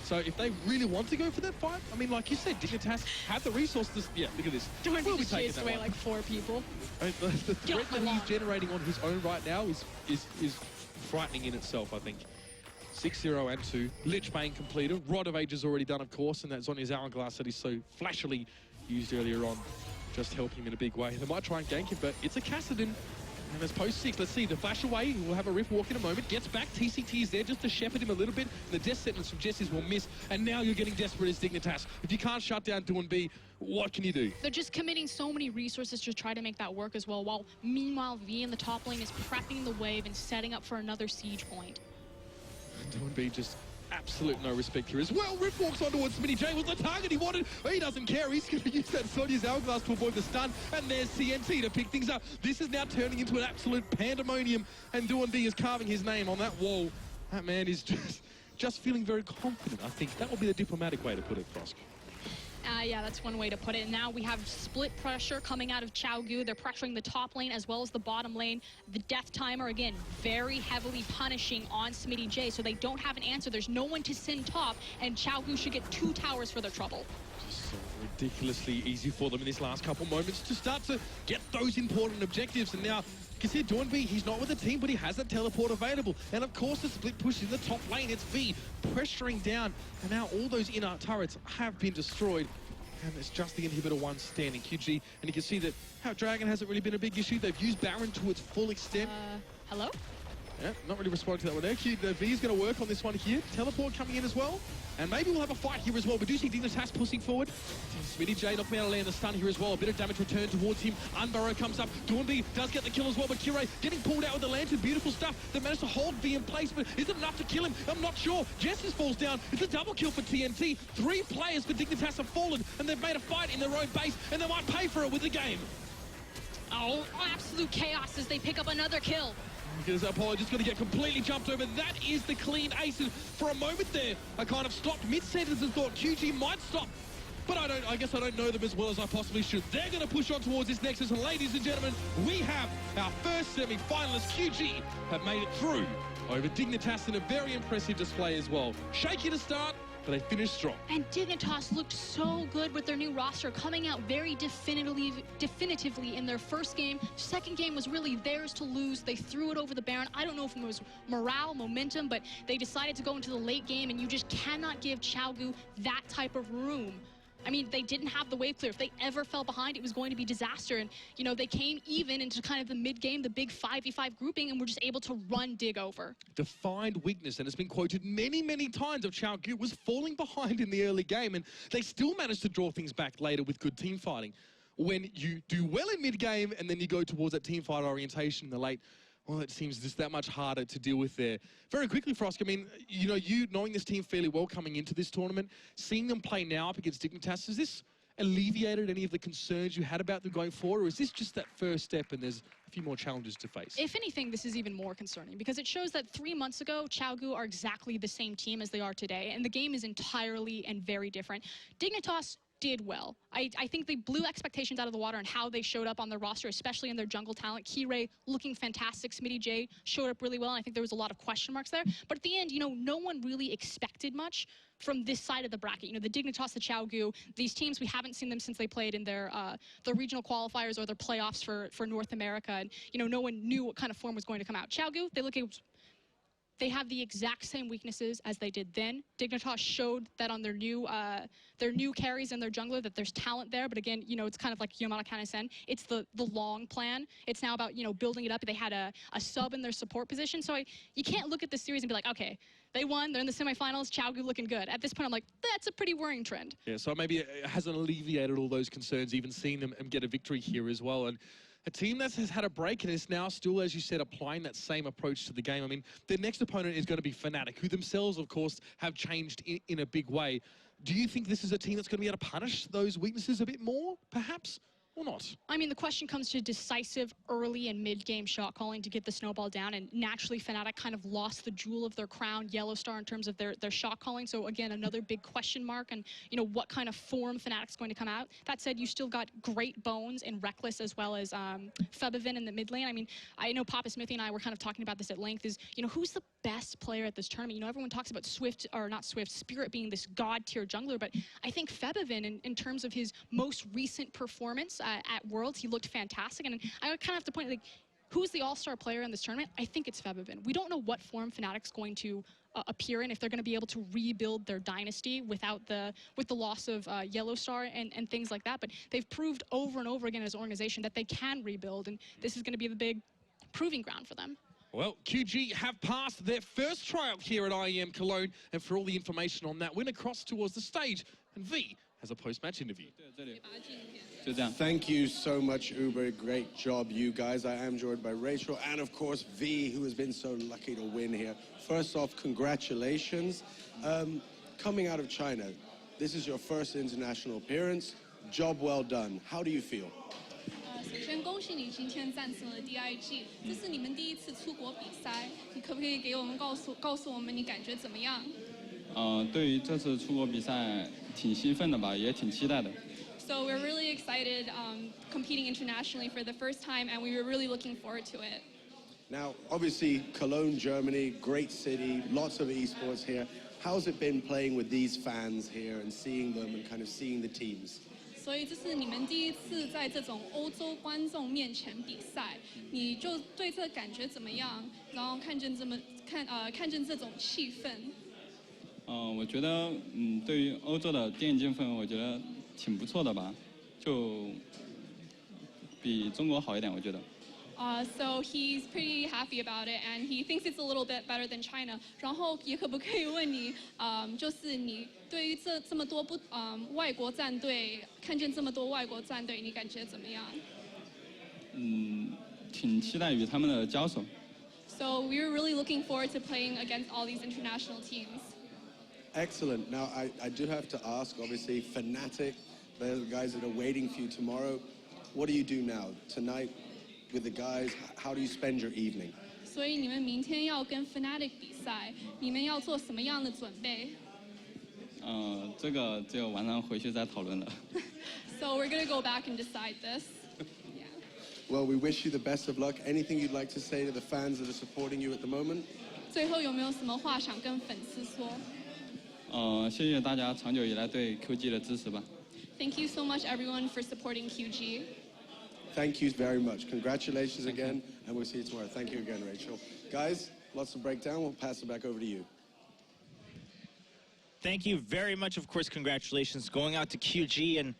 Speaker 16: So if they really want to go for that fight, I mean, like you said, Dignitas have the resources. Yeah, look at this.
Speaker 17: Doinby just chased away like 4 people.
Speaker 16: I mean, the threat that he's generating on his own right now is frightening in itself, I think. 6-0 and 2. Lichbane completed. Rod of Age is already done, of course, and that's Zonya's Hourglass that he so flashily used earlier on. Just helping him in a big way. They might try and gank him, but it's a Kassadin. And there's post 6. Let's see, the flash away. We'll have a Rift walk in a moment. Gets back. TCT is there just to shepherd him a little bit. And the death sentence from Jesses will miss. And now you're getting desperate as Dignitas. If you can't shut down Do and B, what can you do?
Speaker 17: They're just committing so many resources to try to make that work as well, while meanwhile V in the top lane is prepping the wave and setting up for another siege point.
Speaker 16: Do and B just absolute no respect here as well. Rift walks on towards Smitty J with the target he wanted. He doesn't care. He's going to use that Sonya's Hourglass to avoid the stun. And there's CNT to pick things up. This is now turning into an absolute pandemonium. And Do and B is carving his name on that wall. That man is just feeling very confident, I think. That will be the diplomatic way to put it, Frosk.
Speaker 17: Yeah, that's one way to put it. And now we have split pressure coming out of Qiao. They're pressuring the top lane as well as the bottom lane. The death timer, again, very heavily punishing on Smitty J, so they don't have an answer. There's no one to send top, and Qiao should get 2 towers for their trouble.
Speaker 16: Just so ridiculously easy for them in these last couple moments to start to get those important objectives. And now, you can see Do and B, he's not with the team, but he has a teleport available. And of course, the split push in the top lane. It's V pressuring down. And now all those inner turrets have been destroyed. And it's just the inhibitor one standing, QG. And you can see that how Dragon hasn't really been a big issue. They've used Baron to its full extent.
Speaker 17: Hello?
Speaker 16: Yeah, not really responding to that one there. V is going to work on this one here. Teleport coming in as well. And maybe we'll have a fight here as well. But do you see Dignitas pushing forward? Smitty J knocking out a land, the stun here as well. A bit of damage returned towards him. Unburrow comes up. Do and B does get the kill as well. But Qiao getting pulled out with the lantern. Beautiful stuff. They managed to hold V in place. But is it enough to kill him? I'm not sure. Jesses falls down. It's a double kill for TNT. 3 players for Dignitas have fallen. And they've made a fight in their own base. And they might pay for it with the game.
Speaker 17: Oh, absolute chaos as they pick up another kill.
Speaker 16: Because Apollo just going to get completely jumped over. That is the clean ace. And for a moment there, I kind of stopped mid-sentence and thought QG might stop. But I guess I don't know them as well as I possibly should. They're going to push on towards this Nexus. And ladies and gentlemen, we have our first semi-finalist. QG have made it through over Dignitas in a very impressive display as well. Shaky to start, but they finished strong.
Speaker 17: And Dignitas looked so good with their new roster, coming out very definitively in their first game. Second game was really theirs to lose. They threw it over the Baron. I don't know if it was morale, momentum, but they decided to go into the late game, and you just cannot give Qiao that type of room. I mean, they didn't have the wave clear. If they ever fell behind, it was going to be disaster. And, you know, they came even into kind of the mid-game, the big 5v5 grouping, and were just able to run Dig over.
Speaker 16: Defined weakness, and it's been quoted many, many times of Qiao was falling behind in the early game, and they still managed to draw things back later with good team fighting. When you do well in mid-game, and then you go towards that team fight orientation in the late, well, it seems just that much harder to deal with there. Very quickly, Frosk, I mean, you know, you knowing this team fairly well coming into this tournament, seeing them play now up against Dignitas, has this alleviated any of the concerns you had about them going forward, or is this just that first step and there's a few more challenges to face?
Speaker 17: If anything, this is even more concerning because it shows that 3 months ago, Qiao are exactly the same team as they are today, and the game is entirely and very different. Dignitas did well. I think they blew expectations out of the water on how they showed up on their roster, especially in their jungle talent. Qiao looking fantastic. Smitty J showed up really well, and I think there was a lot of question marks there. But at the end, you know, no one really expected much from this side of the bracket. You know, the Dignitas, the Qiao, these teams, we haven't seen them since they played in their regional qualifiers or their playoffs for North America. And, you know, no one knew what kind of form was going to come out. Qiao, they have the exact same weaknesses as they did then. Dignitas showed that on their new carries and their jungler that there's talent there, but again, you know, it's kind of like Yamada Kane-sen. It's the long plan. It's now about, you know, building it up. They had a sub in their support position, so you can't look at this series and be like, okay, they won, they're in the semifinals, Qiao looking good. At this point, I'm like, that's a pretty worrying trend.
Speaker 16: Yeah, so maybe it hasn't alleviated all those concerns, even seeing them get a victory here as well. And a team that has had a break and is now still, as you said, applying that same approach to the game. I mean, their next opponent is going to be Fnatic, who themselves, of course, have changed in a big way. Do you think this is a team that's going to be able to punish those weaknesses a bit more, perhaps? Or not?
Speaker 17: I mean, the question comes to decisive early and mid-game shot calling to get the snowball down, and naturally Fnatic kind of lost the jewel of their crown, Yellow Star, in terms of their shot calling. So again, another big question mark, and you know what kind of form Fnatic's going to come out. That said, you still got great bones in Reckless as well as Febevin in the mid lane. I mean, I know Papa Smithy and I were kind of talking about this at length. Is, you know, who's the best player at this tournament? You know, everyone talks about Spirit being this god tier jungler, but I think Febevin, in terms of his most recent performance at Worlds, he looked fantastic. And I kind of have to point, like, who's the all-star player in this tournament? I think it's Febvin. We don't know what form Fnatic's going to appear in, if they're going to be able to rebuild their dynasty with the loss of Yellow Star and things like that. But they've proved over and over again as an organization that they can rebuild, and this is going to be the big proving ground for them.
Speaker 16: Well, QG have passed their first tryout here at IEM Cologne, and for all the information on that, we're across towards the stage, and V has a post-match interview.
Speaker 8: Thank you so much, Uber. Great job, you guys. I am joined by Rachel and, of course, V, who has been so lucky to win here. First off, congratulations. Coming out of China, this is your first international appearance. Job well done. How do you feel?
Speaker 21: 首先恭喜你今天战胜了 DIG， 这是你们第一次出国比赛，你可不可以给我们告诉我们你感觉怎么样？
Speaker 22: 对于这次出国比赛挺兴奋的吧，也挺期待的。
Speaker 21: So we're really excited competing internationally for the first time, and we were really looking forward to it.
Speaker 8: Now, obviously, Cologne, Germany, great city, lots of esports here. How's it been playing with these fans here and seeing them and kind of seeing the teams?
Speaker 21: 所以这是你们第一次在这种欧洲观众面前比赛，你就对这感觉怎么样？然后看见这种气氛。
Speaker 22: 我觉得对于欧洲的电竞氛围，我觉得挺不错的吧，就比中国好一点，我觉得。
Speaker 21: So he's pretty happy about it, and he thinks it's a little bit better than China. 然后也可不可以问你，就是你对于这么多外国战队，看见这么多外国战队，你感觉怎么样？
Speaker 22: 挺期待与他们的交手。
Speaker 21: So we're really looking forward to playing against all these international teams.
Speaker 8: Excellent. Now, I do have to ask, obviously, Fnatic, they're the guys that are waiting for you tomorrow. What do you do now? Tonight, with the guys, how do you spend your evening?
Speaker 21: 所以你们明天要跟 Fnatic 比赛，你们要做什么样的准备？
Speaker 22: 这个只有晚上回去再讨论了。
Speaker 21: So we're gonna go back and decide this.
Speaker 8: Well, we wish you the best of luck. Anything you'd like to say to the fans that are supporting you at the moment?
Speaker 21: 最后有没有什么话想跟粉丝说？
Speaker 22: 谢谢大家长久以来对 QG 的支持吧。
Speaker 21: Thank you so much, everyone, for supporting QG.
Speaker 8: Thank you very much. Congratulations again, and we'll see you tomorrow. Thank you again, Rachel. Guys, lots of breakdown. We'll pass it back over to you.
Speaker 1: Thank you very much. Of course, congratulations going out to QG. And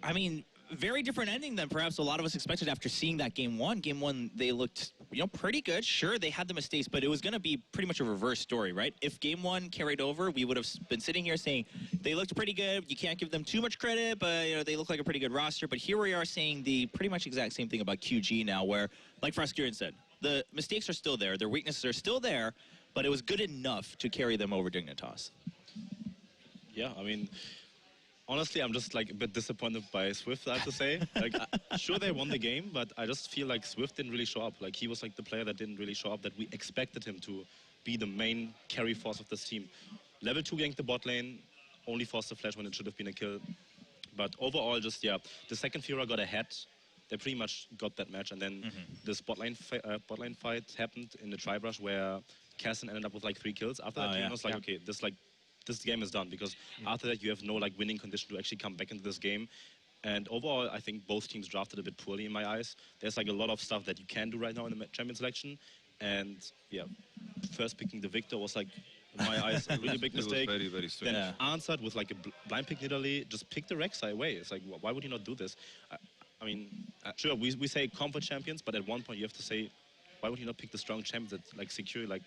Speaker 1: I mean, very different ending than perhaps a lot of us expected after seeing that game one. Game one, they looked, pretty good. Sure, they had the mistakes, but it was going to be pretty much a reverse story, right? If game one carried over, we would have been sitting here saying they looked pretty good. You can't give them too much credit, but they look like a pretty good roster. But here we are saying the pretty much exact same thing about QG now, where, like Froskurin said, the mistakes are still there, their weaknesses are still there, but it was good enough to carry them over Dignitas.
Speaker 4: Yeah, I mean, honestly, I'm just like a bit disappointed by Swift, I have to say. Like, sure, they won the game, but I just feel like Swift didn't really show up. Like, he was like the player that didn't really show up, that we expected him to be the main carry force of this team. Level 2 ganked the bot lane, only forced the flash when it should have been a kill. But overall, just, yeah, the second Fiora got ahead. They pretty much got that match, and then this bot lane fight happened in the tri-brush where Cassin ended up with like 3 kills. After that, I was like, okay, this game is done, because after that you have no like winning condition to actually come back into this game. And overall, I think both teams drafted a bit poorly in my eyes. There's like a lot of stuff that you can do right now in the champion selection, and yeah, first picking the Victor was like, in my eyes, a really big mistake.
Speaker 3: Very, very strange.
Speaker 4: Then answered with like a blind pick in Italy, just pick the Rek'Sai away. It's like, why would you not do this? I mean, sure, we say comfort champions, but at one point you have to say, why would you not pick the strong champions that like secure like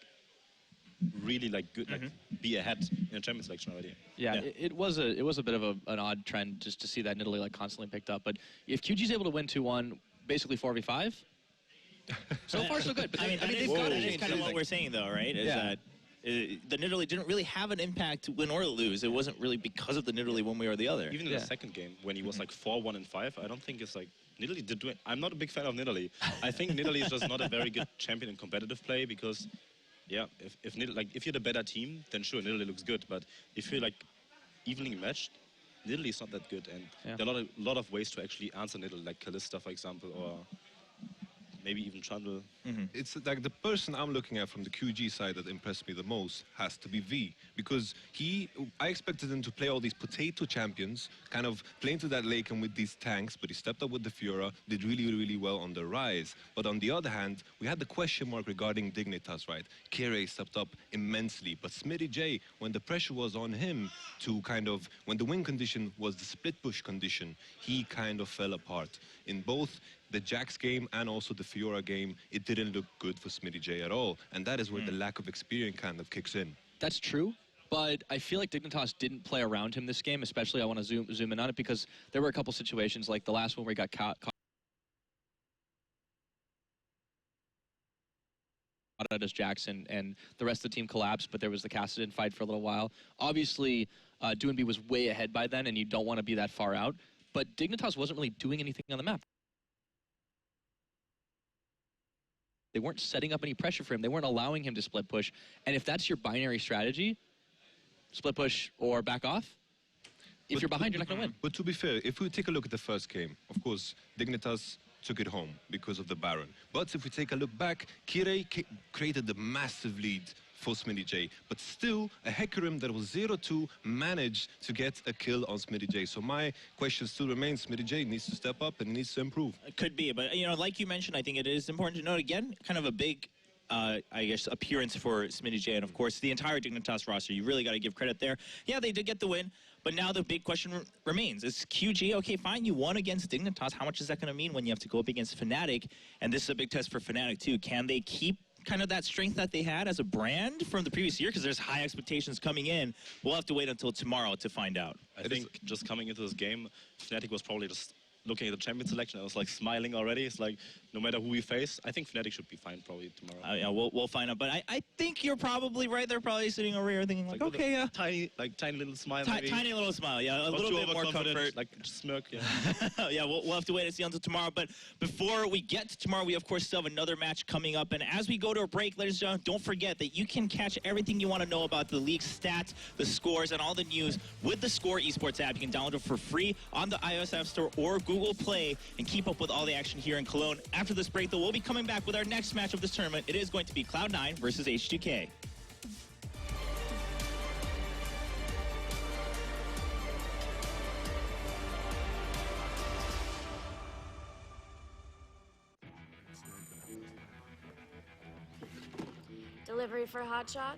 Speaker 4: really like good, like be ahead in a champion selection already?
Speaker 2: Yeah, it was a bit of an odd trend just to see that in Italy like constantly picked up. But if QG's able to win 2-1, basically 4v5, so far so good. But
Speaker 1: I mean they've got it. It's kind of what we're saying though, right? Is that the Nidalee didn't really have an impact to win or lose. It wasn't really because of the Nidalee one way or the other.
Speaker 4: Even in the second game, when he was like 4-1 and 5, I don't think it's like Nidalee did do it. I'm not a big fan of Nidalee. I think Nidalee is just not a very good champion in competitive play, because yeah, if you're the better team, then sure, Nidalee looks good. But if you're like evenly matched, Nidalee is not that good. And there are a lot of ways to actually answer Nidalee, like Kalista, for example, or maybe even Trundle.
Speaker 3: It's like the person I'm looking at from the QG side that impressed me the most has to be V, because I expected him to play all these potato champions, kind of playing to that lake and with these tanks, but he stepped up with the Fiora, did really, really well on the Rise. But on the other hand, we had the question mark regarding Dignitas, right? Qiao stepped up immensely, but Smitty J, when the pressure was on him to when the win condition was the split push condition, he kind of fell apart. In both the Jax game and also the Fiora game, it didn't look good for Smitty J at all, and that is where the lack of experience kind of kicks in.
Speaker 2: That's true, but I feel like Dignitas didn't play around him this game, especially I want to zoom in on it, because there were a couple situations, like the last one where he got caught out as Jackson, and the rest of the team collapsed, but there was the Kassadin fight for a little while. Obviously, Doinby was way ahead by then, and you don't want to be that far out, but Dignitas wasn't really doing anything on the map. They weren't setting up any pressure for him. They weren't allowing him to split push. And if that's your binary strategy, split push or back off, if you're behind, you're not going to win.
Speaker 3: But to be fair, if we take a look at the first game, of course, Dignitas took it home because of the Baron. But if we take a look back, Qiao created a massive lead for Smitty J, but still a Hecarim that was 0-2 managed to get a kill on Smitty J. So my question still remains, Smitty J needs to step up and needs to improve.
Speaker 1: It could be, but like you mentioned, I think it is important to note again, kind of a big I guess, appearance for Smitty J, and of course the entire Dignitas roster. You really got to give credit there. Yeah, they did get the win, but now the big question remains. Is QG, okay, fine, you won against Dignitas. How much is that going to mean when you have to go up against Fnatic? And this is a big test for Fnatic too. Can they keep kind of that strength that they had as a brand from the previous year? Because there's high expectations coming in. We'll have to wait until tomorrow to find out.
Speaker 4: I think just coming into this game, Fnatic was probably just looking at the champion selection. I was like smiling already. It's like no matter who we face, I think Fnatic should be fine probably tomorrow.
Speaker 1: Yeah, we'll find out. But I think you're probably right. They're probably sitting over here thinking like okay, yeah,
Speaker 4: tiny little smile.
Speaker 1: Tiny little smile. Yeah, a little bit more comfort.
Speaker 4: Like smirk. Yeah.
Speaker 1: Yeah, we'll have to wait and see until tomorrow. But before we get to tomorrow, we of course still have another match coming up. And as we go to a break, ladies and gentlemen, don't forget that you can catch everything you want to know about the league stats, the scores, and all the news with the Score Esports app. You can download it for free on the iOS App Store or Google Play and keep up with all the action here in Cologne. After this break, though, we'll be coming back with our next match of this tournament. It is going to be Cloud9 versus H2K.
Speaker 10: Delivery for Hotshot?